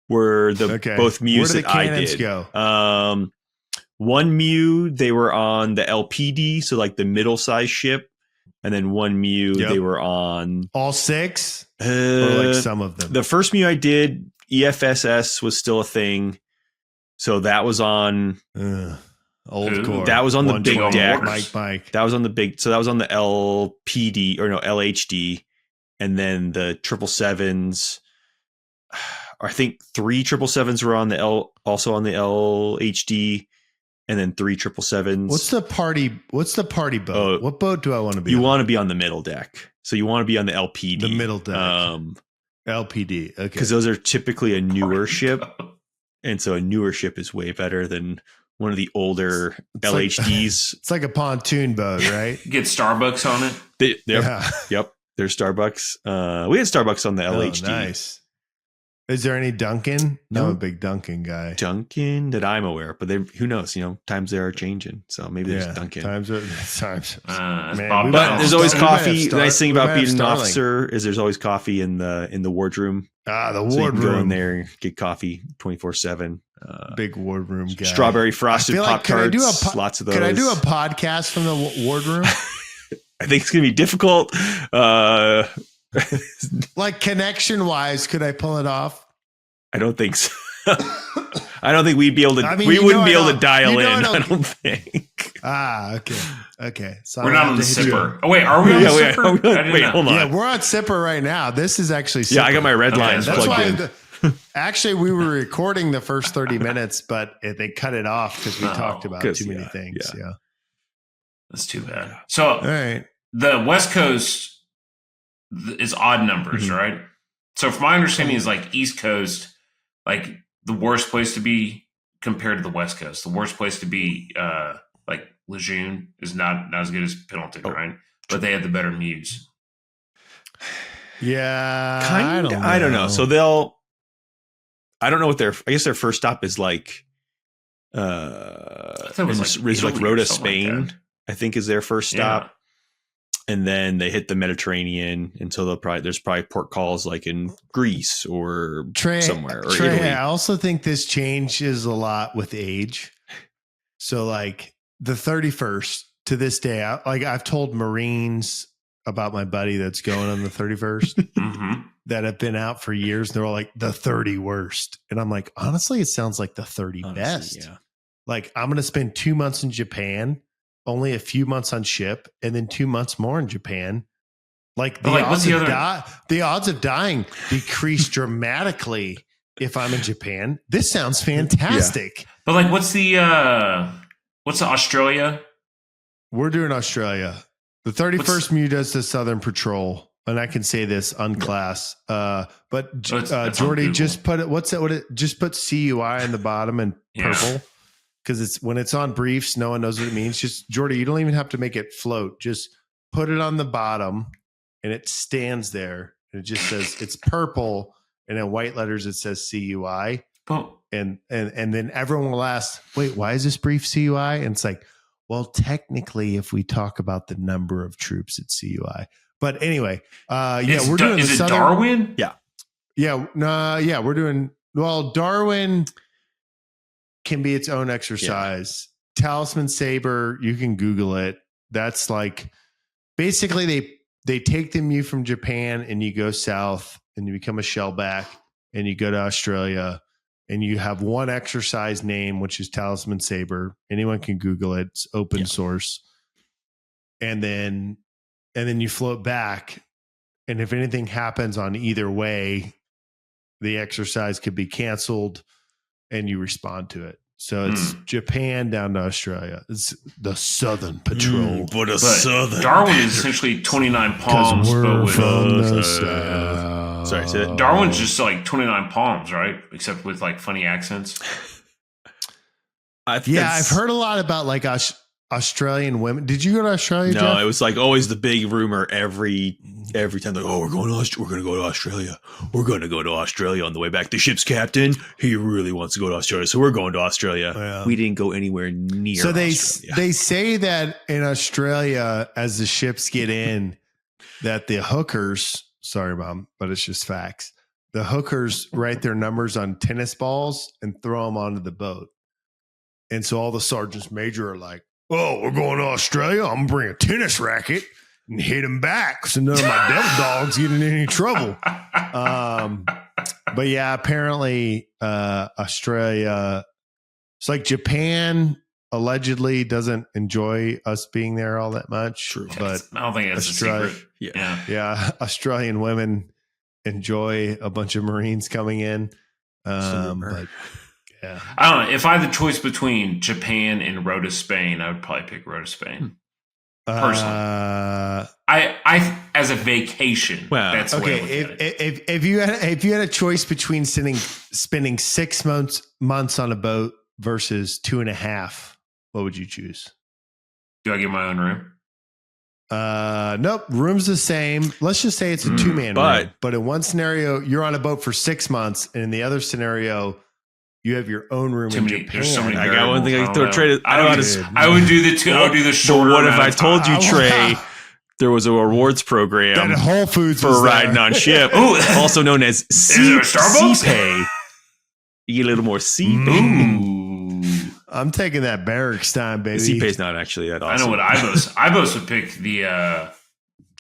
[SPEAKER 2] were both MEUs that I did.
[SPEAKER 1] Go?
[SPEAKER 2] One MEU, they were on the LPD, so like the middle-sized ship. And then one MEU, they were on
[SPEAKER 1] all 6, or like some of them.
[SPEAKER 2] The first MEU I did, EFSS was still a thing, so that was on
[SPEAKER 1] old core.
[SPEAKER 2] That was on the big deck.
[SPEAKER 1] Mike.
[SPEAKER 2] That was on the big. So that was on the LPD LHD, and then the 777s. I think 3 777s were on the also on the LHD. And then 3 777s.
[SPEAKER 1] What's the party boat? What boat do I want to be?
[SPEAKER 2] You want to be on the middle deck. So you want to be on the LPD,
[SPEAKER 1] the middle deck. LPD, okay,
[SPEAKER 2] because those are typically a newer ship, and so a newer ship is way better than one of the older LHDs.
[SPEAKER 1] It's like a pontoon boat, right?
[SPEAKER 3] Get Starbucks on it.
[SPEAKER 2] Yep. There's Starbucks. We had Starbucks on the LHD.
[SPEAKER 1] Nice. Is there any Dunkin'?
[SPEAKER 2] No.
[SPEAKER 1] I'm a big Dunkin' guy.
[SPEAKER 2] Dunkin' that I'm aware of, but who knows? Times they are changing, so maybe there's Dunkin'.
[SPEAKER 1] Times.
[SPEAKER 3] Man,
[SPEAKER 2] but there's always coffee. The nice thing about being an
[SPEAKER 1] Starling.
[SPEAKER 2] officer is there's always coffee in the wardroom.
[SPEAKER 1] The
[SPEAKER 2] So you can
[SPEAKER 1] wardroom.
[SPEAKER 2] go in there, get coffee 24/7.
[SPEAKER 1] Big wardroom guy.
[SPEAKER 2] Strawberry frosted Pop Tarts. Lots of those.
[SPEAKER 1] Can I do a podcast from the wardroom?
[SPEAKER 2] I think it's gonna be difficult.
[SPEAKER 1] Like connection wise, could I pull it off?
[SPEAKER 2] I don't think so. I don't think we'd be able to.
[SPEAKER 1] I mean,
[SPEAKER 2] we
[SPEAKER 1] you
[SPEAKER 2] wouldn't
[SPEAKER 1] know
[SPEAKER 2] be
[SPEAKER 1] I
[SPEAKER 2] able to
[SPEAKER 1] don't-
[SPEAKER 2] dial
[SPEAKER 1] you know I
[SPEAKER 2] in.
[SPEAKER 1] don't-
[SPEAKER 2] I don't think.
[SPEAKER 1] Okay. So
[SPEAKER 3] We're
[SPEAKER 1] I'll
[SPEAKER 3] not on the
[SPEAKER 1] have to hit you.
[SPEAKER 3] Sipper. Oh, wait, are we on the Sipper? I didn't
[SPEAKER 2] wait,
[SPEAKER 3] know.
[SPEAKER 2] hold on.
[SPEAKER 1] Yeah, we're on Sipper right now. This is actually Sipper.
[SPEAKER 2] Yeah, I got my red lines
[SPEAKER 3] that's
[SPEAKER 2] plugged
[SPEAKER 1] That's
[SPEAKER 2] in.
[SPEAKER 1] why actually we were recording the first 30 minutes, but they cut it off because we talked about
[SPEAKER 2] 'cause,
[SPEAKER 1] too many
[SPEAKER 2] yeah,
[SPEAKER 1] things.
[SPEAKER 2] yeah.
[SPEAKER 1] Yeah.
[SPEAKER 3] That's too bad. So
[SPEAKER 1] All right.
[SPEAKER 3] the West Coast is odd numbers,
[SPEAKER 2] Mhm.
[SPEAKER 3] right? So from my understanding is like East Coast, like the worst place to be compared to the West Coast. The worst place to be, like Lejeune is not as good as Pendleton, right? But they have the better MEUs.
[SPEAKER 1] Yeah.
[SPEAKER 2] I don't know. So I don't know what I guess their first stop is like.
[SPEAKER 3] thought it was like
[SPEAKER 2] is like
[SPEAKER 3] Italy or
[SPEAKER 2] Rota,
[SPEAKER 3] something like
[SPEAKER 2] Spain.
[SPEAKER 3] that.
[SPEAKER 2] I think is their first stop. And then they hit the Mediterranean until there's probably port calls like in Greece or somewhere or Italy.
[SPEAKER 1] I also think this changes a lot with age. So like the 31st to this day, I've told Marines about my buddy that's going on the 31st
[SPEAKER 3] Mm-hmm.
[SPEAKER 1] that have been out for years. They're all like the 30 worst. And I'm like, honestly, it sounds like the 30
[SPEAKER 2] Honestly,
[SPEAKER 1] best.
[SPEAKER 2] yeah.
[SPEAKER 1] Like I'm going to spend 2 months in Japan, only a few months on ship, and then 2 months more in Japan. Like the odds of dying decrease dramatically if I'm in Japan. This sounds fantastic.
[SPEAKER 3] But like, what's the Australia?
[SPEAKER 1] We're doing Australia. The 31st MEU does the Southern Patrol. And I can say this unclass. But
[SPEAKER 3] That's
[SPEAKER 1] Jordy,
[SPEAKER 3] on
[SPEAKER 1] just put it. Just put CUI in the bottom and purple. Because when it's on briefs, no one knows what it means. Just Jordy, you don't even have to make it float. Just put it on the bottom and it stands there. And it just says it's purple. And in white letters, it says CUI.
[SPEAKER 3] Oh.
[SPEAKER 1] And then everyone will ask, wait, why is this brief CUI? And it's like, well, technically, if we talk about the number of troops, it's CUI. But anyway, we're doing
[SPEAKER 3] is
[SPEAKER 1] the
[SPEAKER 3] it
[SPEAKER 1] Southern,
[SPEAKER 3] Darwin?
[SPEAKER 1] We're doing Darwin can be its own exercise. Talisman Saber, you can Google it. That's like basically they take the MEU from Japan and you go south and you become a shellback and you go to Australia and you have one exercise name, which is Talisman Saber. Anyone can Google it. It's open source. And then you float back. And if anything happens on either way, the exercise could be canceled and you respond to it. So it's Japan down to Australia. It's the Southern Patrol.
[SPEAKER 3] Darwin is essentially 29 palms.
[SPEAKER 1] We're
[SPEAKER 3] but
[SPEAKER 1] from
[SPEAKER 3] with,
[SPEAKER 1] the south.
[SPEAKER 2] Sorry, say that.
[SPEAKER 3] Darwin's just like 29 palms, right? Except with like funny accents.
[SPEAKER 1] I've heard a lot about like Australian women. Did you go to Australia?
[SPEAKER 2] No,
[SPEAKER 1] Jeff?
[SPEAKER 2] it was like always the big rumor every time. Like, we're going to go to Australia. We're going to go to Australia on the way back. The ship's captain, he really wants to go to Australia, so we're going to Australia.
[SPEAKER 1] Yeah.
[SPEAKER 2] We didn't go anywhere near.
[SPEAKER 1] So they
[SPEAKER 2] Australia.
[SPEAKER 1] say that in Australia, as the ships get in, that the hookers. Sorry, Mom, but it's just facts. The hookers write their numbers on tennis balls and throw them onto the boat. And so all the sergeants major are like, oh, we're going to Australia. I'm going to bring a tennis racket and hit them back so none of my devil dogs get in any trouble. But yeah, apparently Australia, it's like Japan allegedly doesn't enjoy us being there all that much.
[SPEAKER 2] True.
[SPEAKER 1] But
[SPEAKER 3] I don't think that's a secret.
[SPEAKER 1] Yeah, Australian women enjoy a bunch of Marines coming in. But yeah,
[SPEAKER 3] I don't know. If I had the choice between Japan and Rota, Spain, I would probably pick Rota, Spain. Personally, I as a vacation.
[SPEAKER 2] Well,
[SPEAKER 3] that's
[SPEAKER 1] okay. If you had a choice between spending 6 months on a boat versus 2.5, what would you choose?
[SPEAKER 3] Do I get my own room?
[SPEAKER 1] Nope. Room's the same. Let's just say it's a 2-man room. But in one scenario, you're on a boat for 6 months, and in the other scenario, you have your own room in Japan.
[SPEAKER 3] There's so many
[SPEAKER 2] I got one thing I can throw Trey.
[SPEAKER 3] I would do the two. I would do the shorter.
[SPEAKER 2] But what if I told you, Trey, there was a rewards program
[SPEAKER 1] that Whole Foods
[SPEAKER 2] for riding on ship, also known as CPay. You get a little more CPay.
[SPEAKER 1] I'm taking that barracks time, baby.
[SPEAKER 2] CPay's not actually that awesome.
[SPEAKER 3] I know what Ibos would pick the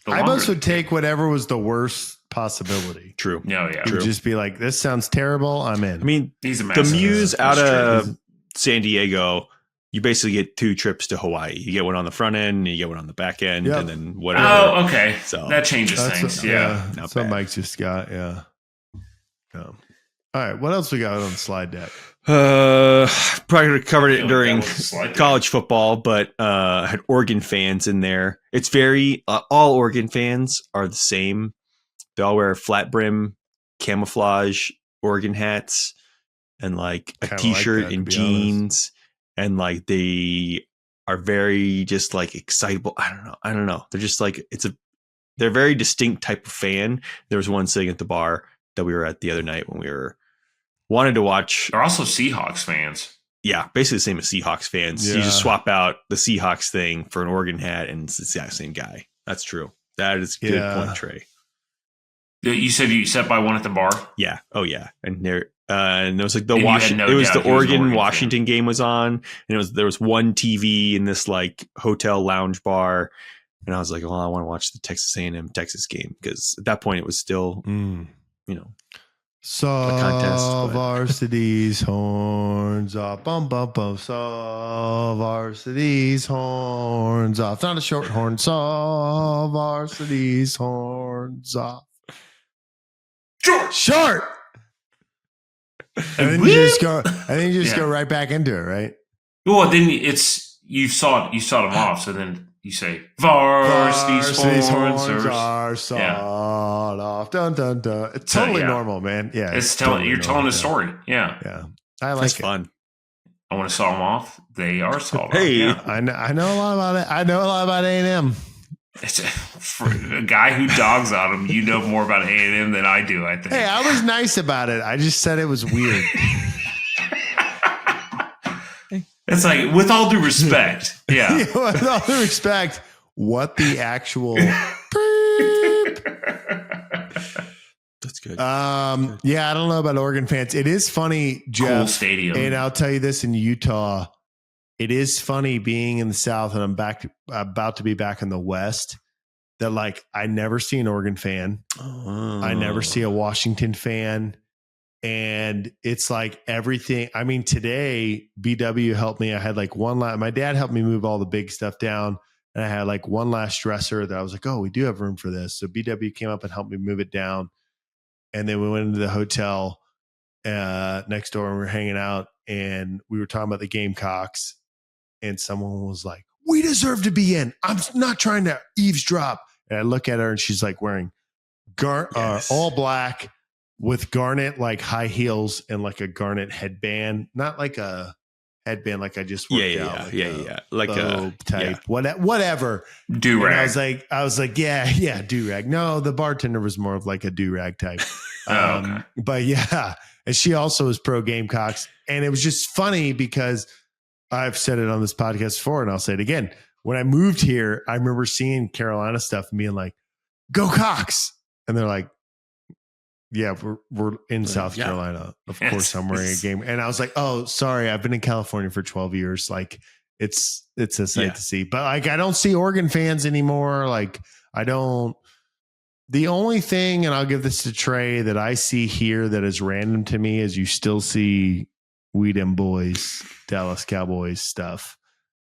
[SPEAKER 1] Ibos would take whatever was the worst possibility.
[SPEAKER 2] True.
[SPEAKER 3] No, yeah.
[SPEAKER 1] True. Just be like, this sounds terrible. I'm in.
[SPEAKER 2] I mean,
[SPEAKER 3] he's a
[SPEAKER 2] the MEUs out of San Diego, you basically get 2 trips to Hawaii. You get one on the front end, and you get one on the back end, and then whatever.
[SPEAKER 3] Oh, okay.
[SPEAKER 2] So
[SPEAKER 3] that changes things.
[SPEAKER 1] That's what Mike just got. Yeah. All right. What else we got on the slide deck?
[SPEAKER 2] Probably covered it during college football, but I had Oregon fans in there. It's very all Oregon fans are the same. They all wear flat brim camouflage Oregon hats and like a t-shirt and jeans, and like they are very just like excitable. I don't know. They're just like they're a very distinct type of fan. There was one sitting at the bar that we were at the other night when we wanted to watch.
[SPEAKER 3] They're also Seahawks fans.
[SPEAKER 2] Yeah, basically the same as Seahawks fans.
[SPEAKER 1] Yeah.
[SPEAKER 2] You just swap out the Seahawks thing for an Oregon hat, and it's the exact same guy. That's true. That is a good point, Trey.
[SPEAKER 3] You said you sat by one at the bar?
[SPEAKER 2] Yeah. Oh, yeah. And there was like the Oregon Washington game was on, and there was one TV in this like hotel lounge bar, and I was like, well, I want to watch the Texas A&M Texas game, because at that point it was still,
[SPEAKER 1] Saw varsity's horns off. Bum, bum, bum. Saw varsity's horns off. Not a short horn. Saw varsity's horns off. Short. And then you just go. And you just go right back into it, right?
[SPEAKER 3] Well, then you saw them off. So then you say varsity's horns
[SPEAKER 1] are sawed off. Dun dun dun. It's totally normal, man. Yeah,
[SPEAKER 3] you're telling a story. Yeah.
[SPEAKER 1] I like
[SPEAKER 2] That's
[SPEAKER 1] it.
[SPEAKER 2] fun.
[SPEAKER 3] I want to saw them off. They are sawed off.
[SPEAKER 2] Hey,
[SPEAKER 3] yeah.
[SPEAKER 1] I know a lot about it. I know a lot about A&M.
[SPEAKER 3] For a guy who dogs on him, you know more about A&M than I do, I think.
[SPEAKER 1] Hey, I was nice about it. I just said it was weird.
[SPEAKER 3] It's like, with all due respect. Yeah.
[SPEAKER 1] With all due respect, what the actual
[SPEAKER 2] that's good.
[SPEAKER 1] Yeah, I don't know about Oregon fans. It is funny, Jeff.
[SPEAKER 3] Cool stadium.
[SPEAKER 1] And I'll tell you this, in Utah, it is funny being in the South, and I'm about to be back in the West, that like I never see an Oregon fan. I never see a Washington fan. And it's like everything. I mean, today BW helped me. I had like my dad helped me move all the big stuff down, and I had like one last dresser that I was like, oh, we do have room for this. So BW came up and helped me move it down. And then we went into the hotel next door, and we were hanging out, and we were talking about the Gamecocks, and someone was like, we deserve to be in. I'm not trying to eavesdrop. And I look at her, and she's like wearing all black with garnet like high heels and like a garnet headband, not like a headband like I just worked out.
[SPEAKER 2] Like a
[SPEAKER 1] type, whatever.
[SPEAKER 3] Do-rag.
[SPEAKER 1] And I was like, yeah, do-rag. No, the bartender was more of like a do-rag type.
[SPEAKER 3] Okay.
[SPEAKER 1] But yeah, and she also is pro Gamecocks, and it was just funny because I've said it on this podcast before, and I'll say it again. When I moved here, I remember seeing Carolina stuff and being like, "Go Cox!" And they're like, yeah, we're in South Carolina. Of course, I'm wearing a game. And I was like, oh, sorry. I've been in California for 12 years. Like it's a sight to see, but like, I don't see Oregon fans anymore. Like the only thing, and I'll give this to Trey, that I see here that is random to me is you still see We Dem Boys, Dallas Cowboys stuff.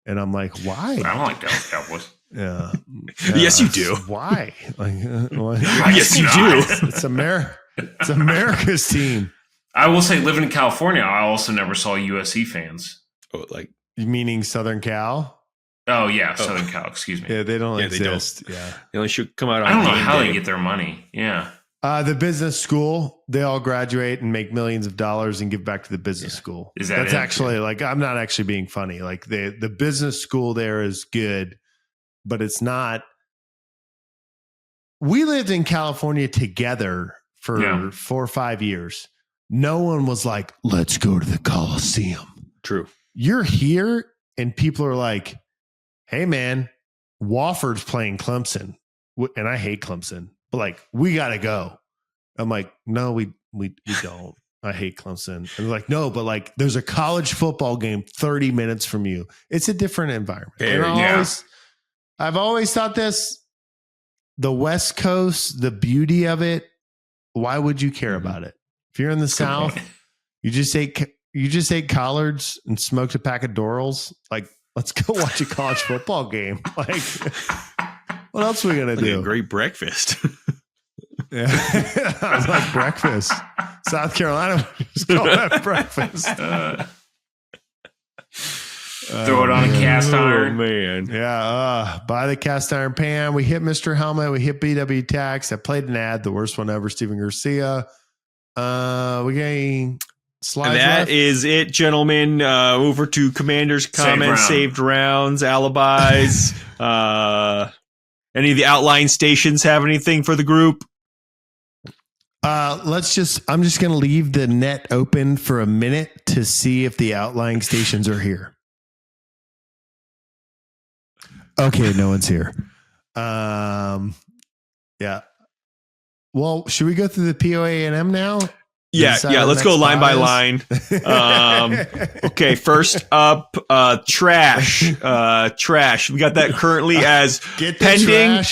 [SPEAKER 1] And I'm like, why?
[SPEAKER 3] I don't like Dallas Cowboys.
[SPEAKER 2] Yeah. Yes, you do.
[SPEAKER 1] Why? Like,
[SPEAKER 2] yes, you do.
[SPEAKER 1] It's America's team.
[SPEAKER 3] I will say, living in California, I also never saw USC fans.
[SPEAKER 2] Oh, like
[SPEAKER 1] meaning Southern Cal?
[SPEAKER 3] Oh yeah, Southern Cal. Excuse me.
[SPEAKER 1] Yeah, they don't exist.
[SPEAKER 2] They only should come out on
[SPEAKER 3] I don't know
[SPEAKER 2] game
[SPEAKER 3] how
[SPEAKER 2] day.
[SPEAKER 3] they get their money. Yeah.
[SPEAKER 1] The business school, they all graduate and make millions of dollars and give back to the business school. That's actually like, I'm not actually being funny. Like the business school there is good, but it's not. We lived in California together for 4 or 5 years. No one was like, let's go to the Coliseum.
[SPEAKER 2] True.
[SPEAKER 1] You're here and people are like, hey man, Wofford's playing Clemson. And I hate Clemson. But like, we got to go. I'm like, no, we don't. I hate Clemson. And they're like, no, but like, there's a college football game 30 minutes from you. It's a different environment. And I've always thought this, the West Coast, the beauty of it, why would you care about it? If you're in the South, you just ate collards and smoked a pack of Dorals. Like, let's go watch a college football game. Like, what else are we gonna do?
[SPEAKER 2] A great breakfast.
[SPEAKER 1] Yeah, I was like breakfast. South Carolina, just go have breakfast.
[SPEAKER 3] Throw it on a cast iron.
[SPEAKER 2] Oh man,
[SPEAKER 1] yeah. Buy the cast iron pan. We hit Mr. Helmet. We hit BW Tax. I played an ad, the worst one ever. Steven Garcia. We getting slides.
[SPEAKER 2] And that
[SPEAKER 1] left.
[SPEAKER 2] is it, gentlemen. Over to Commander's comments, saved rounds, alibis. Any of the outlying stations have anything for the group?
[SPEAKER 1] I'm just going to leave the net open for a minute to see if the outlying stations are here. Okay. No one's here. Yeah. Well, should we go through the POA&M now?
[SPEAKER 2] Yeah. Let's go line by line. Okay. First up, trash. Trash. We got that currently as pending.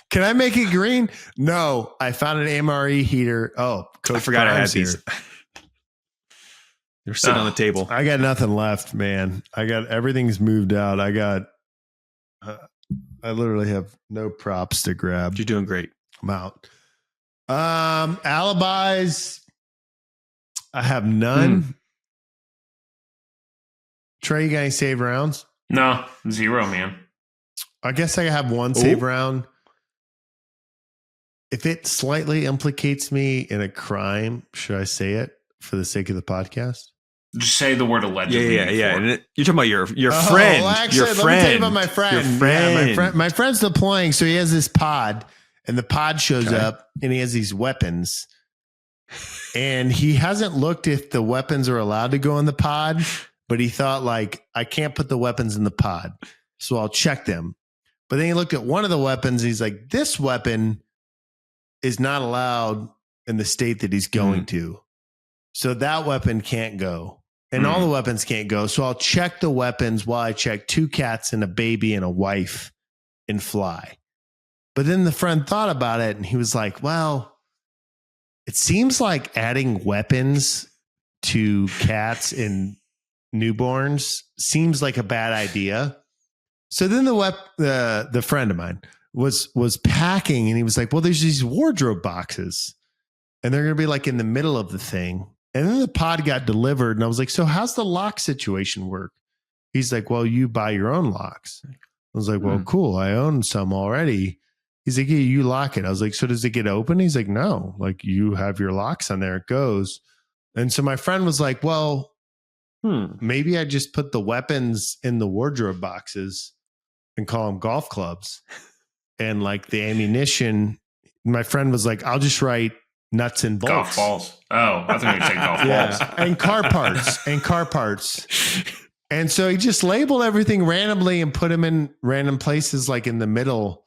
[SPEAKER 1] Can I make it green? No, I found an MRE heater. Oh,
[SPEAKER 2] Coach I forgot I had these. They're sitting on the table.
[SPEAKER 1] I got nothing left, man. Everything's moved out. I literally have no props to grab.
[SPEAKER 2] You're doing great.
[SPEAKER 1] I'm out. Alibis. I have none. Trey, you got any save rounds?
[SPEAKER 3] No, 0, man.
[SPEAKER 1] I guess I have one save round. If it slightly implicates me in a crime, should I say it for the sake of the podcast?
[SPEAKER 3] Just say the word allegedly.
[SPEAKER 2] Yeah. And you're talking about your friend.
[SPEAKER 1] Well, actually,
[SPEAKER 2] your
[SPEAKER 1] let
[SPEAKER 2] friend.
[SPEAKER 1] me tell you about my friend.
[SPEAKER 2] Your friend.
[SPEAKER 1] Yeah, my friend's deploying, so he has this pod, and the pod shows up, and he has these weapons. And he hasn't looked if the weapons are allowed to go in the pod, but he thought, like, I can't put the weapons in the pod, so I'll check them. But then he looked at one of the weapons, and he's like, this weapon is not allowed in the state that he's going to. So that weapon can't go. And all the weapons can't go. So I'll check the weapons while I check 2 cats and a baby and a wife and fly. But then the friend thought about it, and he was like, well, it seems like adding weapons to cats and newborns seems like a bad idea. So then the friend of mine was packing, and he was like, well, there's these wardrobe boxes, and they're going to be like in the middle of the thing. And then the pod got delivered, and I was like, so how's the lock situation work? He's like, well, you buy your own locks. I was like, well, cool. I own some already. He's like, yeah, you lock it. I was like, so does it get open? He's like, no, like you have your locks on there. It goes. And so my friend was like, well, maybe I just put the weapons in the wardrobe boxes and call them golf clubs. And like the ammunition, my friend was like, I'll just write nuts and bolts.
[SPEAKER 3] Golf balls. Oh, I thought you were saying golf balls.
[SPEAKER 1] And car parts. And so he just labeled everything randomly and put them in random places, like in the middle.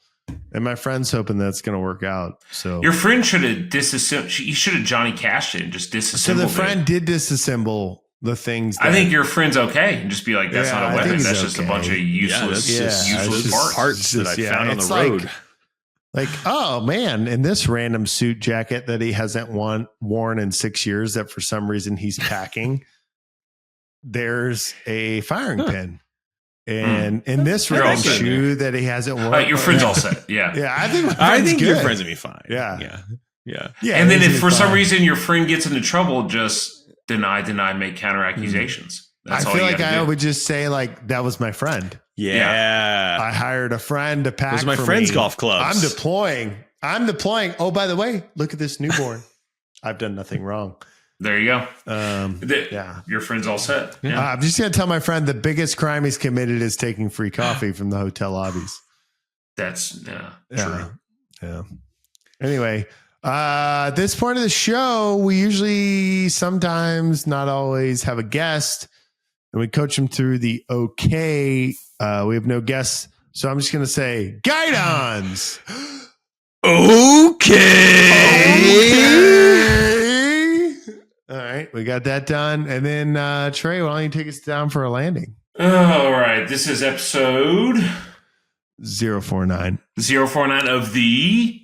[SPEAKER 1] And my friend's hoping that's going to work out. So
[SPEAKER 3] your friend should have disassembled. He should have Johnny Cashed it and just disassembled.
[SPEAKER 1] So the friend did disassemble the things.
[SPEAKER 3] I think your friend's okay, and just be like, that's not a weapon. That's just a bunch of useless
[SPEAKER 2] parts that I found on the road.
[SPEAKER 1] Like, oh man, in this random suit jacket that he hasn't worn in 6 years that for some reason he's packing, there's a firing pin. And in this random shoe that he hasn't worn.
[SPEAKER 3] Your friend's all set. Yeah.
[SPEAKER 1] Yeah. I think
[SPEAKER 2] your friends will be fine.
[SPEAKER 1] Yeah.
[SPEAKER 3] And then if for some reason your friend gets into trouble, just deny, make counter accusations.
[SPEAKER 1] I feel like I would just say like, that was my friend.
[SPEAKER 2] Yeah.
[SPEAKER 1] I hired a friend to pack.
[SPEAKER 2] Those are my friend's golf clubs.
[SPEAKER 1] I'm deploying. Oh, by the way, look at this newborn. I've done nothing wrong.
[SPEAKER 3] There you go.
[SPEAKER 1] Yeah.
[SPEAKER 3] Your friend's all set.
[SPEAKER 1] Yeah. I'm just going to tell my friend the biggest crime he's committed is taking free coffee from the hotel lobbies.
[SPEAKER 3] That's true.
[SPEAKER 1] Yeah. Anyway, this point of the show, we usually sometimes, not always, have a guest and we coach them through the okay. We have no guests. So I'm just going to say guidons. Okay. All right. We got that done. And then Trey, why don't you take us down for a landing?
[SPEAKER 3] All right. This is episode
[SPEAKER 1] 049
[SPEAKER 3] of the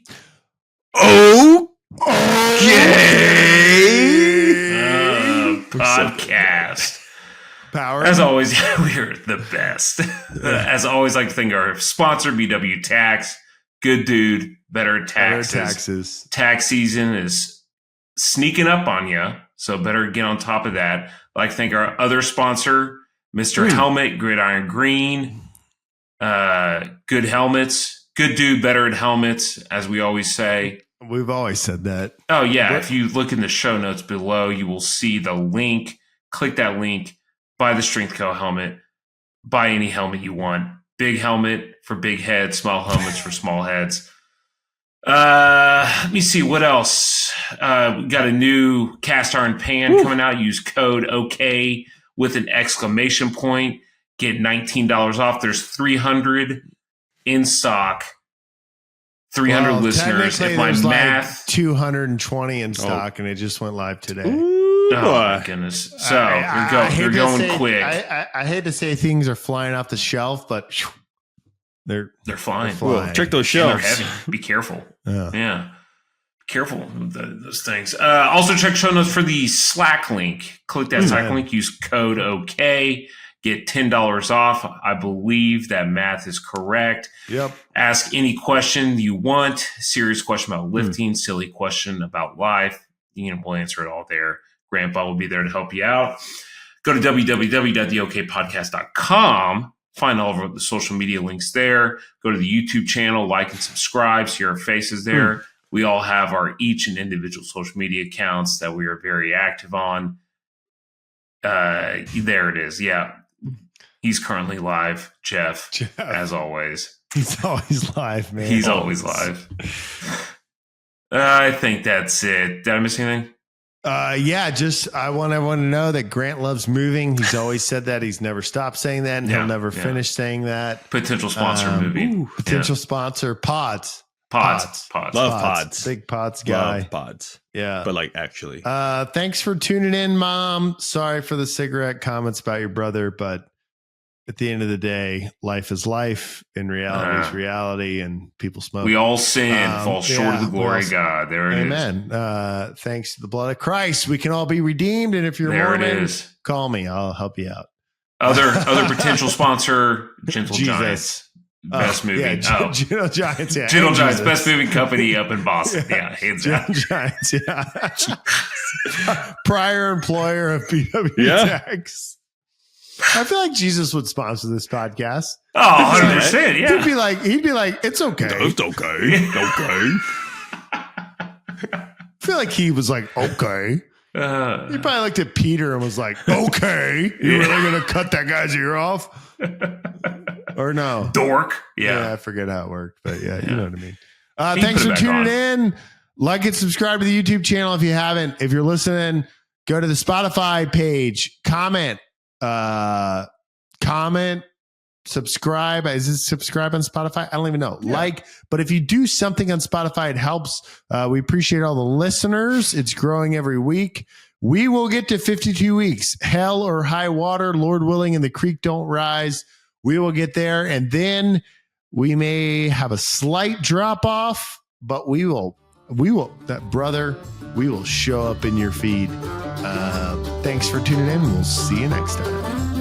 [SPEAKER 3] podcast.
[SPEAKER 1] Power.
[SPEAKER 3] As always, we're the best. As always, like to thank our sponsor, BW Tax. Good dude, better taxes. Tax season is sneaking up on you, so better get on top of that. I'd like to thank our other sponsor, Mr. Helmet, Gridiron Green. Good helmets. Good dude, better at helmets, as we always say.
[SPEAKER 1] We've always said that.
[SPEAKER 3] Oh, yeah. If you look in the show notes below, you will see the link. Click that link. Buy the Strength Co helmet. Buy any helmet you want. Big helmet for big heads. Small helmets for small heads. Let me see. What else? We got a new cast iron pan coming out. Use code OK with an exclamation point. Get $19 off. There's 300 in stock. 300 listeners. If my math,
[SPEAKER 1] like 220 in stock, and it just went live today.
[SPEAKER 3] Oh my goodness! So you're going quick.
[SPEAKER 1] I hate to say things are flying off the shelf, but they're flying.
[SPEAKER 2] Check those shelves.
[SPEAKER 3] They're heavy. Be careful. Yeah. Be careful with those things. Also, check show notes for the Slack link. Click that Slack link. Use code OK. Get $10 off. I believe that math is correct.
[SPEAKER 1] Yep.
[SPEAKER 3] Ask any question you want. Serious question about lifting, silly question about life. We'll answer it all there. Grandpa will be there to help you out. Go to www.theokpodcast.com. Find all of the social media links there. Go to the YouTube channel, like and subscribe. See our faces there. We all have our each and individual social media accounts that we are very active on. There it is. Yeah. He's currently live, Jeff, as always.
[SPEAKER 1] He's always live, man.
[SPEAKER 3] He's always live. I think that's it. Did I miss anything?
[SPEAKER 1] Just I want everyone to know that Grant loves moving. He's always said that. He's never stopped saying that, and he'll never finish saying that.
[SPEAKER 3] Potential sponsor movie.
[SPEAKER 1] Potential sponsor. Pods.
[SPEAKER 3] Love
[SPEAKER 2] pods.
[SPEAKER 1] Big pods guy.
[SPEAKER 2] Love pods.
[SPEAKER 1] Yeah.
[SPEAKER 2] But like actually.
[SPEAKER 1] Thanks for tuning in, Mom. Sorry for the cigarette comments about your brother, but at the end of the day, life is life, and reality is reality, and people smoke.
[SPEAKER 3] We all sin, fall short of the glory of God. There it is.
[SPEAKER 1] Amen. Thanks to the blood of Christ, we can all be redeemed. And if you're Mormon, call me. I'll help you out.
[SPEAKER 3] Other potential sponsor, Gentle Giants. Best movie.
[SPEAKER 1] Gentle Giants. Yeah.
[SPEAKER 3] Gentle Giants, best moving company up in Boston. Yeah, hands down.
[SPEAKER 1] Gentle Giants. Yeah. Prior employer of BW Tax. I feel like Jesus would sponsor this podcast.
[SPEAKER 3] Oh, 100%. Yeah.
[SPEAKER 1] He'd be like, it's okay.
[SPEAKER 2] It's okay. Okay.
[SPEAKER 1] I feel like he was like, okay. He probably looked at Peter and was like, okay, you really going to cut that guy's ear off? Or no?
[SPEAKER 3] Dork. Yeah.
[SPEAKER 1] I forget how it worked, but you know what I mean. Thanks for tuning in. Like and subscribe to the YouTube channel if you haven't. If you're listening, go to the Spotify page, comment, subscribe. Is it subscribe on Spotify? I don't even know. Yeah. But if you do something on Spotify, it helps. We appreciate all the listeners. It's growing every week. We will get to 52 weeks, hell or high water, Lord willing, and the creek don't rise. We will get there. And then we may have a slight drop off, but we will show up in your feed. Thanks for tuning in. We'll see you next time.